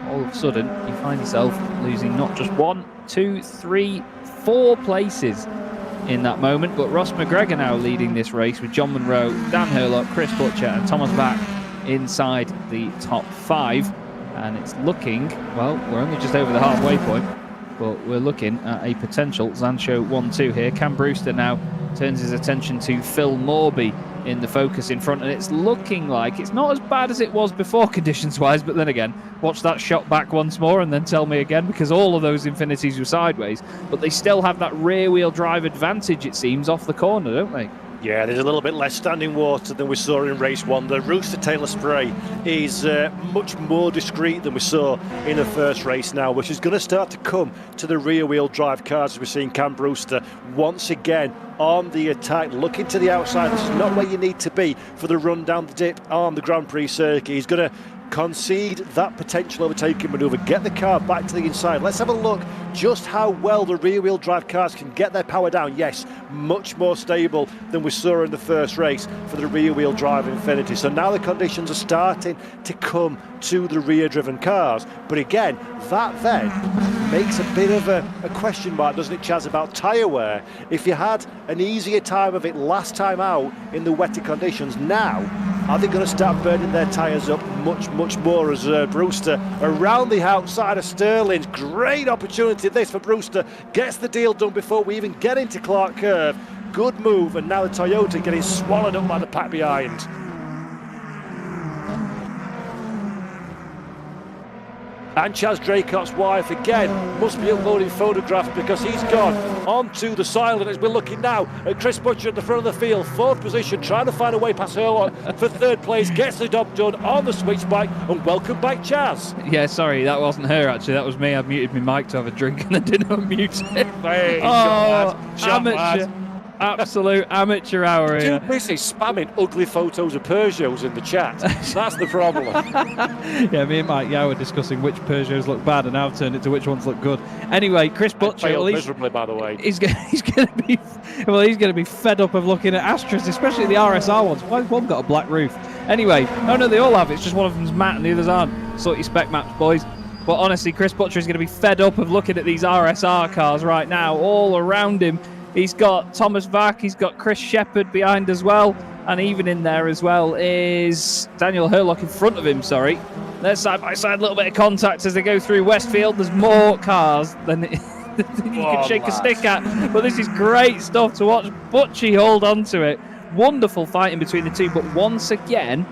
all of a sudden you find yourself losing not just 1, 2, 3, 4 places in that moment. But Ross McGregor now leading this race with John Munro, Dan Hurlock, Chris Butcher and Thomas Vack inside the top 5. And it's looking, well, we're only just over the halfway point, but we're looking at a potential Zancho 1-2 here. Cam Brewster now turns his attention to Phil Morby in the focus in front, and it's looking like it's not as bad as it was before conditions-wise, but then again, watch that shot back once more and then tell me again, because all of those Infinities were sideways, but they still have that rear-wheel drive advantage, it seems, off the corner, don't they? Yeah, there's a little bit less standing water than we saw in race 1. The Rooster Taylor spray is much more discreet than we saw in the first race now, which is going to start to come to the rear-wheel drive cars, as we're seeing Cam Brewster once again on the attack, looking to the outside. This is not where you need to be for the run down the dip on the Grand Prix circuit. He's going to concede that potential overtaking manoeuvre, get the car back to the inside. Let's have a look just how well the rear-wheel drive cars can get their power down. Yes, much more stable than we saw in the first race for the rear-wheel drive Infinity. So now the conditions are starting to come to the rear-driven cars. But again, that then makes a bit of a question mark, doesn't it, Chaz, about tyre wear? If you had an easier time of it last time out in the wetter conditions, now are they going to start burning their tyres up much more as Brewster around the outside of Sterling's? Great opportunity this for Brewster. Gets the deal done before we even get into Clark Curve. Good move, and now the Toyota getting swallowed up by the pack behind. And Chaz Draycott's wife again must be uploading photographs, because he's gone onto the silent as we're looking now at Chris Butcher at the front of the field, 4th position, trying to find a way past Hurlock for 3rd place, gets the job done on the switch bike, and welcome back Chaz. Yeah, sorry, that wasn't her actually, that was me. I muted my mic to have a drink and I didn't unmute it. Hey, amateur. Absolute amateur hour here. Too busy spamming ugly photos of Peugeots in the chat. That's the problem. Yeah, me and Mike were discussing which Peugeots look bad, and I've turned it to which ones look good. Anyway, Chris Butcher, miserably, by the way. He's going to be fed up of looking at Astras, especially the RSR ones. Why's one got a black roof? Anyway, no, they all have. It's just one of them's matte and the others aren't. Sort your spec maps, boys. But honestly, Chris Butcher is going to be fed up of looking at these RSR cars right now. All around him, he's got Thomas Vack, he's got Chris Shepherd behind as well, and even in there as well is Daniel Hurlock in front of him, sorry. They're side by side, a little bit of contact as they go through Westfield. There's more cars than you can shake a stick at, but this is great stuff to watch Butchie hold on to it. Wonderful fighting between the two, but once again,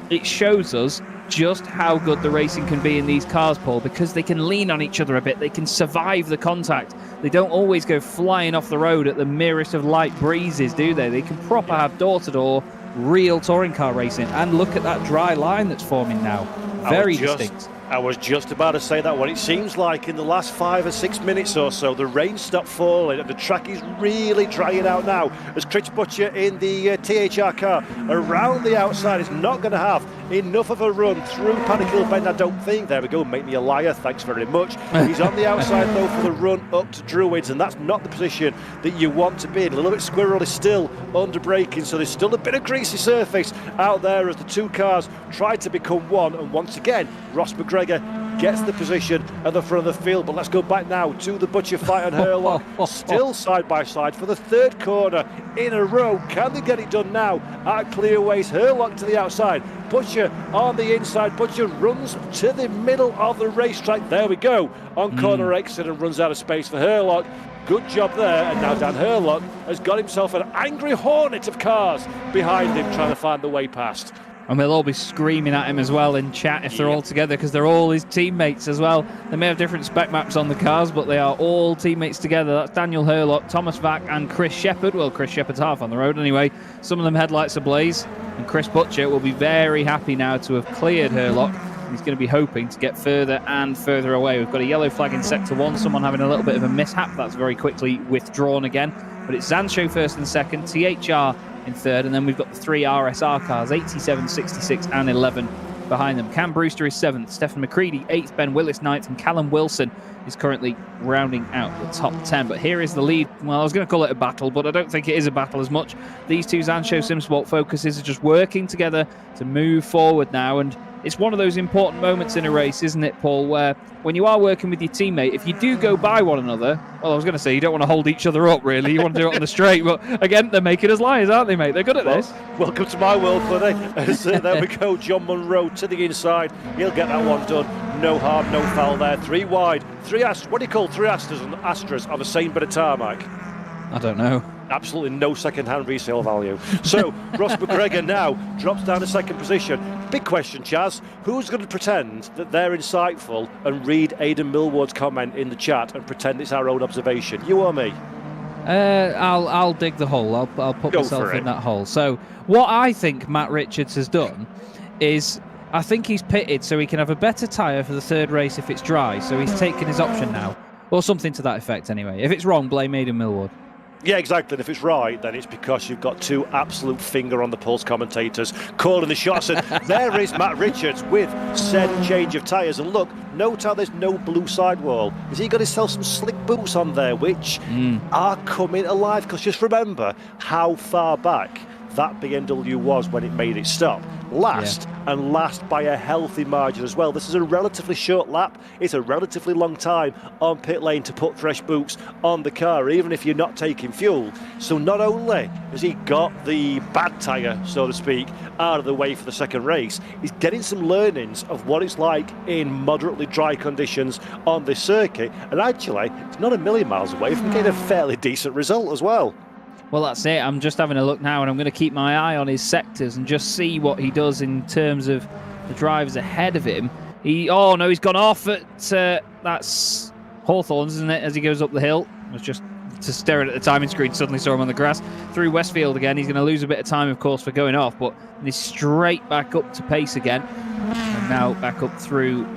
it shows us just how good the racing can be in these cars, Paul, because they can lean on each other a bit, they can survive the contact, they don't always go flying off the road at the merest of light breezes, do they? They can proper have door-to-door real touring car racing, and look at that dry line that's forming now. Very distinct. I was just about to say that. What it seems like in the last 5 or 6 minutes or so, the rain stopped falling and the track is really drying out now. As Chris Butcher in the THR car around the outside is not going to have enough of a run through Paddock Hill Bend, I don't think. There we go, make me a liar, thanks very much. He's on the outside though for the run up to Druids, and that's not the position that you want to be in. A little bit squirrely still under braking, so there's still a bit of greasy surface out there as the two cars try to become one, and once again Ross McGregor gets the position at the front of the field. But let's go back now to the Butcher fight and Hurlock, still side by side for the third corner in a row. Can they get it done now at Clearways? Hurlock to the outside, Butcher on the inside. Butcher runs to the middle of the racetrack. There we go, on corner exit, and runs out of space for Hurlock. Good job there, and now Dan Hurlock has got himself an angry hornet of cars behind him trying to find the way past. And they'll all be screaming at him as well in chat if they're all together, because they're all his teammates as well. They may have different spec maps on the cars, but they are all teammates together. That's Daniel Hurlock, Thomas Vack and Chris Shepherd. Well, Chris Shepherd's half on the road anyway. Some of them headlights ablaze. And Chris Butcher will be very happy now to have cleared Hurlock. He's going to be hoping to get further and further away. We've got a yellow flag in Sector 1. Someone having a little bit of a mishap. That's very quickly withdrawn again. But it's Zancho first and second, THR in third, and then we've got the three RSR cars, 87, 66 and 11 behind them. Cam Brewster is 7th, Stephen McCready 8th, Ben Willis 9th, and Callum Wilson is currently rounding out the top 10. But here is the lead. Well, I was going to call it a battle, but I don't think it is a battle as much. These two Zancho Simsport focuses are just working together to move forward now, and it's one of those important moments in a race, isn't it, Paul, where when you are working with your teammate, if you do go by one another, well, I was going to say you don't want to hold each other up, really. You want to do it on the straight, but again, they're making us liars, aren't they, mate? They're good at this. Welcome to my world, buddy. There we go, John Munro to the inside. He'll get that one done. No harm, no foul there. 3 wide. 3 Astras. What do you call 3 Astras on the same bit of tarmac? I don't know. Absolutely no second-hand resale value. So Ross McGregor now drops down to second position. Big question, Chaz. Who's going to pretend that they're insightful and read Aidan Millward's comment in the chat and pretend it's our own observation? You or me? I'll dig the hole. I'll put myself in that hole. So what I think Matt Richards has done is, I think he's pitted so he can have a better tyre for the third race if it's dry. So he's taken his option now, or something to that effect anyway. If it's wrong, blame Aidan Millward. Yeah, exactly. And if it's right, then it's because you've got two absolute finger-on-the-pulse commentators calling the shots. And there is Matt Richards with said change of tyres. And look, note how there's no blue sidewall. Has he got himself some slick boots on there, which are coming alive? Because just remember how far back that BMW was when it made its stop. And last by a healthy margin as well. This is a relatively short lap. It's a relatively long time on pit lane to put fresh boots on the car, even if you're not taking fuel. So not only has he got the bad tyre, so to speak, out of the way for the second race, he's getting some learnings of what it's like in moderately dry conditions on this circuit. And actually, it's not a million miles away from getting a fairly decent result as well. Well, that's it. I'm just having a look now, and I'm going to keep my eye on his sectors and just see what he does in terms of the drivers ahead of him. He's gone off at that's Hawthorns, isn't it? As he goes up the hill, I was just staring at the timing screen. Suddenly saw him on the grass through Westfield again. He's going to lose a bit of time, of course, for going off, but he's straight back up to pace again, and now back up through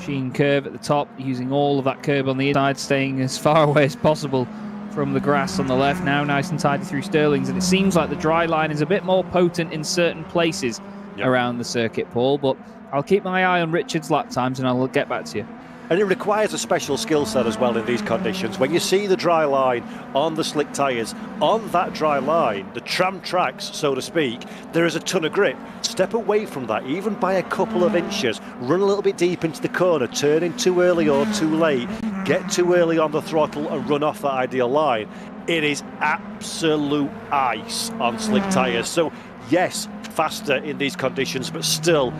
Sheen Curve at the top, using all of that curb on the inside, staying as far away as possible from the grass on the left. Now nice and tidy through Stirlings, and it seems like the dry line is a bit more potent in certain places around the circuit, Paul, but I'll keep my eye on Richard's lap times and I'll get back to you. And it requires a special skill set as well in these conditions. When you see the dry line on the slick tyres, on that dry line, the tram tracks, so to speak, there is a ton of grip. Step away from that, even by a couple of inches. Run a little bit deep into the corner, turn in too early or too late, get too early on the throttle and run off that ideal line. It is absolute ice on slick tyres. So yes, faster in these conditions, but still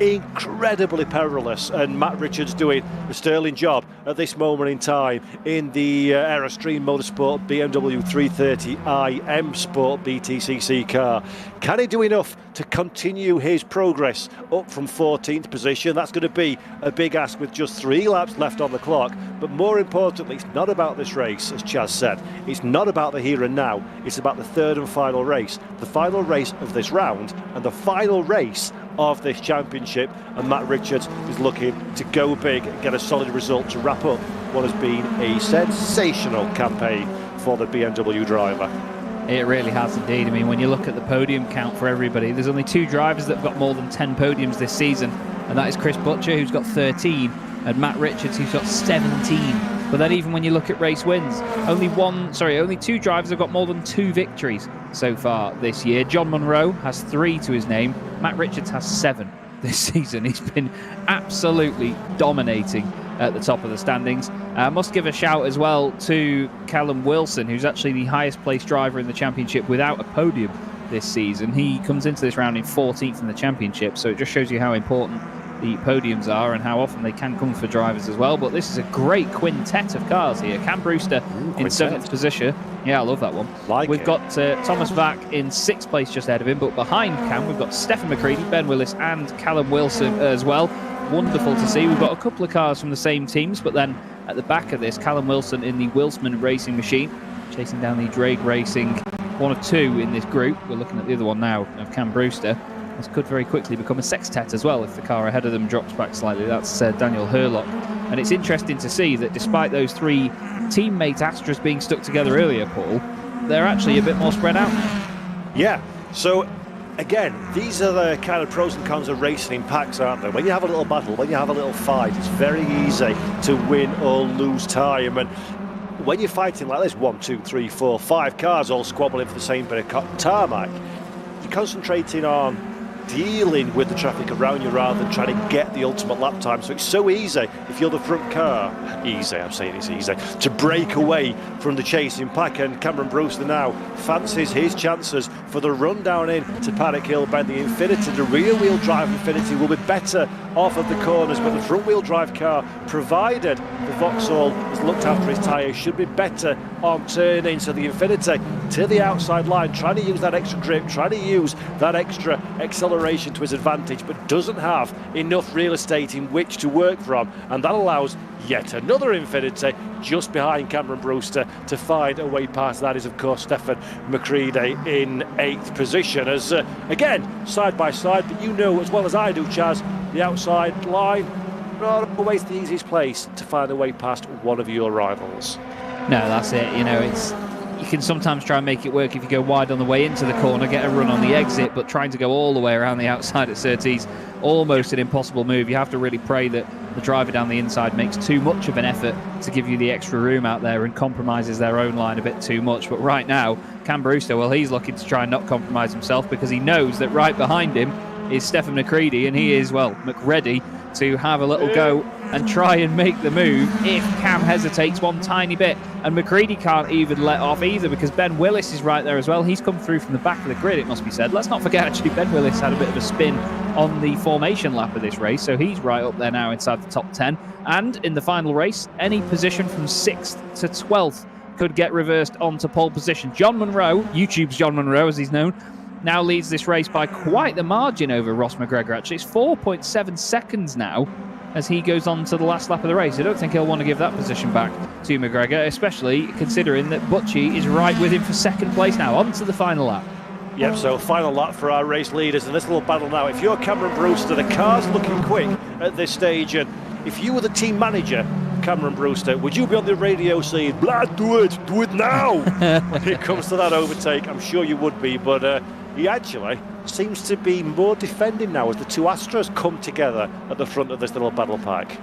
incredibly perilous, and Matt Richards doing a sterling job at this moment in time in the Aerostream Motorsport BMW 330i M Sport BTCC car. Can he do enough to continue his progress up from 14th position? That's going to be a big ask with just 3 laps left on the clock. But more importantly, it's not about this race, as Chaz said. It's not about the here and now. It's about the third and final race. The final race of this round and the final race of this championship, and Matt Richards is looking to go big and get a solid result to wrap up what has been a sensational campaign for the BMW driver. It really has indeed. I mean, when you look at the podium count for everybody, there's only 2 drivers that have got more than 10 podiums this season, and that is Chris Butcher, who's got 13, and Matt Richards, who's got 17. But then even when you look at race wins, only 2 drivers have got more than 2 victories so far this year. John Munro has 3 to his name. Matt Richards has 7 this season. He's been absolutely dominating at the top of the standings. I must give a shout as well to Callum Wilson, who's actually the highest placed driver in the championship without a podium this season. He comes into this round in 14th in the championship, so it just shows you how important the podiums are and how often they can come for drivers as well. But this is a great quintet of cars here. Cam Brewster in 7th position. Yeah, I love that one. We've got Thomas Vack in 6th place just ahead of him, but behind Cam we've got Stephen McCreadie, Ben Willis and Callum Wilson as well. Wonderful to see. We've got a couple of cars from the same teams, but then at the back of this, Callum Wilson in the Wilsman Racing Machine, chasing down the Drake Racing, one of 2 in this group. We're looking at the other one now of Cam Brewster. This could very quickly become a sextet as well if the car ahead of them drops back slightly. That's Daniel Hurlock. And it's interesting to see that despite those 3 teammate Astras being stuck together earlier, Paul, they're actually a bit more spread out. Yeah, so again, these are the kind of pros and cons of racing in packs, aren't they? When you have a little battle, when you have a little fight, it's very easy to win or lose time. And when you're fighting like this, 1, 2, 3, 4, 5 cars all squabbling for the same bit of tarmac, you're concentrating on dealing with the traffic around you rather than trying to get the ultimate lap time. So it's so easy, if you're the front car, I'm saying it's easy, to break away from the chasing pack. And Cameron Brewster now fancies his chances for the run down in to Paddock Hill Bend. The Infinity, the rear wheel drive Infinity, will be better off of the corners, but the front wheel drive car, provided the Vauxhall has looked after his tyres, should be better on turning. So the Infinity to the outside line, trying to use that extra grip, trying to use that extra acceleration to his advantage, but doesn't have enough real estate in which to work from, and that allows yet another Infinity just behind Cameron Brewster to find a way past. That is of course Stephen McCreadie in 8th position, as again side by side, but you know as well as I do, Chaz, the outside line not always the easiest place to find a way past one of your rivals. No, that's it. You know, you can sometimes try and make it work if you go wide on the way into the corner, get a run on the exit, but trying to go all the way around the outside at Surtees, almost an impossible move. You have to really pray that the driver down the inside makes too much of an effort to give you the extra room out there and compromises their own line a bit too much. But right now, Cam Brewster, well, he's looking to try and not compromise himself, because he knows that right behind him is Stephen McCreadie, and he is, well, McReady to have a little go and try and make the move if Cam hesitates one tiny bit. And McCreadie can't even let off either, because Ben Willis is right there as well. He's come through from the back of the grid, it must be said. Let's not forget, actually, Ben Willis had a bit of a spin on the formation lap of this race, so he's right up there now inside the top 10. And in the final race, any position from 6th to 12th could get reversed onto pole position. John Munro, YouTube's John Munro as he's known, now leads this race by quite the margin over Ross McGregor. Actually, it's 4.7 seconds now as he goes on to the last lap of the race. I don't think he'll want to give that position back to McGregor, especially considering that Butchie is right with him for 2nd place now. On to the final lap. Yep, so final lap for our race leaders in this little battle now. If you're Cameron Brewster, the car's looking quick at this stage, and if you were the team manager, Cameron Brewster, would you be on the radio saying, "Blood, do it now"? When it comes to that overtake, I'm sure you would be, but he actually seems to be more defending now as the 2 Astras come together at the front of this little battle pack.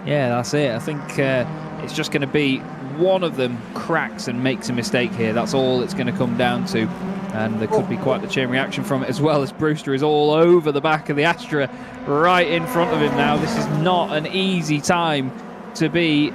Yeah, that's it. I think it's just going to be one of them cracks and makes a mistake here. That's all it's going to come down to. And there could be quite the chain reaction from it as well, as Brewster is all over the back of the Astra right in front of him now. This is not an easy time to be.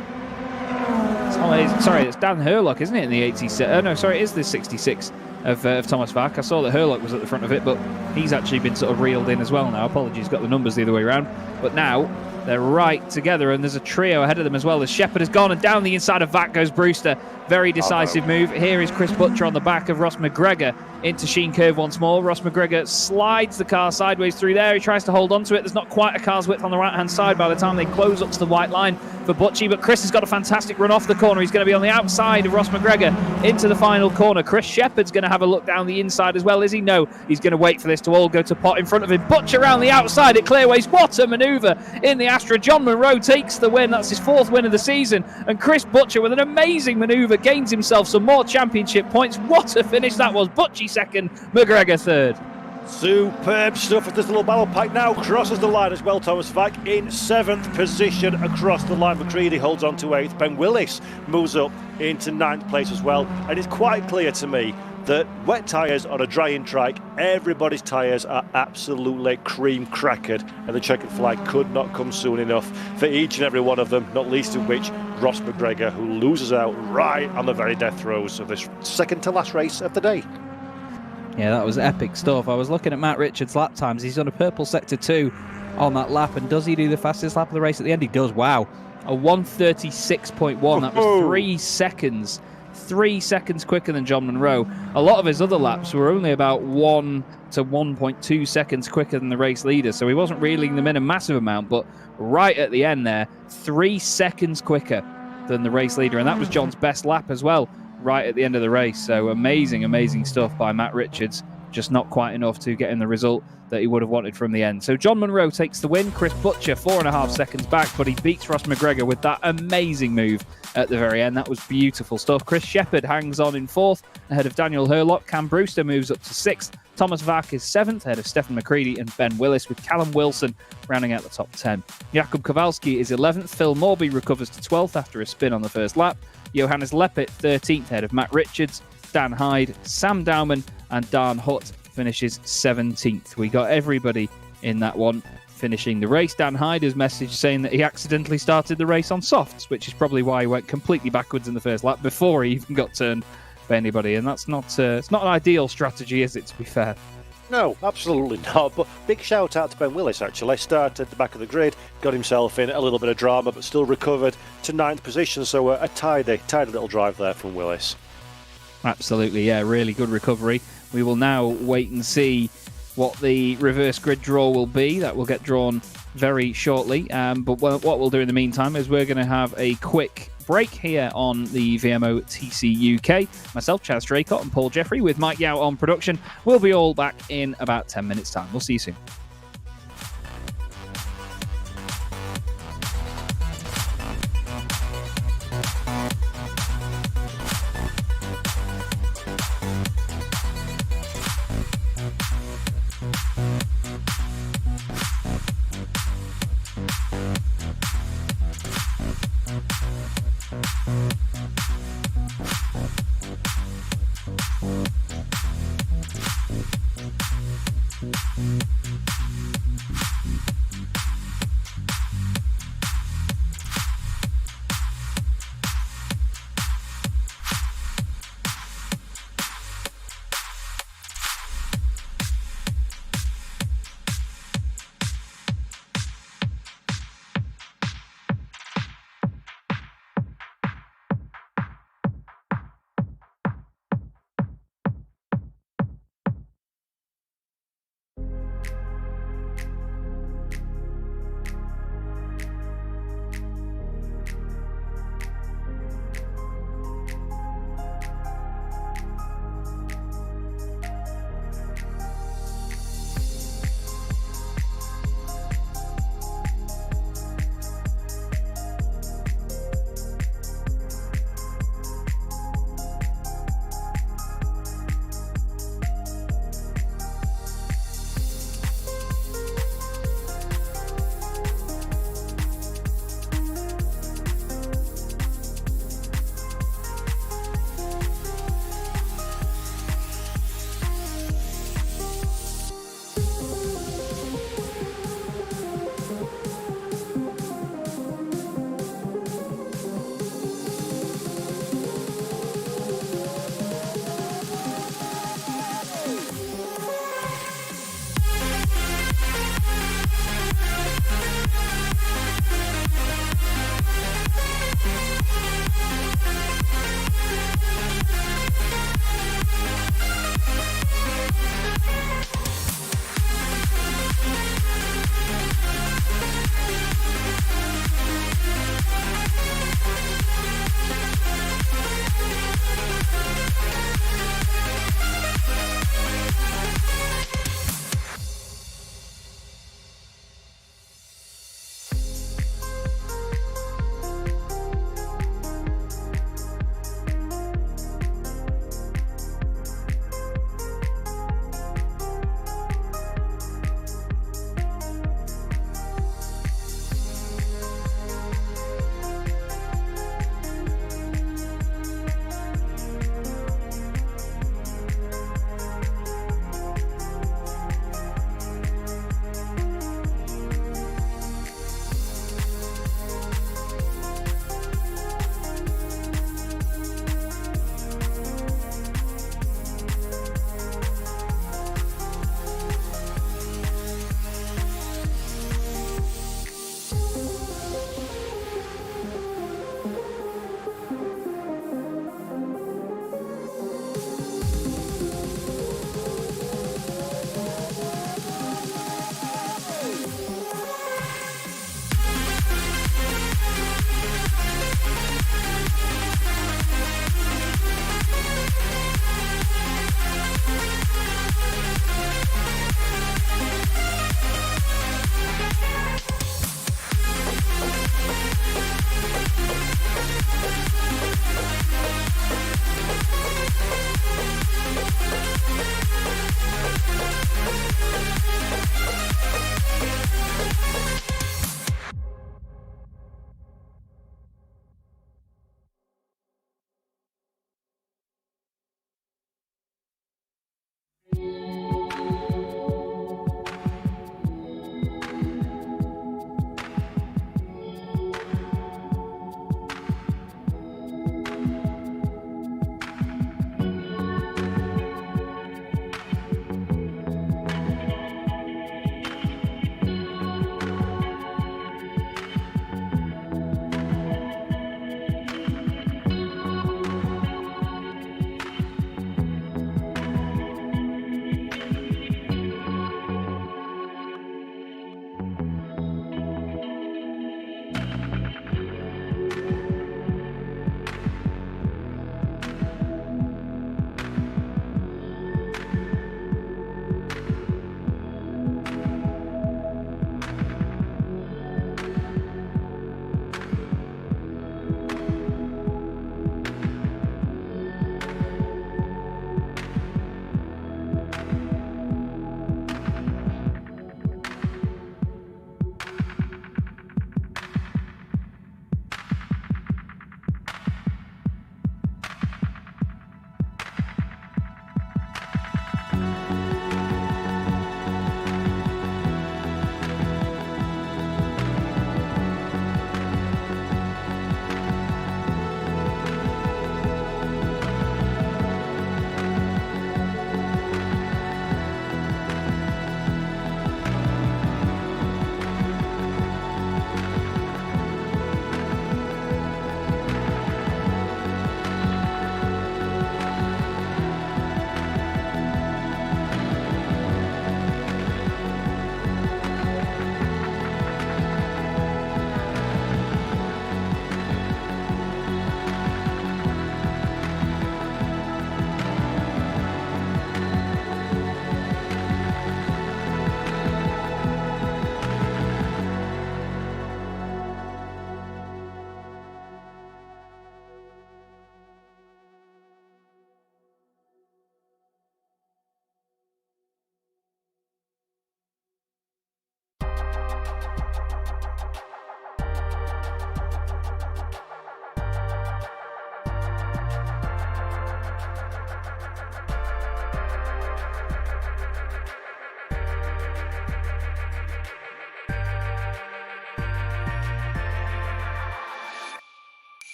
Sorry, it's Dan Hurlock, isn't it, in the 86? Oh, no, sorry, it is the 66 of Thomas Vack. I saw that Hurlock was at the front of it, but he's actually been sort of reeled in as well now. Apologies, got the numbers the other way around. But now they're right together, and there's a trio ahead of them as well. As Shepherd has gone, and down the inside of Vack goes Brewster. Very decisive move. Here is Chris Butcher on the back of Ross McGregor into Sheen Curve once more. Ross McGregor slides the car sideways through there. He tries to hold on to it. There's not quite a car's width on the right-hand side by the time they close up to the white line for Butchie, but Chris has got a fantastic run off the corner. He's going to be on the outside of Ross McGregor into the final corner. Chris Shepherd's going to have a look down the inside as well. Is he? No. He's going to wait for this to all go to pot in front of him. Butcher around the outside at Clearways. What a manoeuvre in the Astra. John Munro takes the win. That's his 4th win of the season. And Chris Butcher, with an amazing manoeuvre, gains himself some more championship points. What a finish that was. Butchie 2nd, McGregor 3rd. Superb stuff as this little battle pack now crosses the line as well. Thomas Vack in 7th position across the line. McCready holds on to 8th. Ben Willis moves up into 9th place as well. And it's quite clear to me that wet tyres on a drying track, everybody's tyres are absolutely cream crackered, and the checkered flag could not come soon enough for each and every one of them, not least of which Ross McGregor, who loses out right on the very death throes of this second to last race of the day. Yeah, that was epic stuff. I was looking at Matt Richards' lap times. He's on a purple sector 2 on that lap, and does he do the fastest lap of the race at the end? He does. Wow. A 1:36.1. That was 3 seconds. 3 seconds quicker than John Munro. A lot of his other laps were only about 1 to 1.2 seconds quicker than the race leader, so he wasn't reeling them in a massive amount, but right at the end there, 3 seconds quicker than the race leader, and that was John's best lap as well, right at the end of the race. So amazing stuff by Matt Richards, just not quite enough to get in the result that he would have wanted from the end. So John Munro takes the win. Chris Butcher 4.5 seconds back, but he beats Ross McGregor with that amazing move at the very end. That was beautiful stuff. Chris Shepherd hangs on in 4th ahead of Daniel Hurlock. Cam Brewster moves up to 6th. Thomas Vack is 7th ahead of Stephen McCready and Ben Willis, with Callum Wilson rounding out the top 10. Jakub Kowalski is 11th. Phil Morby recovers to 12th after a spin on the first lap. Johannes Leppert 13th ahead of Matt Richards. Dan Hyde, Sam Dowman and Dan Hutt finishes 17th. We got everybody in that one finishing the race. Dan Hyde has messaged saying that he accidentally started the race on softs, which is probably why he went completely backwards in the first lap before he even got turned by anybody, and that's not it's not an ideal strategy, is it, to be fair? No, absolutely not. But big shout out to Ben Willis, actually. Started at the back of the grid, got himself in a little bit of drama, but still recovered to 9th position. So a tidy little drive there from Willis. Absolutely, yeah, really good recovery. We will now wait and see what the reverse grid draw will be. That will get drawn very shortly. But what we'll do in the meantime is we're going to have a quick break here on the VMO TCUK. Myself, Chaz Draycott, and Paul Jeffrey with Mike Yao on production. We'll be all back in about 10 minutes' time. We'll see you soon.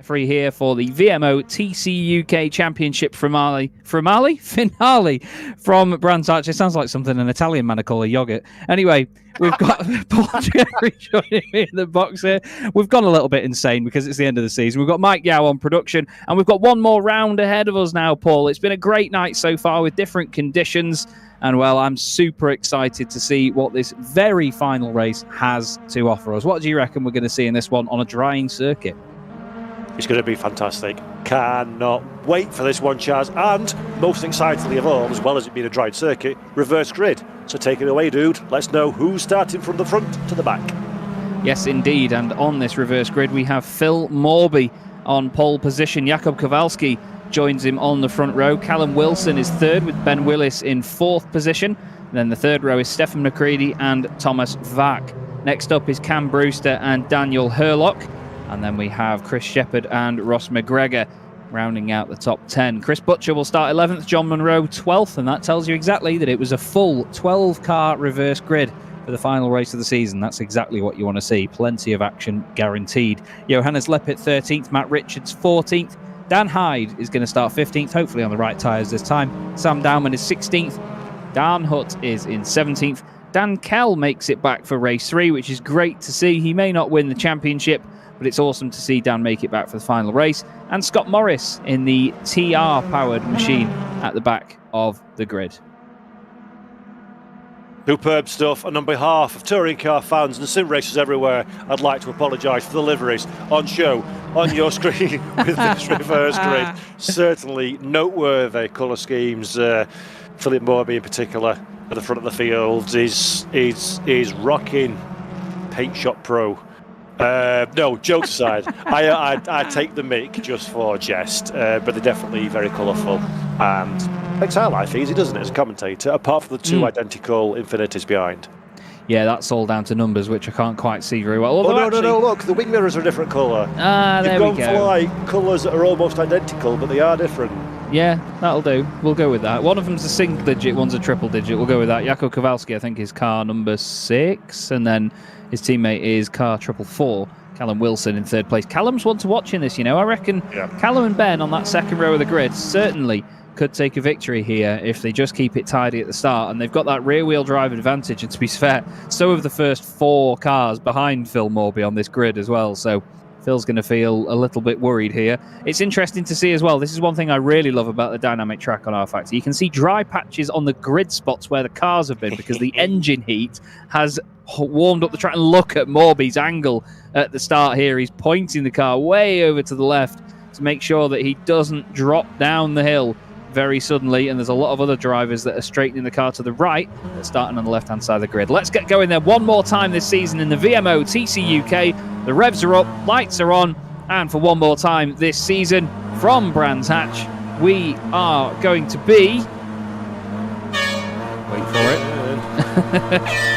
referee here for the VMO TCUK Championship finale from Brands Hatch. It sounds like something an Italian man would call a yogurt. Anyway, we've got Paul Jerry joining me in the box here. We've gone a little bit insane because it's the end of the season. We've got Mike Yao on production, and we've got one more round ahead of us now, Paul. It's been a great night so far with different conditions. And, well, I'm super excited to see what this very final race has to offer us. What do you reckon we're going to see in this one on a drying circuit? It's going to be fantastic. Cannot wait for this one, Chaz. And, most excitedly of all, as well as it being a dry circuit, reverse grid. So take it away, dude. Let's know who's starting from the front to the back. Yes, indeed. And on this reverse grid, we have Phil Morby on pole position. Jakub Kowalski joins him on the front row. Callum Wilson is third with Ben Willis in fourth position. And then the third row is Stefan McCready and Thomas Vack. Next up is Cam Brewster and Daniel Hurlock. And then we have Chris Shepherd and Ross McGregor rounding out the top 10. Chris Butcher will start 11th, John Munro 12th, and that tells you exactly that it was a full 12-car reverse grid for the final race of the season. That's exactly what you want to see. Plenty of action guaranteed. Johannes Leppert 13th, Matt Richards 14th. Dan Hyde is going to start 15th, hopefully on the right tyres this time. Sam Dowman is 16th. Dan Hutt is in 17th. Dan Kell makes it back for race 3, which is great to see. He may not win the championship, but it's awesome to see Dan make it back for the final race. And Scott Morris in the TR-powered machine at the back of the grid. Superb stuff, and on behalf of touring car fans and sim racers everywhere, I'd like to apologise for the liveries on show, on your screen with this reverse grid. Certainly noteworthy colour schemes. Philip Morby in particular at the front of the field is rocking Paint Shop Pro. No, jokes aside, I take the mic just for jest, but they're definitely very colourful and makes our life easy, doesn't it, as a commentator, apart from the two identical infinities behind. Yeah, that's all down to numbers, which I can't quite see very well. No, look, the wing mirrors are a different colour. There we go. You've gone for like colours that are almost identical, but they are different. Yeah, that'll do. We'll go with that. One of them's a single digit, one's a triple digit. We'll go with that. Jakub Kowalski, I think, is car number 6, and then his teammate is car 444. Callum Wilson in third place. Callum's one to watch in this, you know. I reckon Callum and Ben on that second row of the grid certainly could take a victory here if they just keep it tidy at the start, and they've got that rear-wheel drive advantage, and to be fair, so have the first 4 cars behind Phil Morby on this grid as well, so Phil's going to feel a little bit worried here. It's interesting to see as well, this is one thing I really love about the dynamic track on R-Factor. You can see dry patches on the grid spots where the cars have been because the engine heat has warmed up the track, and look at Morby's angle at the start here. He's pointing the car way over to the left to make sure that he doesn't drop down the hill very suddenly, and there's a lot of other drivers that are straightening the car to the right, that's starting on the left-hand side of the grid. Let's get going there one more time this season in the VMO TCUK. The revs are up, lights are on, and for one more time this season from Brands Hatch, we are going to be... Wait for it.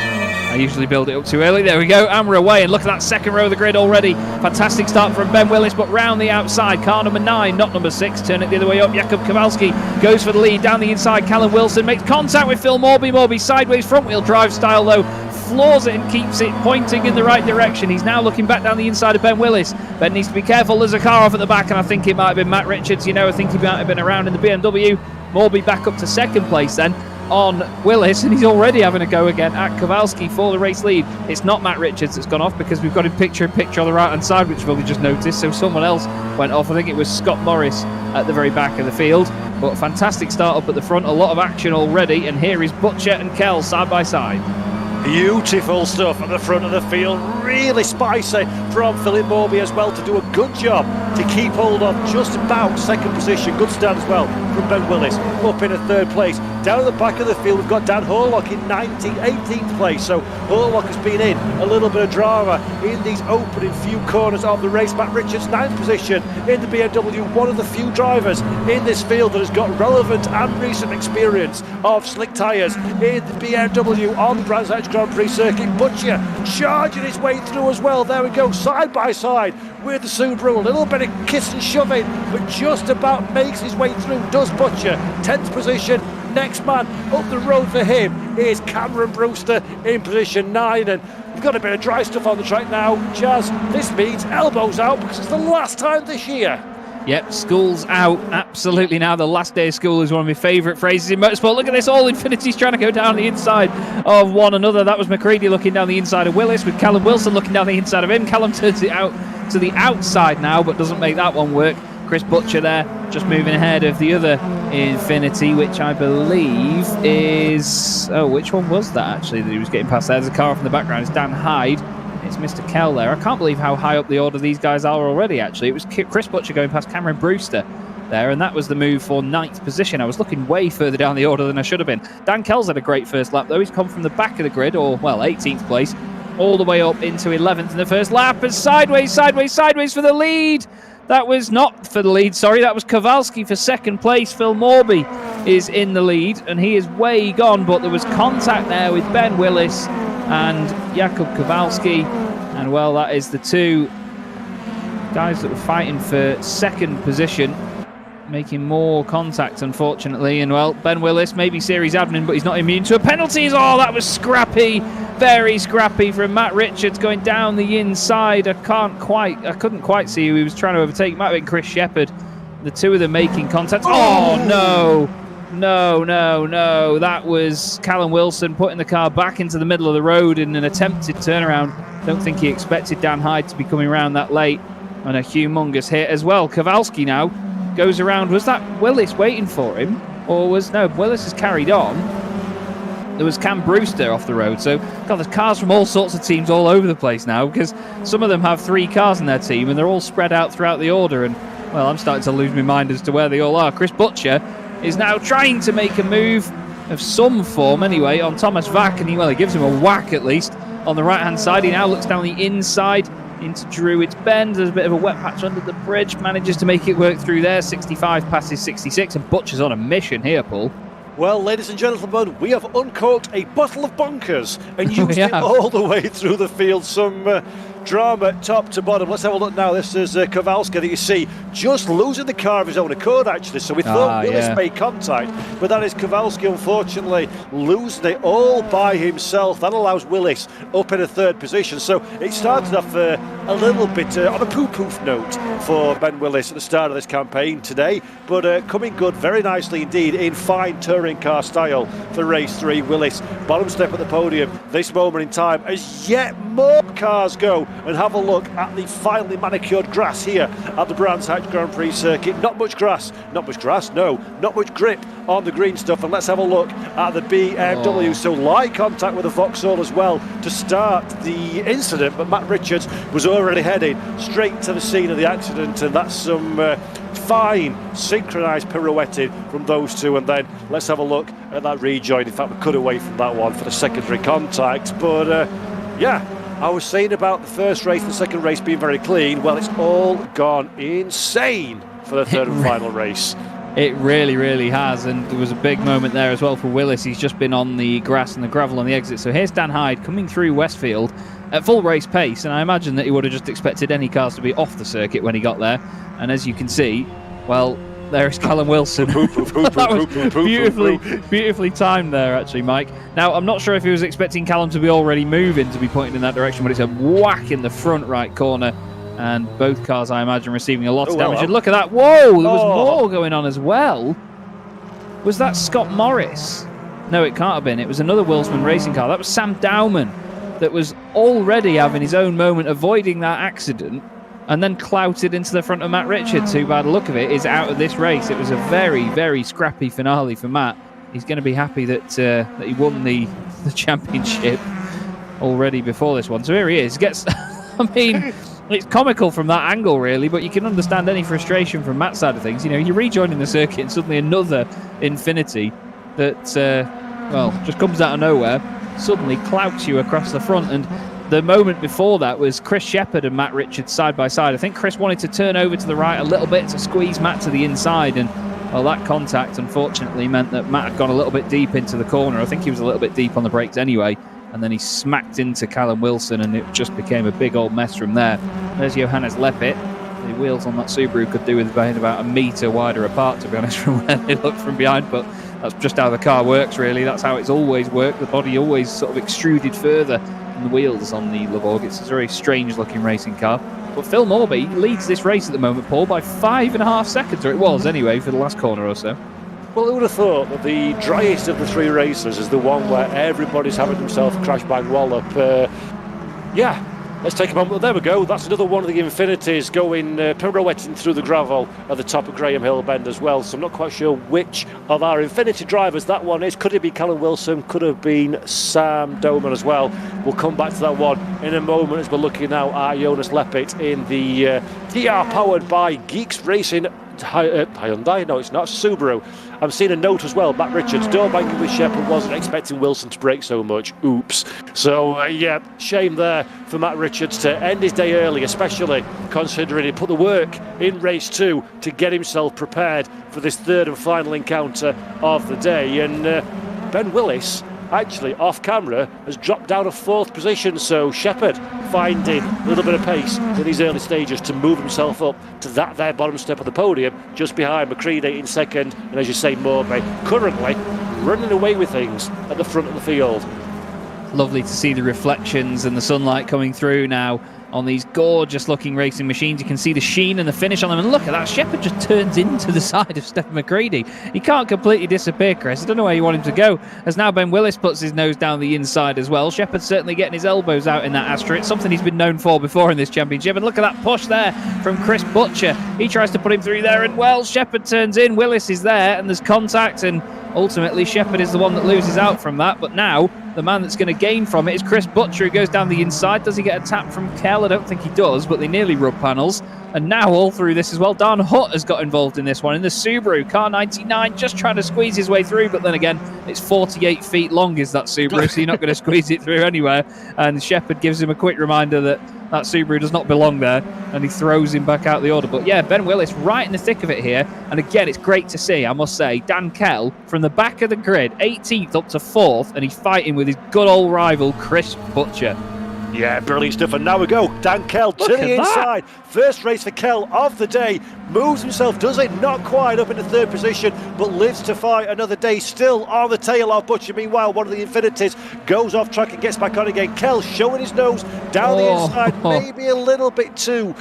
I usually build it up too early. There we go, and we're away, and look at that second row of the grid already. Fantastic start from Ben Willis, but round the outside, car number 9, not number 6, turn it the other way up. Jakub Kowalski goes for the lead down the inside. Callum Wilson makes contact with Phil Morby. Morby sideways front wheel drive style though, floors it and keeps it pointing in the right direction. He's now looking back down the inside of Ben Willis. Ben needs to be careful, there's a car off at the back, and I think it might have been Matt Richards. You know, I think he might have been around in the BMW. Morby back up to second place then on Willis, and he's already having a go again at Kowalski for the race lead. It's not Matt Richards that's gone off because we've got him picture-in-picture on the right-hand side, which we've only just noticed, so someone else went off. I think it was Scott Morris at the very back of the field, but fantastic start up at the front, a lot of action already, and here is Butcher and Kell side by side. Beautiful stuff at the front of the field, really spicy from Philip Morby as well to do a good job to keep hold of just about second position. Good stand as well from Ben Willis, up in a third place. Down at the back of the field we've got Dan Horlock in 18th place, so Horlock has been in a little bit of drama in these opening few corners of the race. Matt Richards 9th position in the BMW, one of the few drivers in this field that has got relevant and recent experience of slick tyres in the BMW on the Brands Hatch Grand Prix circuit. Butcher charging his way through as well. There we go, side by side with the Subaru. A little bit of kiss and shoving, but just about makes his way through, does Butcher. 10th position, next man up the road for him is Cameron Brewster in position 9, and we've got a bit of dry stuff on the track now. Jazz, this means elbows out because it's the last time this year. Yep, school's out. Absolutely now. The last day of school is one of my favourite phrases in motorsport. Look at this. All Infinity's trying to go down the inside of one another. That was McCready looking down the inside of Willis, with Callum Wilson looking down the inside of him. Callum turns it out to the outside now, but doesn't make that one work. Chris Butcher there, just moving ahead of the other Infinity, which I believe is... Oh, which one was that, actually, that he was getting past there? There's a car off in the background. It's Dan Hyde. It's Mr. Kell there. I can't believe how high up the order these guys are already, actually. It was Chris Butcher going past Cameron Brewster there, and that was the move for 9th position. I was looking way further down the order than I should have been. Dan Kell's had a great first lap, though. He's come from the back of the grid, or, well, 18th place, all the way up into 11th in the first lap, and sideways for the lead. That was not for the lead, sorry. That was Kowalski for second place. Phil Morby is in the lead, and he is way gone, but there was contact there with Ben Willis and Jakub Kowalski, and well, that is the two guys that were fighting for second position, making more contact, unfortunately. And well, Ben Willis, maybe series admin, but he's not immune to a penalty. Oh, that was scrappy, very scrappy from Matt Richards going down the inside. I couldn't quite see who he was trying to overtake. It might have been Chris Shepherd. The two of them making contact. Oh no. No. That was Callum Wilson putting the car back into the middle of the road in an attempted turnaround. Don't think he expected Dan Hyde to be coming around that late, and a humongous hit as well. Kowalski now goes around. Was that Willis waiting for him? Or was... No, Willis has carried on. There was Cam Brewster off the road. So, God, there's cars from all sorts of teams all over the place now, because some of them have 3 cars in their team, and they're all spread out throughout the order. And, well, I'm starting to lose my mind as to where they all are. Chris Butcher is now trying to make a move of some form anyway on Thomas Vack, and he gives him a whack at least on the right hand side. He now looks down the inside into Druids Bend. There's a bit of a wet patch under the bridge, manages to make it work through there. 65 passes 66, and Butcher's on a mission here, Paul. Well, ladies and gentlemen, we have uncorked a bottle of bonkers and used it all the way through the field. Some drama top to bottom. Let's have a look now. This is Kowalski that you see just losing the car of his own accord, actually. So we thought Willis made contact, but that is Kowalski, unfortunately, losing it all by himself. That allows Willis up in a 3rd position. So it started off a little bit on a poo-poof note for Ben Willis at the start of this campaign today, but coming good very nicely indeed in fine touring car style for race 3. Willis, bottom step at the podium this moment in time, as yet more cars go and have a look at the finely manicured grass here at the Brands Hatch Grand Prix circuit. Not much grip on the green stuff. And let's have a look at the BMW. So light contact with the Vauxhall as well to start the incident, but Matt Richards was already heading straight to the scene of the accident, and that's some fine synchronised pirouetting from those two. And then let's have a look at that rejoin. In fact, we cut away from that one for the secondary contact, but I was saying about the first race and the second race being very clean. Well, it's all gone insane for the third and final race. It really, really has, and there was a big moment there as well for Willis. He's just been on the grass and the gravel on the exit. So here's Dan Hyde coming through Westfield at full race pace, and I imagine that he would have just expected any cars to be off the circuit when he got there. And as you can see, well, there's Callum Wilson. That was beautifully timed there, actually, Mike. Now, I'm not sure if he was expecting Callum to be already moving to be pointing in that direction, but it's a whack in the front right corner, and both cars, I imagine, receiving a lot of damage. And look at that. Whoa, there was more going on as well. Was that Scott Morris? No, it can't have been. It was another Wilsman racing car. That was Sam Dowman that was already having his own moment, avoiding that accident, and then clouted into the front of Matt Richards, who, by the look of it, is out of this race. It was a very, very scrappy finale for Matt. He's going to be happy that he won the championship already before this one. So here he is. I mean, it's comical from that angle, really, but you can understand any frustration from Matt's side of things. You know, you're rejoining the circuit and suddenly another Infinity that, just comes out of nowhere, suddenly clouts you across the front. And the moment before that was Chris Shepherd and Matt Richards side by side. I think Chris wanted to turn over to the right a little bit to squeeze Matt to the inside, and that contact unfortunately meant that Matt had gone a little bit deep into the corner. I think he was a little bit deep on the brakes anyway, and then he smacked into Callum Wilson, and it just became a big old mess from there. There's Johannes Leppit. The wheels on that Subaru could do with being about a metre wider apart, to be honest, from where they look from behind, but that's just how the car works, really. That's how it's always worked. The body always sort of extruded further than the wheels on the Levorg. It's a very strange-looking racing car. But Phil Morby leads this race at the moment, Paul, by 5.5 seconds, or it was anyway, for the last corner or so. Well, who would have thought that the driest of the three races is the one where everybody's having themselves a crash bang wallop? Yeah, let's take a moment. There we go. That's another one of the Infinities going pirouetting through the gravel at the top of Graham Hill Bend as well. So I'm not quite sure which of our Infinity drivers that one is. Could it be Callum Wilson? Could have been Sam Doman as well. We'll come back to that one in a moment as we're looking now at Jonas Leppit in the DR powered by Geeks Racing Hyundai. No, it's not. Subaru. I'm seeing a note as well. Matt Richards, door banging with Shepherd, wasn't expecting Wilson to brake so much. Oops. So, yeah, shame there for Matt Richards to end his day early, especially considering he put the work in race 2 to get himself prepared for this third and final encounter of the day. And Ben Willis, actually off camera, has dropped down a 4th position, so Shepherd finding a little bit of pace in these early stages to move himself up to that there bottom step of the podium, just behind McCready in 2nd, and as you say, Morby currently running away with things at the front of the field. Lovely to see the reflections and the sunlight coming through now on these gorgeous looking racing machines. You can see the sheen and the finish on them, and look at that, Shepherd just turns into the side of Stephen McCready. He can't completely disappear, Chris. I don't know where you want him to go, as now Ben Willis puts his nose down the inside as well. Shepherd's certainly getting his elbows out in that Astra. It's something he's been known for before in this championship, and look at that push there from Chris Butcher. He tries to put him through there, and well, Shepherd turns in, Willis is there, and there's contact, and ultimately Shepherd is the one that loses out from that. But now the man that's going to gain from it is Chris Butcher, who goes down the inside. Does he get a tap from Kell? I don't think he does, but they nearly rub panels. And now all through this as well, Dan Hutt has got involved in this one in the Subaru. Car 99 just trying to squeeze his way through, but then again, it's 48 feet long is that Subaru, so you're not going to squeeze it through anywhere. And Shepherd gives him a quick reminder that that Subaru does not belong there, and he throws him back out the order. But yeah, Ben Willis right in the thick of it here. And again, it's great to see, I must say, Dan Kell from the back of the grid, 18th up to 4th, and he's fighting with his good old rival, Chris Butcher. Yeah, brilliant stuff. And now we go. Dan Kell to the inside. First race for Kell of the day. Moves himself, does it? Not quite up in the 3rd position, but lives to fight another day. Still on the tail of Butcher. Meanwhile, one of the Infinities goes off track and gets back on again. Kell showing his nose down the inside. Maybe a little bit too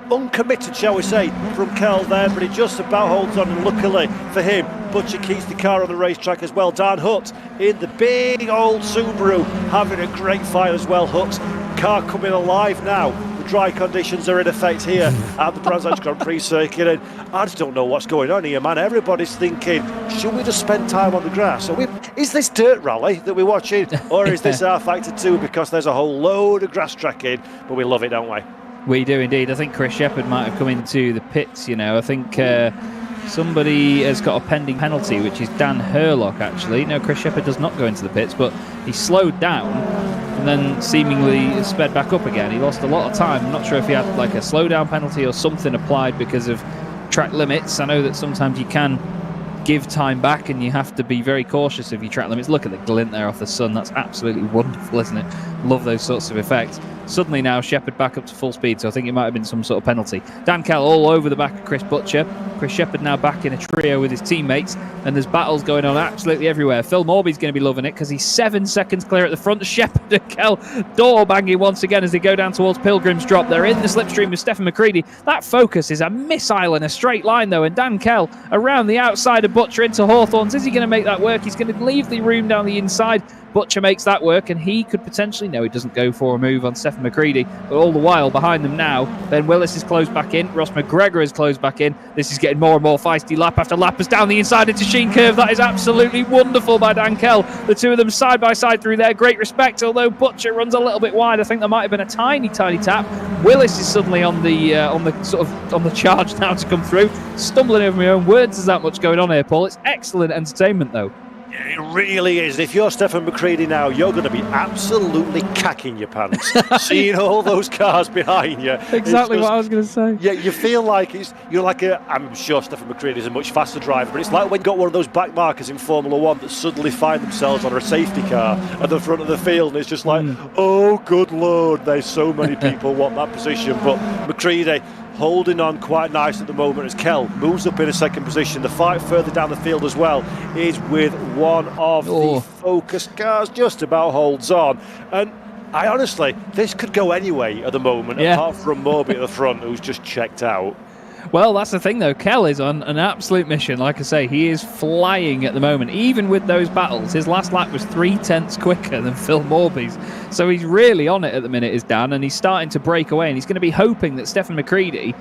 uncommitted, shall we say, from Kell there, but he just about holds on, and luckily for him, Butcher keeps the car on the racetrack as well. Dan Hutt in the big old Subaru having a great fight as well. Hutt's car coming alive now. The dry conditions are in effect here at the Brands Hatch Grand Prix circuit, and I just don't know what's going on here, man. Everybody's thinking, should we just spend time on the grass? Is this dirt rally that we're watching, or is this R Factor 2 because there's a whole load of grass tracking, but we love it, don't we? We do indeed. I think Chris Shepherd might have come into the pits, you know. I think somebody has got a pending penalty, which is Dan Herlock, actually. No, Chris Shepherd does not go into the pits, but he slowed down and then seemingly sped back up again. He lost a lot of time. I'm not sure if he had like a slowdown penalty or something applied because of track limits. I know that sometimes you can give time back and you have to be very cautious of your track limits. Look at the glint there off the sun. That's absolutely wonderful, isn't it? Love those sorts of effects. Suddenly now Shepherd back up to full speed, so I think it might have been some sort of penalty. Dan Kell all over the back of Chris Butcher. Chris Shepherd now back in a trio with his teammates, and there's battles going on absolutely everywhere. Phil Morby's going to be loving it because he's 7 seconds clear at the front. Shepherd and Kell door banging once again as they go down towards Pilgrim's Drop. They're in the slipstream with Stephen McCready. That focus is a missile in a straight line though, and Dan Kell around the outside of Butcher into Hawthorns. Is he going to make that work? He's going to leave the room down the inside. Butcher makes that work, and he could potentially, no, he doesn't go for a move on Stephen McCready, but all the while behind them now, Ben Willis is closed back in, Ross McGregor is closed back in. This is getting more and more feisty lap after lap as down the inside into Sheen Curve. That is absolutely wonderful by Dan Kell. The two of them side by side through there, great respect, although Butcher runs a little bit wide. I think there might have been a tiny tap. Willis is suddenly on the charge now to come through. Stumbling over my own words, there's that much going on here, Paul. It's excellent entertainment though. It really is. If you're Stephen McCready now, you're going to be absolutely cacking your pants, seeing all those cars behind you. Exactly what I was going to say. Yeah, you feel like I'm sure Stephen McCready is a much faster driver, but it's like when you got one of those back markers in Formula One that suddenly find themselves on a safety car at the front of the field, and it's just like, oh, good Lord, there's so many people want that position. But McCready, holding on quite nice at the moment as Kell moves up in a second position. The fight further down the field as well is with one of the Focus cars, just about holds on. And I honestly, this could go anyway at the moment, apart from Moby at the front, who's just checked out. Well, that's the thing, though. Kell is on an absolute mission. Like I say, he is flying at the moment. Even with those battles, his last lap was 0.3 quicker than Phil Morby's. So he's really on it at the minute, is Dan, and he's starting to break away. And he's going to be hoping that Stefan McCreadie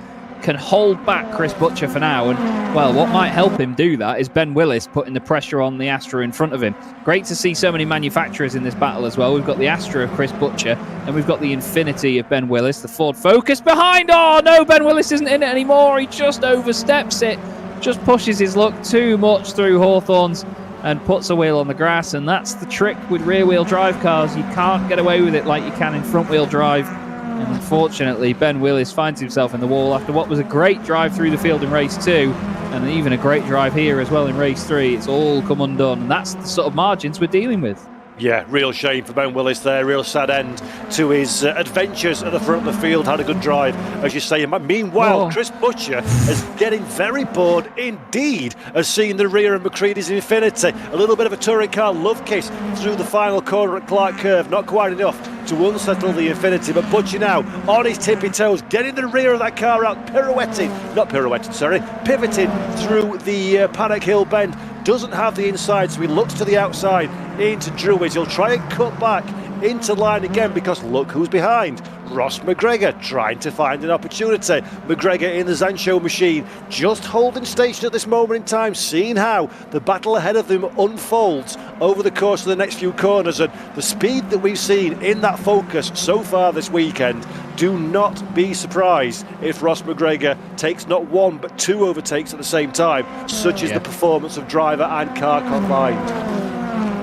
can hold back Chris Butcher for now. And, well, what might help him do that is Ben Willis putting the pressure on the Astra in front of him. Great to see so many manufacturers in this battle as well. We've got the Astra of Chris Butcher, and we've got the Infinity of Ben Willis, the Ford Focus behind. Oh, no, Ben Willis isn't in it anymore. He just oversteps it, just pushes his luck too much through Hawthorns and puts a wheel on the grass. And that's the trick with rear-wheel drive cars. You can't get away with it like you can in front-wheel drive. And unfortunately, Ben Willis finds himself in the wall after what was a great drive through the field in race 2, and even a great drive here as well in race 3. It's all come undone, and that's the sort of margins we're dealing with. Yeah, real shame for Ben Willis there. Real sad end to his adventures at the front of the field. Had a good drive, as you say. Meanwhile, Chris Butcher is getting very bored indeed of seeing the rear of McCreadie's Infinity. A little bit of a touring car love kiss through the final corner at Clark Curve. Not quite enough to unsettle the Infinity, but Butcher now on his tippy toes, getting the rear of that car out, pivoting through the Paddock Hill bend. Doesn't have the inside, so he looks to the outside into Druids. He'll try and cut back into line again, because look who's behind. Ross McGregor trying to find an opportunity. McGregor in the Zancho machine, just holding station at this moment in time, seeing how the battle ahead of them unfolds over the course of the next few corners. And the speed that we've seen in that Focus so far this weekend, do not be surprised if Ross McGregor takes not one but 2 overtakes at the same time. Such is the performance of driver and car combined.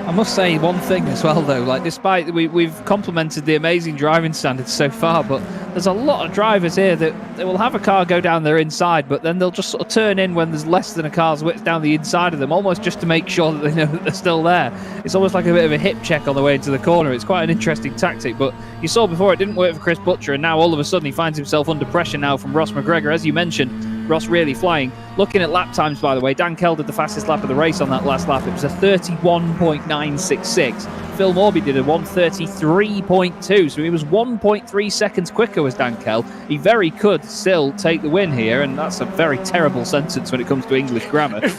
I must say one thing as well, though. Like, despite we've complimented the amazing driving standards so far, but there's a lot of drivers here that they will have a car go down their inside, but then they'll just sort of turn in when there's less than a car's width down the inside of them, almost just to make sure that they know that they're still there. It's almost like a bit of a hip check on the way into the corner. It's quite an interesting tactic, but you saw before it didn't work for Chris Butcher, and now all of a sudden he finds himself under pressure now from Ross McGregor. As you mentioned, Ross really flying. Looking at lap times, by the way, Dan Kell did the fastest lap of the race on that last lap. It was a 31.966. Phil Morby did a 1:33.2, so he was 1.3 seconds quicker was Dan Kell. He very could still take the win here, and that's a very terrible sentence when it comes to English grammar. But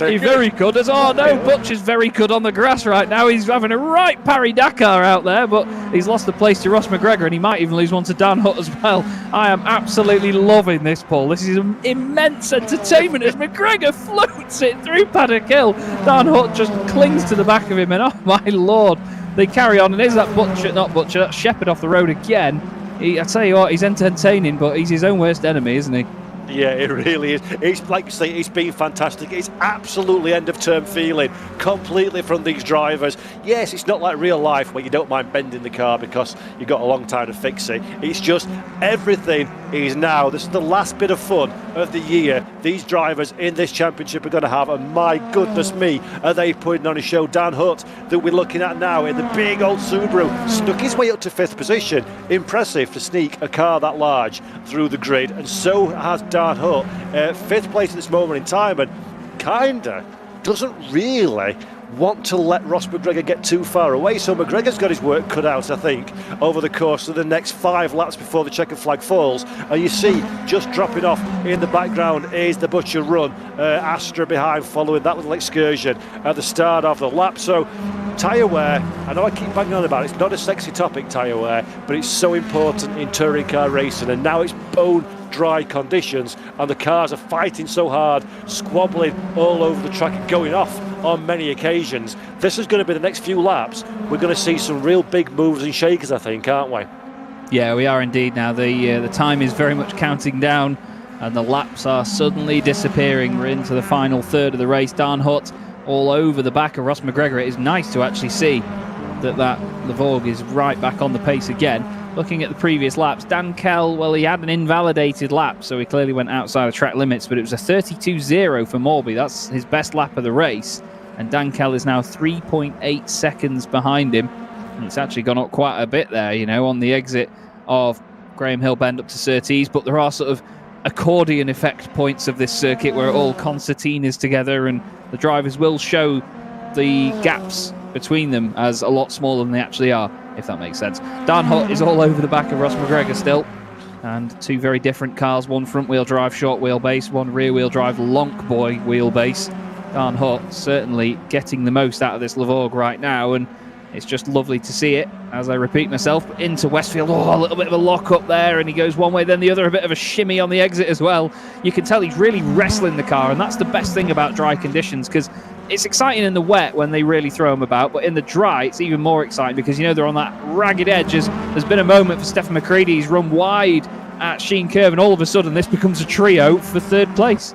he very could. Butcher's very good on the grass right now. He's having a right Paris-Dakar out there, but he's lost the place to Ross McGregor, and he might even lose one to Dan Hutt as well. I am absolutely loving this, Paul. This is immense entertainment as McGregor floats it through Paddock Hill. Dan Hutt just clings to the back of him, and oh my Lord, they carry on. And there's that that's Shepherd off the road again. I tell you what, he's entertaining, but he's his own worst enemy, isn't he? Yeah, it really is. It's like you say, it's been fantastic. It's absolutely end of term feeling completely from these drivers. Yes, it's not like real life where you don't mind bending the car because you've got a long time to fix it. It's just everything is now. This is the last bit of fun of the year these drivers in this championship are going to have, and my goodness me, are they putting on a show. Dan Hutt, that we're looking at now in the big old Subaru, snuck his way up to 5th position. Impressive to sneak a car that large through the grid, and so has Dan Hutt, 5th place at this moment in time, and kinda doesn't really want to let Ross McGregor get too far away. So McGregor's got his work cut out, I think, over the course of the next 5 laps before the checkered flag falls. And you see, just dropping off in the background is the Butcher run. Astra behind, following that little excursion at the start of the lap. So tyre wear, I know I keep banging on about it, it's not a sexy topic, tyre wear, but it's so important in touring car racing, and now it's bone dry conditions and the cars are fighting so hard, squabbling all over the track and going off on many occasions. This is going to be the next few laps. We're going to see some real big moves and shakers, I think, aren't we? Yeah, we are indeed now. The time is very much counting down and the laps are suddenly disappearing. We're into the final third of the race. Dan Hutt all over the back of Ross McGregor. It is nice to actually see that Levorg is right back on the pace again. Looking at the previous laps, Dan Kell, well, he had an invalidated lap, so he clearly went outside the track limits, but it was a 32.0 for Morby. That's his best lap of the race. And Dan Kell is now 3.8 seconds behind him. And it's actually gone up quite a bit there, you know, on the exit of Graham Hill Bend up to Surtees, but there are sort of accordion effect points of this circuit where it all concertinas together, and the drivers will show the gaps between them as a lot smaller than they actually are, if that makes sense. Dan Hutt is all over the back of Ross McGregor still, and two very different cars, one front-wheel drive short wheelbase, one rear-wheel drive lonk boy wheelbase. Dan Hutt certainly getting the most out of this Le Vorg right now, and it's just lovely to see it, as I repeat myself, into Westfield. Oh, a little bit of a lock up there, and he goes one way, then the other, a bit of a shimmy on the exit as well. You can tell he's really wrestling the car, and that's the best thing about dry conditions, because it's exciting in the wet when they really throw them about, but in the dry, it's even more exciting because, you know, they're on that ragged edge. There's been a moment for Stefan McCreadie. He's run wide at Sheen Curve, and all of a sudden this becomes a trio for third place.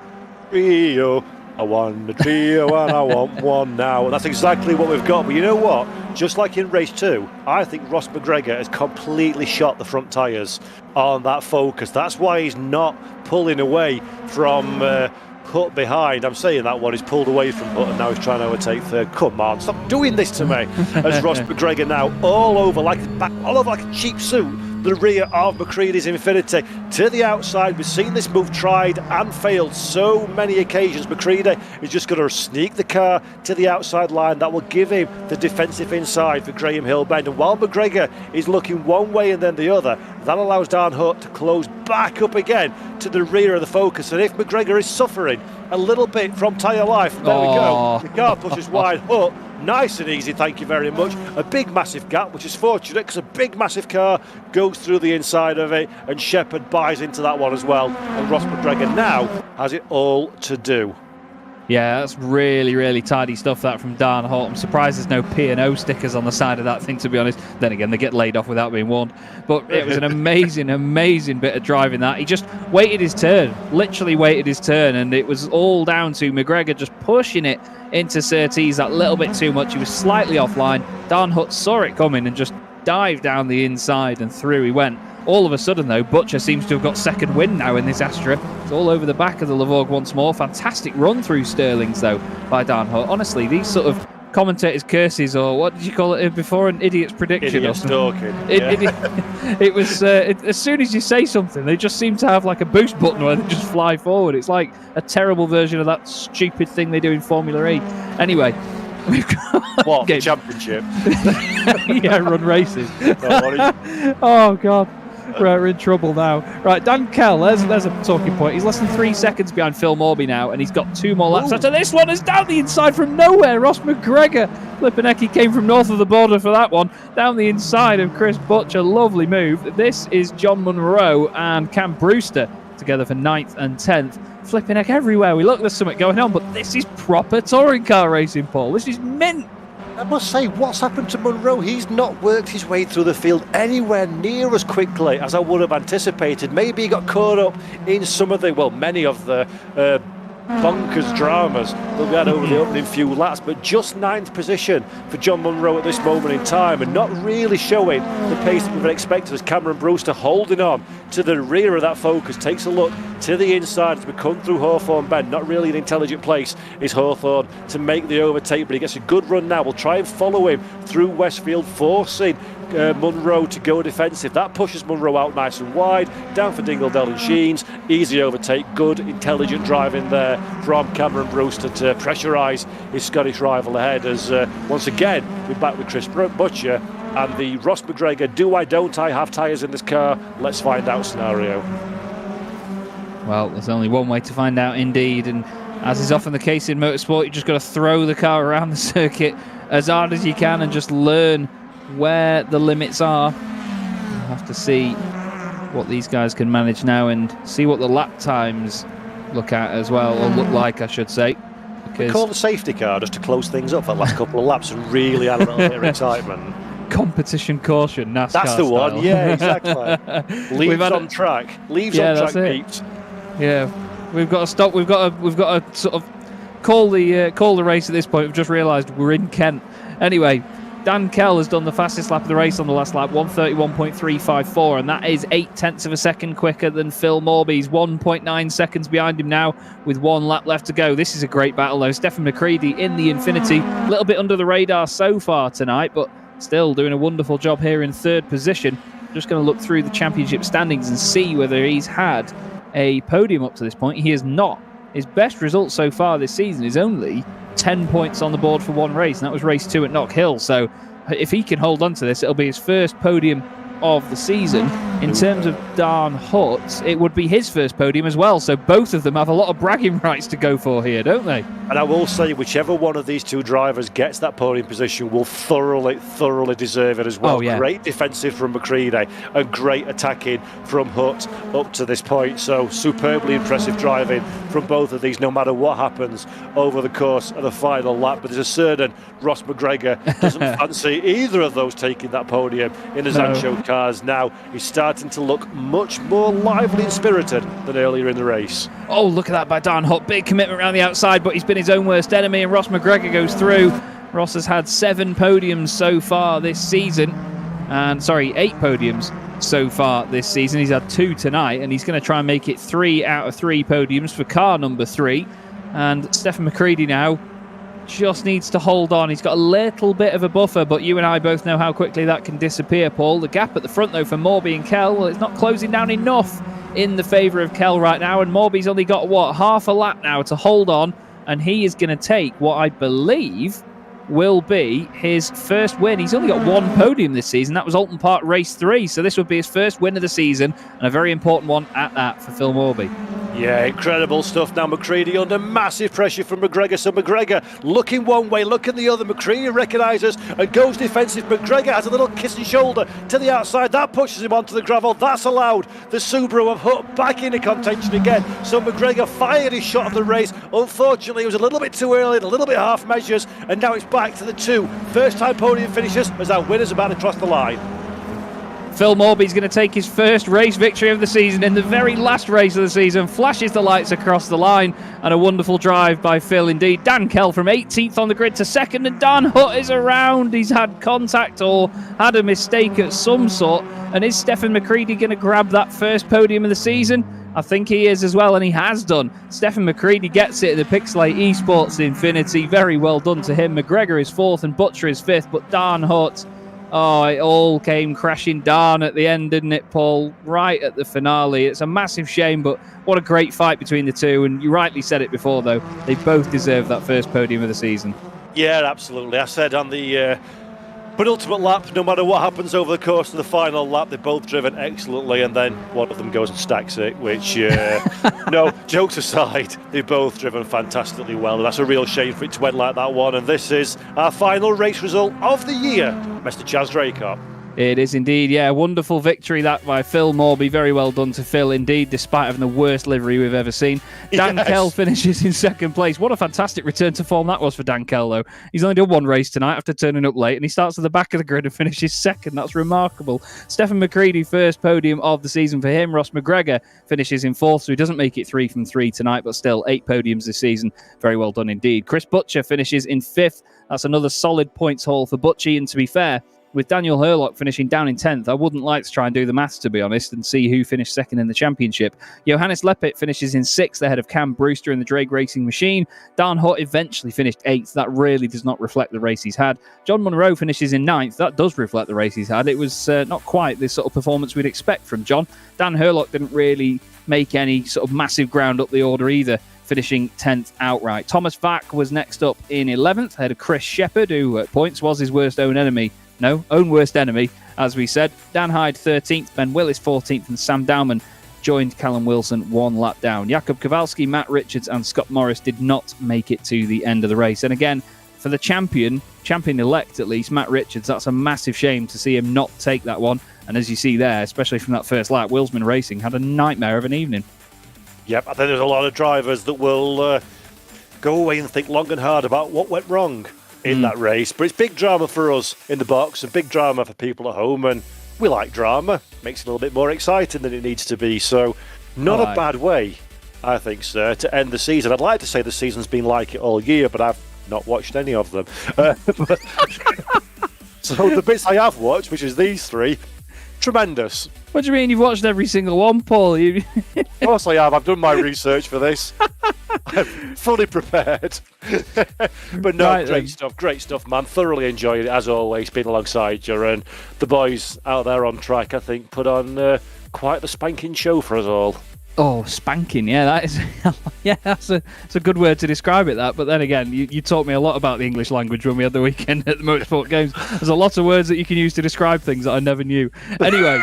Trio. I want a trio and I want one now. And that's exactly what we've got. But you know what? Just like in race 2, I think Ross McGregor has completely shot the front tyres on that Focus. That's why he's not pulling away from Hutt behind. I'm saying that one, he's pulled away from Hutt and now he's trying to overtake third. Come on, stop doing this to me. As Ross McGregor now all over like a cheap suit. The rear of McCreadie's Infinity to the outside. We've seen this move tried and failed so many occasions. McCreadie is just going to sneak the car to the outside line. That will give him the defensive inside for Graham Hill Bend. And while McGregor is looking one way and then the other, that allows Dan Hutt to close back up again to the rear of the Focus. And if McGregor is suffering a little bit from tyre life, there we go. The car pushes wide. Hutt, nice and easy, thank you very much. A big massive gap, which is fortunate because a big massive car goes through the inside of it, and Shepherd buys into that one as well. And Ross McGregor now has it all to do. Yeah, that's really, really tidy stuff, that from Dan Hutt. I'm surprised there's no P&O stickers on the side of that thing, to be honest. Then again, they get laid off without being warned. But it was an amazing, amazing bit of driving that. He just waited his turn, literally waited his turn, and it was all down to McGregor just pushing it into Surtees that little bit too much. He was slightly offline. Dan Hutt saw it coming and just dived down the inside, and through he went. All of a sudden, though, Butcher seems to have got second win now in this Astra. It's all over the back of the Le Vorg once more. Fantastic run through Stirlings, though, by Dan Hutt. Honestly, these sort of commentators' curses, or what did you call it before? An idiot's prediction. Idiot's talking. It was, as soon as you say something, they just seem to have like a boost button where they just fly forward. It's like a terrible version of that stupid thing they do in Formula E. Anyway. We've got what, the championship? Yeah, run races. Oh, God. Right, we're in trouble now. Right, Dan Kell, there's a talking point. He's less than 3 seconds behind Phil Morby now, and he's got 2 more laps after this one. Is down the inside from nowhere. Ross McGregor. Lipinecki came from north of the border for that one. Down the inside of Chris Butcher. Lovely move. This is John Munro and Cam Brewster together for 9th and 10th. Flipping heck everywhere we look, there's something going on, but this is proper touring car racing, Paul. This is mint. I must say, what's happened to Munro? He's not worked his way through the field anywhere near as quickly as I would have anticipated. Maybe he got caught up in some of the, many of the bonkers dramas that we had over the opening few laps, but just 9th position for John Munro at this moment in time, and not really showing the pace that we've expected as Cameron Brewster holding on to the rear of that Focus. Takes a look to the inside as we come through Hawthorne Bend. Not really an intelligent place is Hawthorne to make the overtake, but he gets a good run now. We'll try and follow him through Westfield, forcing Munro to go defensive. That pushes Munro out nice and wide, down for Dingledell and Sheens. Easy overtake, good intelligent driving there from Cameron Brewster to pressurise his Scottish rival ahead, as once again we're back with Chris Butcher and the Ross McGregor do I don't I have tyres in this car, let's find out scenario. Well, there's only one way to find out indeed, and as is often the case in motorsport, you just got to throw the car around the circuit as hard as you can and just learn where the limits are. We'll have to see what these guys can manage now and see what the lap times look at as well, or look like, I should say. We call the safety car just to close things up for the last couple of laps and really add a little bit of excitement. Competition caution, NASCAR That's the one, style. yeah, exactly. Leaves on track. Leaves on track beeps. Yeah, we've got to stop. We've got to sort of call the race at this point. We've just realised we're in Kent. Anyway, Dan Kell has done the fastest lap of the race on the last lap, 1:31.354, and that is 0.8 of a second quicker than Phil Morby's, 1.9 seconds behind him now with 1 lap left to go. This is a great battle though. Stefan McCreadie in the Infinity, a little bit under the radar so far tonight, but still doing a wonderful job here in 3rd position. just going to look through the championship standings and see whether he's had a podium up to this point. He has not. His best result so far this season is only 10 points on the board for one race, and that was race 2 at Knock Hill. So if he can hold on to this, it'll be his first podium of the season. In terms of Dan Hutt, it would be his first podium as well. So both of them have a lot of bragging rights to go for here, don't they? And I will say, whichever one of these two drivers gets that podium position will thoroughly deserve it as well. Oh, yeah. Great defensive from McCready and great attacking from Hutt up to this point. So superbly impressive driving from both of these, no matter what happens over the course of the final lap. But there's a certain Ross McGregor doesn't fancy either of those taking that podium in the Zancho cars. Now he's starting to look much more lively and spirited than earlier in the race. Oh, look at that by Dan Hutt. Big commitment around the outside, but he's been his own worst enemy, and Ross McGregor goes through. Ross has had 7 podiums so far this season. 8 podiums so far this season. He's had 2 tonight, and he's going to try and make it 3 out of 3 podiums for car number 3. And Stephen McCready now just needs to hold on. He's got a little bit of a buffer, but you and I both know how quickly that can disappear, Paul. The gap at the front, though, for Morby and Kell, well, it's not closing down enough in the favour of Kell right now, and Morby's only got, half a lap now to hold on, and he is going to take what I believe will be his first win. He's only got 1 podium this season. That was Alton Park Race 3, so this would be his first win of the season, and a very important one at that for Phil Morby. Yeah, incredible stuff. Now McCready under massive pressure from McGregor. So McGregor looking one way, looking the other. McCready recognises and goes defensive. McGregor has a little kissing shoulder to the outside. That pushes him onto the gravel. That's allowed the Subaru of Hutt back into contention again. So McGregor fired his shot of the race. Unfortunately, it was a little bit too early, a little bit half measures. And now it's back to the 2 first-time podium finishers as our winner's about to cross the line. Phil Morby's going to take his first race victory of the season in the very last race of the season. Flashes the lights across the line, and a wonderful drive by Phil indeed. Dan Kell from 18th on the grid to 2nd, and Dan Hutt is around. He's had contact or had a mistake of some sort. And is Stephen McCready going to grab that first podium of the season? I think he is as well, and he has done. Stephen McCready gets it in the Pixelate Esports Infinity. Very well done to him. McGregor is 4th and Butcher is 5th, but Dan Hutt, it all came crashing down at the end, didn't it, Paul? Right at the finale. It's a massive shame, but what a great fight between the two. And you rightly said it before, though. They both deserve that first podium of the season. Yeah, absolutely. I said on the penultimate lap, no matter what happens over the course of the final lap, they've both driven excellently, and then one of them goes and stacks it, which, no, jokes aside, they've both driven fantastically well, and that's a real shame for it to end like that one. And this is our final race result of the year, Mr. Chaz Draycott. It is indeed, yeah. Wonderful victory that by Phil Morby. Very well done to Phil indeed, despite having the worst livery we've ever seen. Dan Kell finishes in 2nd place. What a fantastic return to form that was for Dan Kell, though. He's only done 1 race tonight after turning up late, and he starts at the back of the grid and finishes 2nd. That's remarkable. Stephen McCready, first podium of the season for him. Ross McGregor finishes in 4th, so he doesn't make it 3 from 3 tonight, but still 8 podiums this season. Very well done indeed. Chris Butcher finishes in 5th. That's another solid points haul for Butchie, and to be fair, with Daniel Hurlock finishing down in 10th, I wouldn't like to try and do the maths, to be honest, and see who finished 2nd in the championship. Johannes Leppert finishes in 6th ahead of Cam Brewster in the Drake Racing Machine. Dan Hutt eventually finished 8th. That really does not reflect the race he's had. John Munro finishes in 9th. That does reflect the race he's had. It was not quite the sort of performance we'd expect from John. Dan Hurlock didn't really make any sort of massive ground up the order either, finishing 10th outright. Thomas Vack was next up in 11th ahead of Chris Shepherd, who at points was his worst own worst enemy, as we said. Dan Hyde 13th, Ben Willis 14th, and Sam Dowman joined Callum Wilson 1 lap down. Jakub Kowalski, Matt Richards, and Scott Morris did not make it to the end of the race. And again, for the champion-elect at least, Matt Richards, that's a massive shame to see him not take that one. And as you see there, especially from that first lap, Wilsman Racing had a nightmare of an evening. Yep, I think there's a lot of drivers that will go away and think long and hard about what went wrong in that race, but it's big drama for us in the box and big drama for people at home, and we like drama. Makes it a little bit more exciting than it needs to be, so not a bad way, I think, sir, to end the season. I'd like to say the season's been like it all year, but I've not watched any of them. So the bits I have watched, which is these 3, tremendous. What do you mean you've watched every single one, Paul? Of course I have. I've done my research for this. I'm fully prepared. But no, Right, great stuff, man. Thoroughly enjoyed it, as always, being alongside you. And the boys out there on track, I think, put on quite the spanking show for us all. Oh, spanking, yeah, that is, yeah, that's a good word to describe it. That, but then again, you taught me a lot about the English language when we had the weekend at the Motorsport Games. There's a lot of words that you can use to describe things that I never knew. Anyway,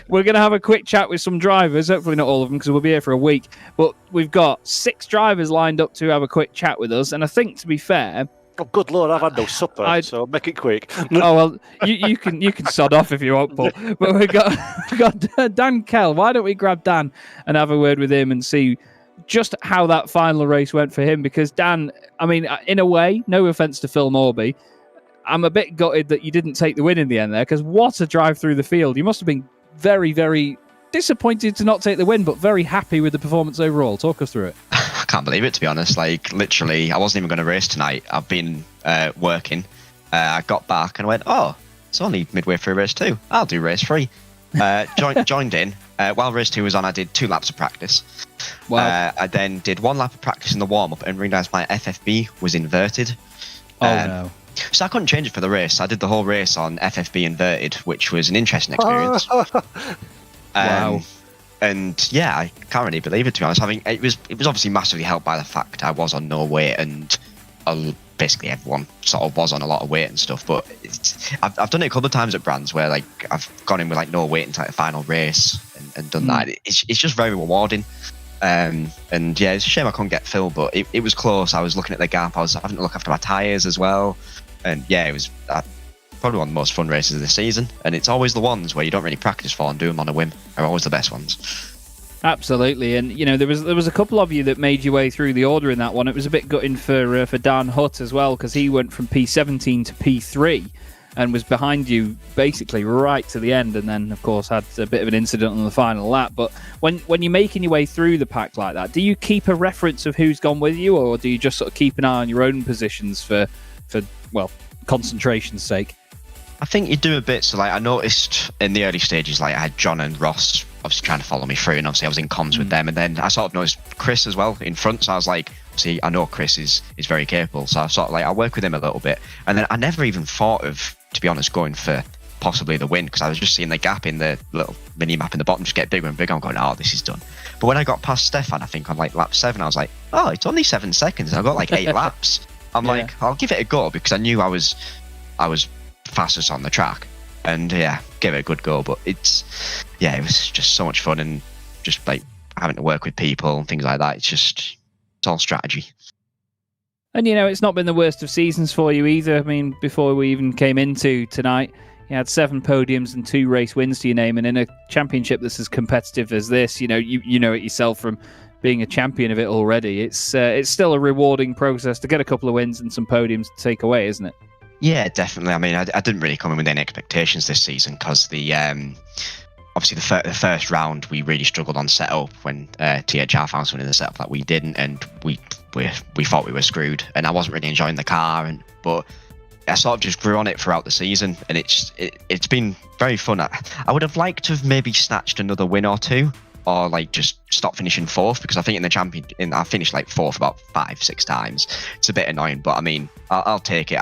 we're going to have a quick chat with some drivers. Hopefully not all of them, because we'll be here for a week. But we've got 6 drivers lined up to have a quick chat with us, and I think, to be fair. Oh, good Lord, I've had no supper, so make it quick. Oh, well, you can sod off if you want, Paul. But we've got Dan Kell. Why don't we grab Dan and have a word with him and see just how that final race went for him? Because Dan, I mean, in a way, no offence to Phil Morby, I'm a bit gutted that you didn't take the win in the end there, because what a drive through the field. You must have been very, very disappointed to not take the win, but very happy with the performance overall. Talk us through it. I can't believe it, to be honest. Like, literally, I wasn't even going to race tonight. I've been working. I got back and went, oh, it's only midway through race 2. I'll do race 3. Joined in. While race 2 was on, I did 2 laps of practice. Wow. I then did 1 lap of practice in the warm-up and realised my FFB was inverted. No. So I couldn't change it for the race. I did the whole race on FFB inverted, which was an interesting experience. Wow. And yeah, I can't really believe it, to be honest. I mean, it was obviously massively helped by the fact I was on no weight, and basically everyone sort of was on a lot of weight and stuff. But I've done it a couple of times at brands where like I've gone in with like no weight into like the final race and done that. It's just very rewarding. And yeah, it's a shame I couldn't get Phil, but it was close. I was looking at the gap. I was having to look after my tyres as well. And yeah, it was probably one of the most fun races of the season. And it's always the ones where you don't really practice for and do them on a whim are always the best ones. Absolutely, and you know there was a couple of you that made your way through the order in that one. It was a bit gutting for Dan Hutt as well, because he went from P17 to P3 and was behind you basically right to the end, and then of course had a bit of an incident on the final lap. But when you're making your way through the pack like that, do you keep a reference of who's gone with you, or do you just sort of keep an eye on your own positions for well, concentration's sake? I think you do a bit. So like I noticed in the early stages, like I had John and Ross obviously trying to follow me through, and obviously I was in comms with them, and then I sort of noticed Chris as well in front. So I was like, see, I know Chris is very capable, so I sort of like I work with him a little bit, and then I never even thought of, to be honest, going for possibly the win, because I was just seeing the gap in the little mini map in the bottom just get bigger and bigger. I'm going, oh, this is done. But when I got past Stefan, I think on like lap 7, I was like, oh, it's only 7 seconds, and I got like 8 laps. I'm like, I'll give it a go, because I knew I was fastest on the track, and yeah, gave it a good go. But it was just so much fun, and just like having to work with people and things like that. It's all strategy. And you know, it's not been the worst of seasons for you either. I mean, before we even came into tonight, you had 7 podiums and 2 race wins to your name, and in a championship that's as competitive as this, you know, you know it yourself from being a champion of it already. It's still a rewarding process to get a couple of wins and some podiums to take away, isn't it? Yeah, definitely. I mean, I didn't really come in with any expectations this season, because the obviously the first round we really struggled on setup when THR found someone in the setup that we didn't, and we thought we were screwed, and I wasn't really enjoying the car, but I sort of just grew on it throughout the season, and it's been very fun. I would have liked to have maybe snatched another win or 2, or like just stop finishing 4th, because I think in the champion I finished like 4th about 5-6 times. It's a bit annoying, but I mean, I'll take it.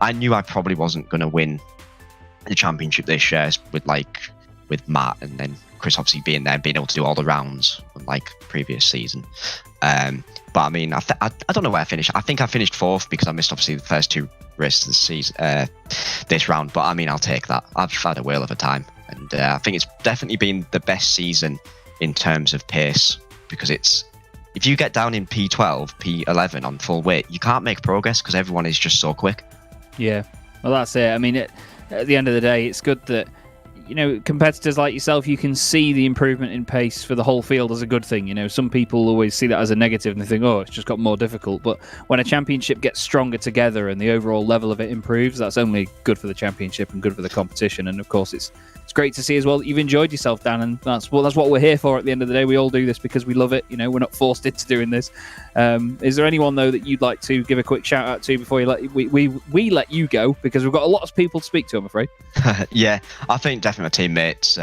I knew I probably wasn't going to win the championship this year with Matt, and then Chris obviously being there and being able to do all the rounds unlike previous season. But I mean, I don't know where I finished. I think I finished 4th because I missed obviously the first 2 races of the season, this round. But I mean, I'll take that. I've had a whale of a time, and I think it's definitely been the best season in terms of pace, because if you get down in P12, P11 on full weight, you can't make progress because everyone is just so quick. Yeah, well, that's it. I mean, at the end of the day, it's good that, you know, competitors like yourself, you can see the improvement in pace for the whole field as a good thing. You know, some people always see that as a negative and they think, oh, it's just got more difficult. But when a championship gets stronger together and the overall level of it improves, that's only good for the championship and good for the competition. And of course, it's great to see as well that you've enjoyed yourself, Dan, and that's what we're here for at the end of the day. We all do this because we love it. You know, we're not forced into doing this. Is there anyone, though, that you'd like to give a quick shout out to before we let you go? Because we've got a lot of people to speak to, I'm afraid. Yeah, I think definitely my teammates,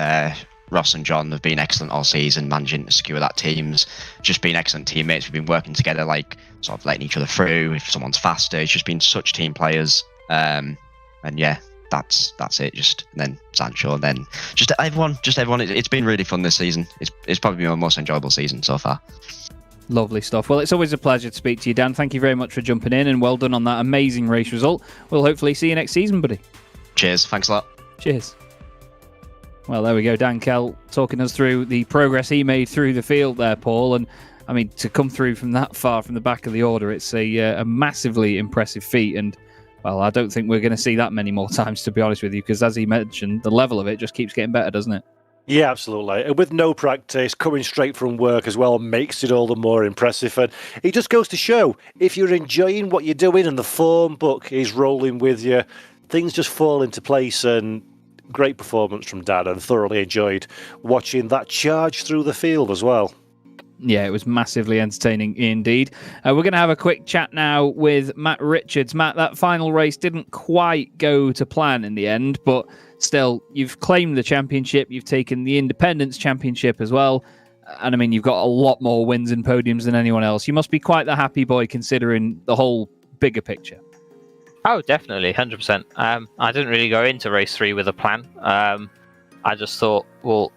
Ross and John have been excellent all season, managing to secure that teams, just been excellent teammates. We've been working together, like sort of letting each other through if someone's faster. It's just been such team players. And yeah, that's it. Just and then Sancho, and then just everyone. It's been really fun this season. It's probably been my most enjoyable season so far. Lovely stuff. Well, it's always a pleasure to speak to you, Dan. Thank you very much for jumping in, and well done on that amazing race result. We'll hopefully see you next season, buddy. Cheers. Thanks a lot. Cheers. Well, there we go. Dan Kell talking us through the progress he made through the field there, Paul. And I mean, to come through from that far from the back of the order, it's a massively impressive feat. And well, I don't think we're going to see that many more times, to be honest with you, because as he mentioned, the level of it just keeps getting better, doesn't it? Yeah, absolutely. And with no practice, coming straight from work as well makes it all the more impressive. And it just goes to show, if you're enjoying what you're doing and the form book is rolling with you, things just fall into place. And great performance from Dan, and thoroughly enjoyed watching that charge through the field as well. Yeah, it was massively entertaining indeed. We're going to have a quick chat now with Matt Richards. Matt, that final race didn't quite go to plan in the end, but still, you've claimed the championship, you've taken the Independence Championship as well, and I mean, you've got a lot more wins and podiums than anyone else. You must be quite the happy boy considering the whole bigger picture. Oh, definitely, 100%. I didn't really go into race 3 with a plan. I just thought, well,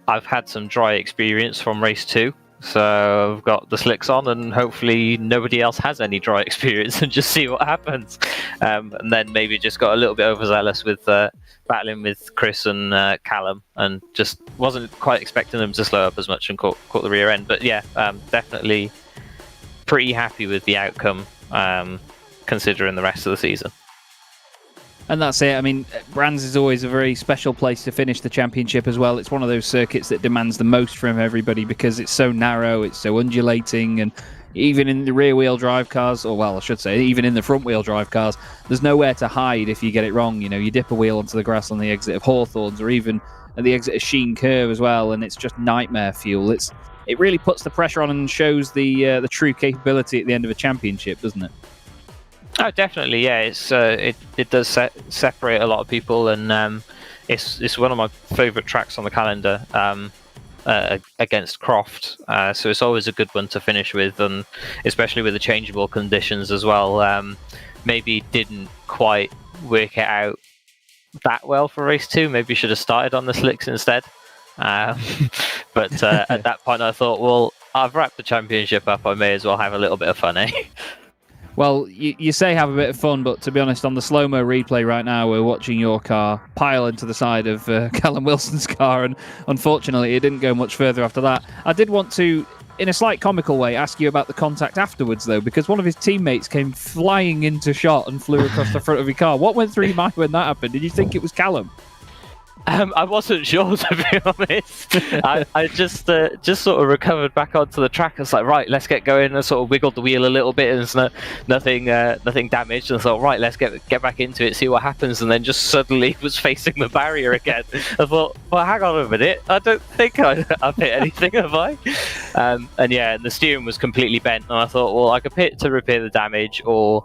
I've had some dry experience from race 2. So I've got the slicks on, and hopefully nobody else has any dry experience, and just see what happens. And then maybe just got a little bit overzealous with battling with Chris and Callum, and just wasn't quite expecting them to slow up as much and caught the rear end. But yeah, definitely pretty happy with the outcome, considering the rest of the season. And that's it. I mean, Brands is always a very special place to finish the championship as well. It's one of those circuits that demands the most from everybody because it's so narrow, it's so undulating, and even in the rear-wheel drive cars, or well, I should say, even in the front-wheel drive cars, there's nowhere to hide if you get it wrong. You know, you dip a wheel onto the grass on the exit of Hawthorns, or even at the exit of Sheen Curve as well, and it's just nightmare fuel. It really puts the pressure on and shows the true capability at the end of a championship, doesn't it? Oh, definitely, yeah. It does separate a lot of people, and it's one of my favourite tracks on the calendar against Croft. So it's always a good one to finish with, and especially with the changeable conditions as well. Maybe didn't quite work it out that well for race 2. Maybe should have started on the slicks instead. But at that point, I thought, well, I've wrapped the championship up. I may as well have a little bit of fun, eh? Well, you say have a bit of fun, but to be honest, on the slow-mo replay right now, we're watching your car pile into the side of Callum Wilson's car, and unfortunately, it didn't go much further after that. I did want to, in a slight comical way, ask you about the contact afterwards, though, because one of his teammates came flying into shot and flew across the front of your car. What went through your mind when that happened? Did you think it was Callum? I wasn't sure, to be honest. I just sort of recovered back onto the track. I was like, right, let's get going. I sort of wiggled the wheel a little bit, and it's nothing damaged. And I thought, right, let's get back into it, see what happens. And then just suddenly was facing the barrier again. I thought, well, hang on a minute. I don't think I've hit anything, have I? And the steering was completely bent. And I thought, well, I could pit to repair the damage, or,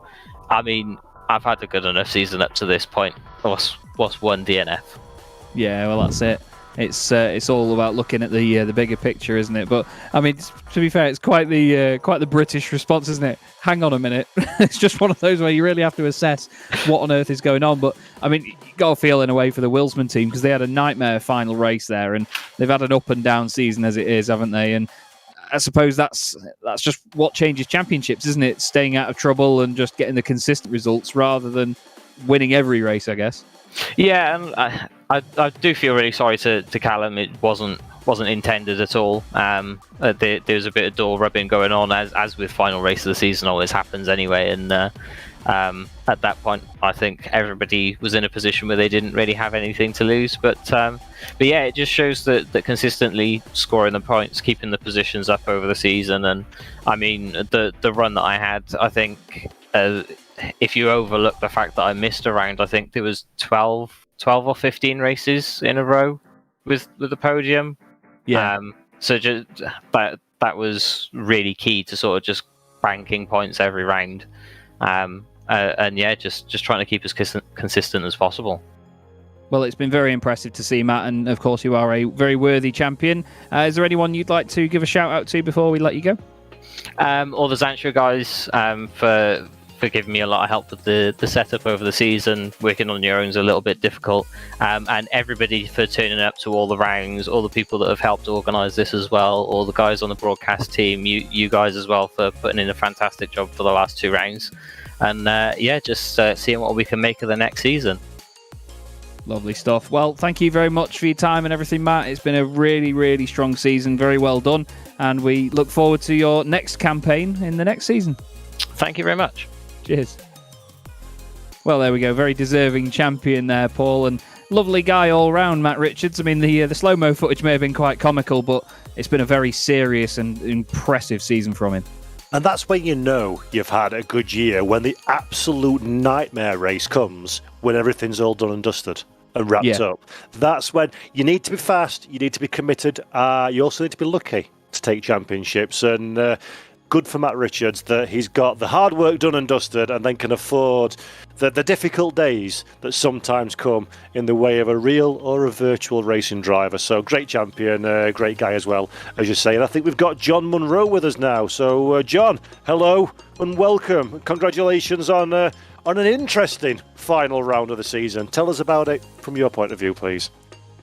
I mean, I've had a good enough season up to this point. What's one DNF? Yeah, well, that's it. It's all about looking at the bigger picture, isn't it? But I mean, to be fair, it's quite the British response, isn't it? Hang on a minute. It's just one of those where you really have to assess what on earth is going on. But I mean, you got to feel in a way for the Wilsman team, because they had a nightmare final race there, and they've had an up and down season as it is, haven't they? And I suppose that's just what changes championships, isn't it? Staying out of trouble and just getting the consistent results rather than winning every race, I guess. Yeah, and I do feel really sorry to Callum. It wasn't intended at all. There was a bit of door rubbing going on, as with final race of the season always happens anyway. And at that point, I think everybody was in a position where they didn't really have anything to lose. But yeah, it just shows that consistently scoring the points, keeping the positions up over the season. And I mean, the run that I had, I think, if you overlook the fact that I missed a round, I think there was 12 or 15 races in a row with the podium. Yeah. So just that was really key to sort of just banking points every round. And yeah, just trying to keep as consistent as possible. Well, it's been very impressive to see, Matt, and of course you are a very worthy champion. Is there anyone you'd like to give a shout out to before we let you go? All the Xantria guys for giving me a lot of help with the setup over the season. Working on your own is a little bit difficult, and everybody for turning up to all the rounds, all the people that have helped organise this as well, all the guys on the broadcast team, you guys as well for putting in a fantastic job for the last 2 rounds, and just seeing what we can make of the next season. Lovely stuff. Well, thank you very much for your time and everything, Matt. It's been a really, really strong season. Very well done. And we look forward to your next campaign in the next season. Thank you very much. Cheers. Well, there we go. Very deserving champion there, Paul. And lovely guy all round, Matt Richards. I mean, the slow-mo footage may have been quite comical, but it's been a very serious and impressive season from him. And that's when you know you've had a good year, when the absolute nightmare race comes, when everything's all done and dusted and wrapped up. That's when you need to be fast, you need to be committed, you also need to be lucky to take championships. And good for Matt Richards that he's got the hard work done and dusted and then can afford the difficult days that sometimes come in the way of a real or a virtual racing driver. So great champion, great guy as well, as you say. And I think we've got John Munro with us now. So John, hello and welcome. Congratulations on an interesting final round of the season. Tell us about it from your point of view, please.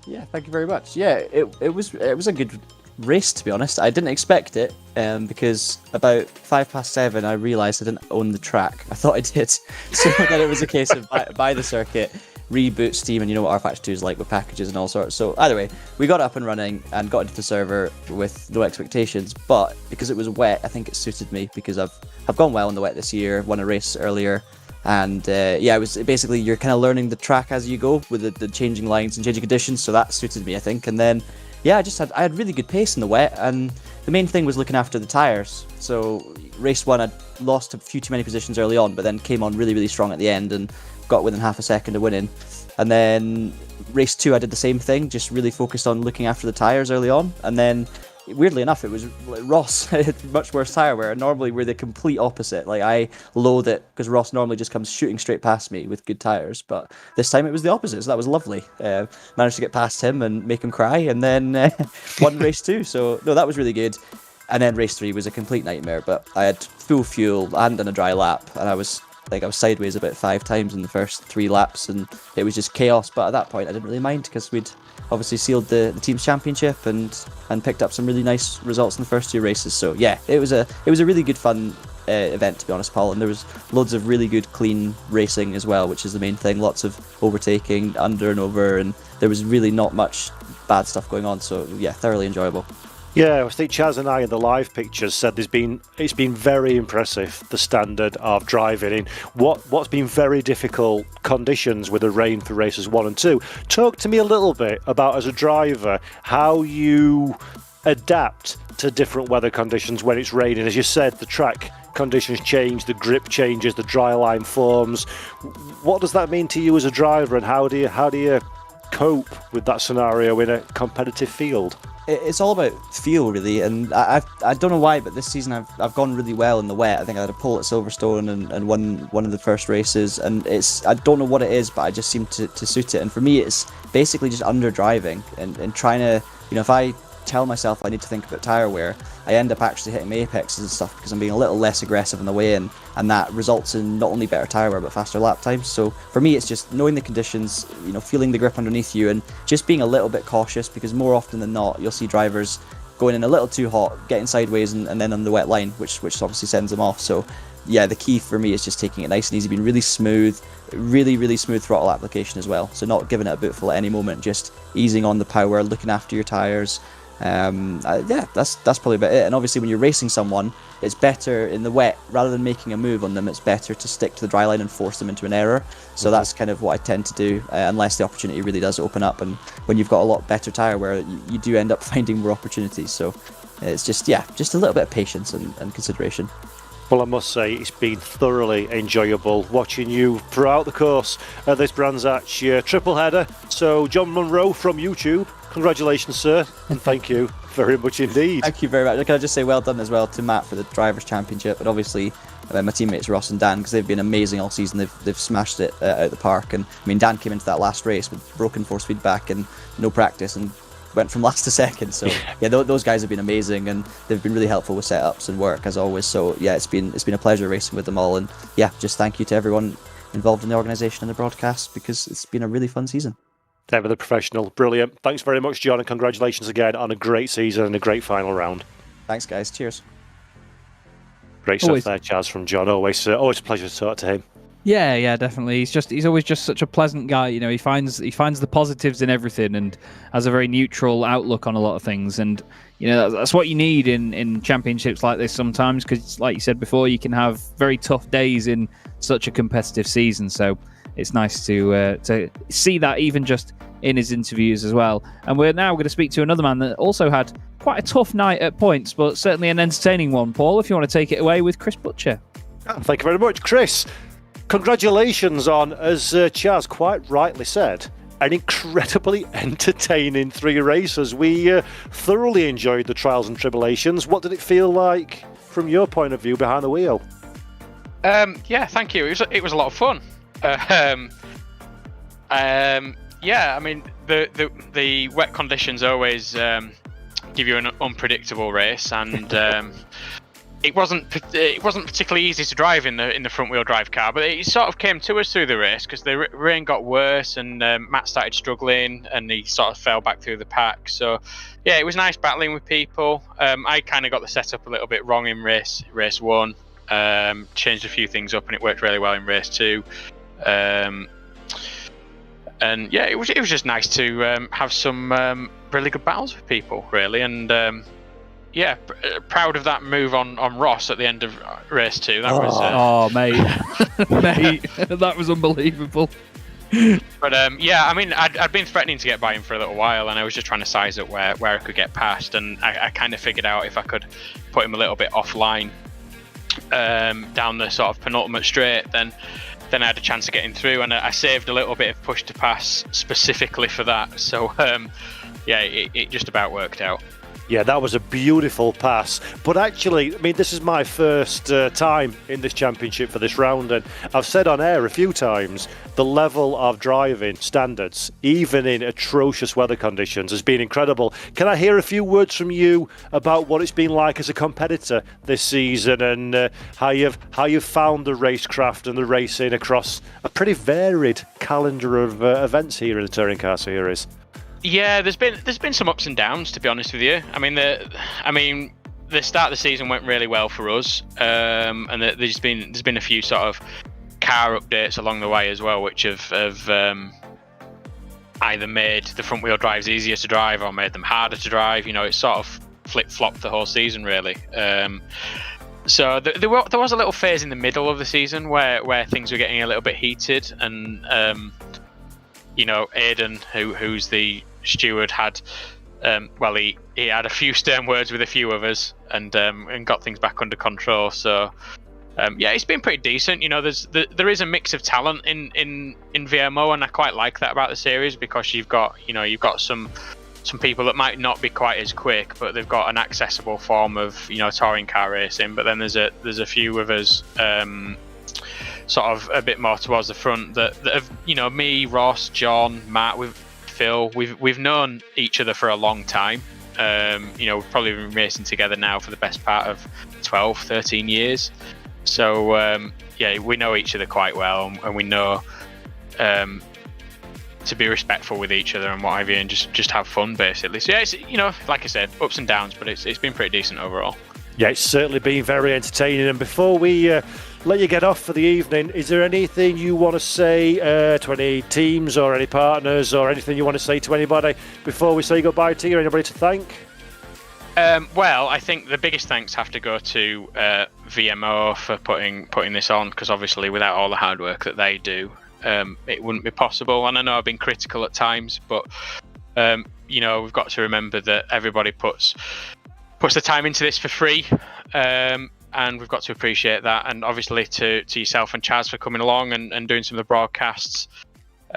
Yeah, thank you very much. Yeah, it was a good race, to be honest. I didn't expect it because about 7:05 I realised I didn't own the track. I thought I did. So then it was a case of buy the circuit, reboot Steam, and you know what R-Factor 2 is like with packages and all sorts. So either way, we got up and running and got into the server with no expectations, but because it was wet, I think it suited me because I've gone well in the wet this year, won a race earlier. And it was basically you're kind of learning the track as you go with the changing lines and changing conditions. So that suited me, I think. And then, I had really good pace in the wet. And the main thing was looking after the tyres. So race 1, I'd lost a few too many positions early on, but then came on really, really strong at the end and got within half a second of winning. And then race 2, I did the same thing, just really focused on looking after the tyres early on. And then weirdly enough, it was Ross had much worse tyre wear. Normally we're the complete opposite. Like I loathe it because Ross normally just comes shooting straight past me with good tyres, but this time it was the opposite, so that was lovely. Managed to get past him and make him cry, and then won race 2. So no, that was really good. And then race 3 was a complete nightmare, but I had full fuel, I hadn't done a dry lap, and I was sideways about 5 times in the first 3 laps, and it was just chaos. But at that point I didn't really mind because we'd obviously sealed the team's championship and picked up some really nice results in the first 2 races. So yeah, it was a really good fun event, to be honest, Paul, and there was loads of really good clean racing as well, which is the main thing. Lots of overtaking under and over, and there was really not much bad stuff going on. So yeah, thoroughly enjoyable. Yeah, I think Chaz and I in the live pictures said it's been very impressive, the standard of driving in what's been very difficult conditions with the rain for races 1 and 2. Talk to me a little bit about, as a driver, how you adapt to different weather conditions when it's raining. As you said, the track conditions change, the grip changes, the dry line forms. What does that mean to you as a driver, and how do you cope with that scenario in a competitive field? It's all about feel, really, and I don't know why, but this season I've gone really well in the wet. I think I had a pole at Silverstone and won one of the first races, and I don't know what it is, but I just seem to suit it. And for me, it's basically just under driving and trying to, if I tell myself I need to think about tyre wear, I end up actually hitting my apexes and stuff because I'm being a little less aggressive on the way in, and that results in not only better tyre wear but faster lap times. So for me, it's just knowing the conditions, feeling the grip underneath you, and just being a little bit cautious, because more often than not you'll see drivers going in a little too hot, getting sideways, and then on the wet line, which obviously sends them off. So yeah, the key for me is just taking it nice and easy, being really smooth, really smooth throttle application as well. So not giving it a bootful at any moment, just easing on the power, looking after your tyres. That's probably about it. And obviously when you're racing someone, it's better in the wet, rather than making a move on them, it's better to stick to the dry line and force them into an error. So that's kind of what I tend to do, unless the opportunity really does open up, and when you've got a lot better tyre wear, you do end up finding more opportunities. So it's just a little bit of patience and consideration. Well, I must say, it's been thoroughly enjoyable watching you throughout the course of this Brands Hatch triple header. So, John Munro from YouTube, congratulations, sir, and thank you very much indeed. Thank you very much. Can I just say well done as well to Matt for the Drivers' Championship, and obviously my teammates Ross and Dan, because they've been amazing all season. They've smashed it out the park. And I mean, Dan came into that last race with broken force feedback and no practice, and went from last to second. So yeah, those guys have been amazing, and they've been really helpful with setups and work as always. So yeah, it's been a pleasure racing with them all. And yeah, just thank you to everyone involved in the organisation and the broadcast, because it's been a really fun season. Ever the professional. Brilliant. Thanks very much, John, and congratulations again on a great season and a great final round. Thanks, guys. Cheers. Great stuff there, Chaz, from John. Always a pleasure to talk to him. Yeah, definitely. He's always just such a pleasant guy. You know, he finds the positives in everything and has a very neutral outlook on a lot of things. And you know, that's what you need in championships like this sometimes, because, like you said before, you can have very tough days in such a competitive season. So it's nice to see that even just in his interviews as well. And we're now going to speak to another man that also had quite a tough night at points, but certainly an entertaining one. Paul, if you want to take it away with Chris Butcher. Thank you very much, Chris. Congratulations on, as Chaz quite rightly said, an incredibly entertaining 3 races. We thoroughly enjoyed the trials and tribulations. What did it feel like from your point of view behind the wheel? Yeah, thank you. It was a lot of fun. Yeah, I mean, the wet conditions always give you an unpredictable race, and it wasn't particularly easy to drive in the front wheel drive car, but it sort of came to us through the race because the rain got worse, and Matt started struggling, and he sort of fell back through the pack. So yeah, it was nice battling with people. I kind of got the setup a little bit wrong in race 1. Changed a few things up, and it worked really well in race 2. And yeah, it was just nice to have some really good battles with people, really. And yeah, proud of that move on Ross at the end of race 2. That was mate, mate, that was unbelievable. But yeah, I mean, I'd been threatening to get by him for a little while, and I was just trying to size up where I could get past, and I kind of figured out if I could put him a little bit offline down the sort of penultimate straight, then I had a chance of getting through, and I saved a little bit of push to pass specifically for that. So yeah, it just about worked out. Yeah, that was a beautiful pass. But actually, I mean, this is my first time in this championship for this round, and I've said on air a few times, the level of driving standards, even in atrocious weather conditions, has been incredible. Can I hear a few words from you about what it's been like as a competitor this season, and how you've found the racecraft and the racing across a pretty varied calendar of events here in the Touring Car Series? Yeah, there's been some ups and downs, to be honest with you. I mean, the start of the season went really well for us, and there's been a few sort of car updates along the way as well, which have either made the front wheel drives easier to drive or made them harder to drive. You know, it's sort of flip-flopped the whole season, really. So there was a little phase in the middle of the season where things were getting a little bit heated, and you know, Aidan, who's the steward, had he had a few stern words with a few of us, and got things back under control. So yeah, it's been pretty decent. You know, there is a mix of talent in VMO, and I quite like that about the series, because you've got some people that might not be quite as quick, but they've got an accessible form of, you know, touring car racing. But then there's a few of us sort of a bit more towards the front that have, you know, me, Ross, John, Matt, Phil, we've known each other for a long time. You know, we've probably been racing together now for the best part of 12, 13 years. So yeah, we know each other quite well, and we know to be respectful with each other and what have you, and just have fun, basically. So yeah, it's, you know, like I said, ups and downs, but it's been pretty decent overall. Yeah, it's certainly been very entertaining. And before we let you get off for the evening, is there anything you want to say to any teams or any partners, or anything you want to say to anybody before we say goodbye to you? Anybody to thank? Well, I think the biggest thanks have to go to VMO for putting this on, because obviously without all the hard work that they do, it wouldn't be possible. And I know I've been critical at times, but you know, we've got to remember that everybody puts the time into this for free, and we've got to appreciate that. And obviously to yourself and Chaz for coming along and doing some of the broadcasts.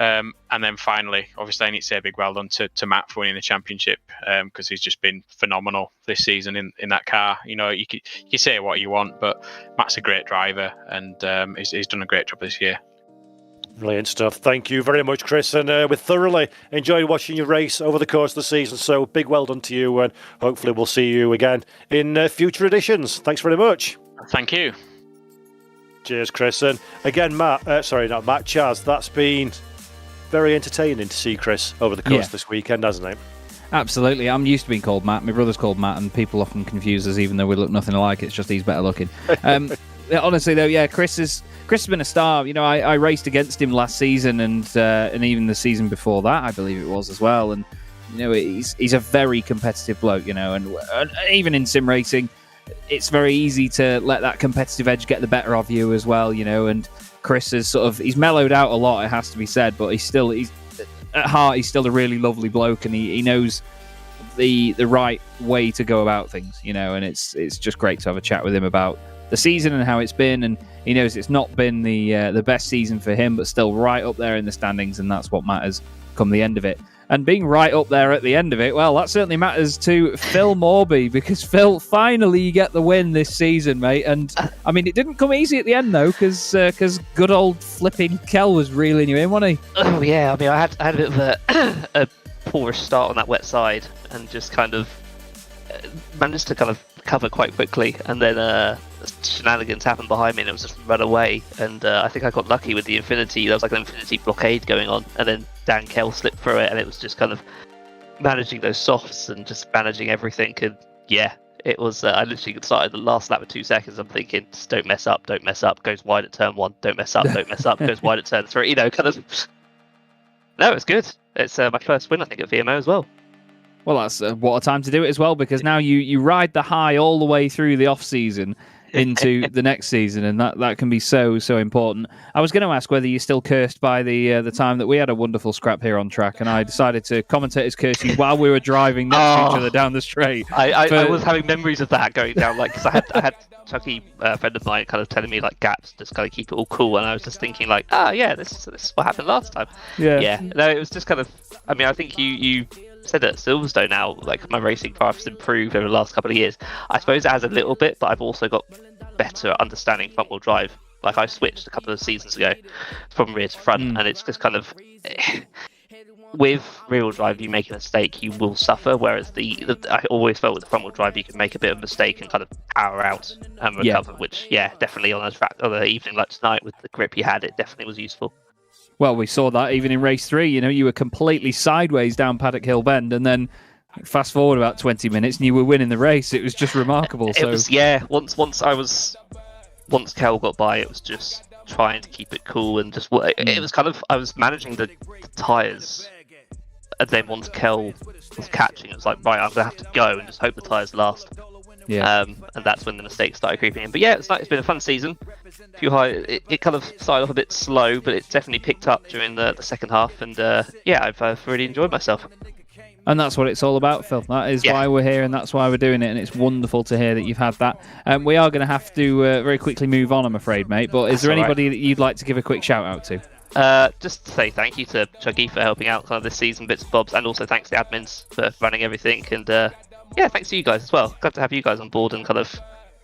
And then finally, obviously, I need to say a big well done to Matt for winning the championship, because he's just been phenomenal this season in that car. You know, you can say what you want, but Matt's a great driver, and he's done a great job this year. Brilliant stuff. Thank you very much, Chris. And we thoroughly enjoyed watching you race over the course of the season. So big well done to you, and hopefully we'll see you again in future editions. Thanks very much. Thank you. Cheers, Chris. And again, Matt, sorry, not Matt, Chaz, that's been very entertaining to see Chris over the course of this weekend, hasn't it? Absolutely. I'm used to being called Matt. My brother's called Matt, and people often confuse us, even though we look nothing alike. It's just he's better looking. Honestly, though, yeah, Chris has been a star. You know, I raced against him last season, and even the season before that, I believe it was as well. And you know, he's a very competitive bloke. You know, and even in sim racing, it's very easy to let that competitive edge get the better of you as well. You know, and Chris is he's mellowed out a lot, it has to be said, but he's at heart, he's still a really lovely bloke, and he knows the right way to go about things. You know, and it's just great to have a chat with him about the season and how it's been, and he knows it's not been the best season for him, but still right up there in the standings, and that's what matters come the end of it. And being right up there at the end of it, well, that certainly matters to Phil Morby, because Phil, finally you get the win this season, mate. And I mean, it didn't come easy at the end though, because good old flipping Kel was reeling you in, wasn't he? Oh yeah, I mean, I had a bit of a poor start on that wet side, and just kind of managed to kind of cover quite quickly, and then shenanigans happened behind me, and it was just run away. And I think I got lucky with the Infinity. There was like an Infinity blockade going on, and then Dan Kell slipped through it, and it was just kind of managing those softs and just managing everything. And yeah, it was. I literally started the last lap with 2 seconds. I'm thinking, just don't mess up, don't mess up. Goes wide at turn 1. Don't mess up, don't mess up. Goes wide at turn 3. You know, kind of. No, it's good. It's my first win, I think, at VMO as well. Well, that's what a time to do it as well, because now you ride the high all the way through the off season into the next season, and that can be so important. I was going to ask whether you're still cursed by the time that we had a wonderful scrap here on track, and I decided to commentate as curse you while we were driving next to each other down the straight. I was having memories of that going down, like, because I had Chucky, a friend of mine, kind of telling me like gaps, just kind of keep it all cool, and I was just thinking like, yeah, this is what happened last time. Yeah. No, it was just kind of. I mean, I think you said at Silverstone now, like, my racing path has improved over the last couple of years. I suppose it has a little bit, but I've also got better at understanding front wheel drive. Like, I switched a couple of seasons ago from rear to front, and it's just kind of with rear wheel drive, you make a mistake, you will suffer. Whereas I always felt with the front wheel drive, you can make a bit of a mistake and kind of power out and recover. Which, definitely on a track on an evening like tonight with the grip you had, it definitely was useful. Well, we saw that even in race 3. You know, you were completely sideways down Paddock Hill Bend, and then fast forward about 20 minutes, and you were winning the race. It was just remarkable. It was, once Kel got by, it was just trying to keep it cool, and just it was kind of, I was managing the tyres, and then once Kel was catching, it was like, right, I'm gonna have to go and just hope the tyres last. Yeah. And that's when the mistakes started creeping in. But yeah, it's been a fun season. It kind of started off a bit slow, but it definitely picked up during the second half. And I've really enjoyed myself. And that's what it's all about, Phil. That is why we're here, and that's why we're doing it. And it's wonderful to hear that you've had that. We are going to have to very quickly move on, I'm afraid, mate. But is there anybody that you'd like to give a quick shout out to? Just to say thank you to Chuggy for helping out kind of this season, bits and bobs, and also thanks to the admins for running everything. And thanks to you guys as well. Glad to have you guys on board and kind of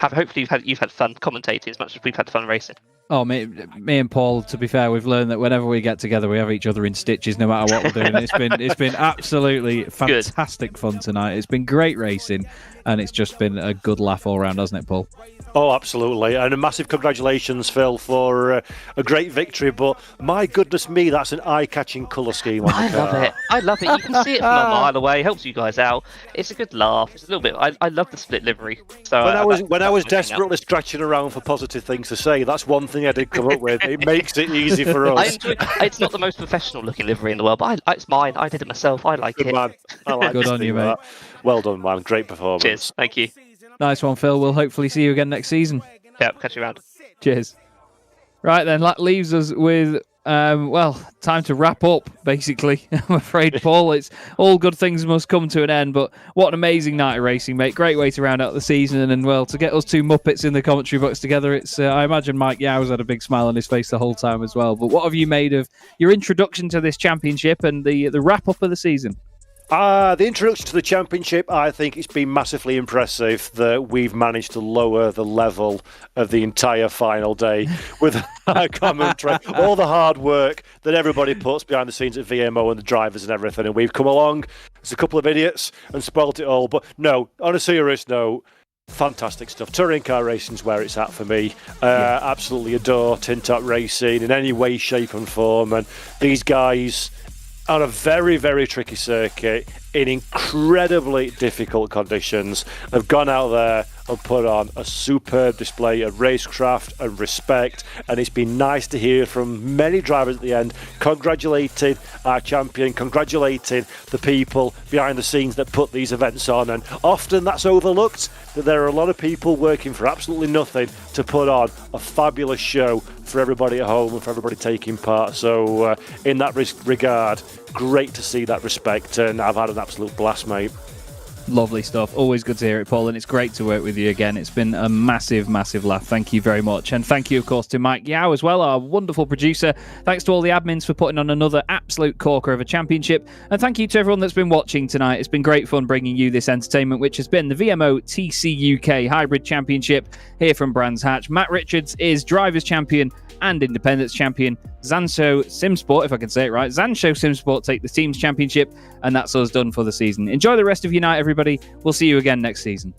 hopefully you've had fun commentating as much as we've had fun racing. Oh, me and Paul, to be fair, we've learned that whenever we get together, we have each other in stitches, no matter what we're doing. It's been absolutely fantastic fun tonight. It's been great racing, and it's just been a good laugh all around, hasn't it, Paul? Oh, absolutely. And a massive congratulations, Phil, for a great victory. But my goodness me, that's an eye-catching colour scheme on the car. I love it. You can see it from a mile away. Helps you guys out. It's a good laugh. It's a little bit. I love the split livery. So when I was desperately scratching around for positive things to say, that's one thing I did come up with. It makes it easy for us. It's not the most professional-looking livery in the world, but it's mine. I did it myself. I like it. Man. I like good on you, mate. Well done, man. Great performance. Cheers. Thank you. Nice one, Phil. We'll hopefully see you again next season. Yeah, catch you around. Cheers. Right then, that leaves us with Well, time to wrap up, basically. I'm afraid, Paul. It's all good things must come to an end, but what an amazing night of racing, mate. Great way to round out the season, and, well, to get us two Muppets in the commentary box together, it's I imagine Mike Yow's had a big smile on his face the whole time as well. But what have you made of your introduction to this championship and the wrap-up of the season? The introduction to the championship, I think it's been massively impressive that we've managed to lower the level of the entire final day with our commentary, all the hard work that everybody puts behind the scenes at VMO and the drivers and everything. And we've come along as a couple of idiots and spoilt it all. But no, on a serious note, fantastic stuff. Touring car racing's where it's at for me. Absolutely adore Tin Top Racing in any way, shape and form. And these guys on a very, very tricky circuit in incredibly difficult conditions have gone out there and put on a superb display of racecraft and respect, and it's been nice to hear from many drivers at the end congratulating our champion, congratulating the people behind the scenes that put these events on. And often that's overlooked, that there are a lot of people working for absolutely nothing to put on a fabulous show for everybody at home and for everybody taking part. So in that regard, great to see that respect, and I've had an absolute blast, mate. Lovely stuff. Always good to hear it, Paul, and it's great to work with you again. It's been a massive, massive laugh. Thank you very much. And thank you, of course, to Mike Yow as well, our wonderful producer. Thanks to all the admins for putting on another absolute corker of a championship. And thank you to everyone that's been watching tonight. It's been great fun bringing you this entertainment, which has been the VMO TCUK Hybrid Championship here from Brands Hatch. Matt Richards is Drivers' Champion and Independence Champion. Zansho Simsport, if I can say it right, Zansho Simsport take the Teams Championship, and that's us done for the season. Enjoy the rest of your night, everybody. We'll see you again next season.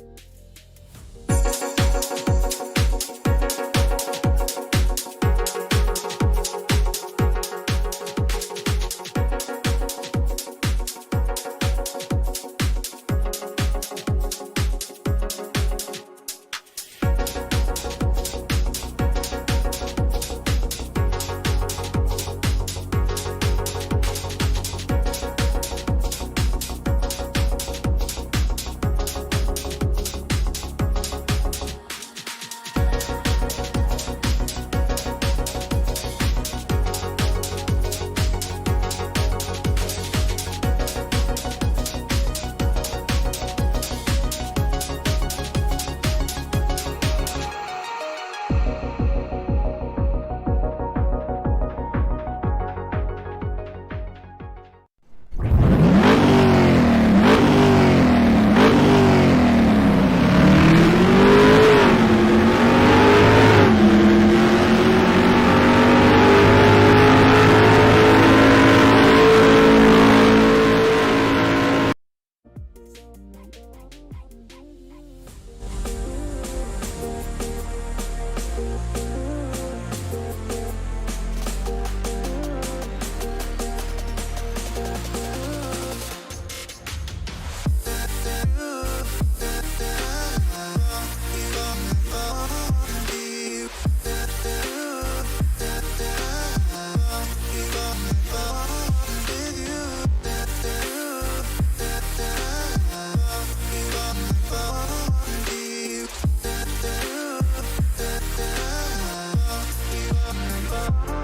Bye.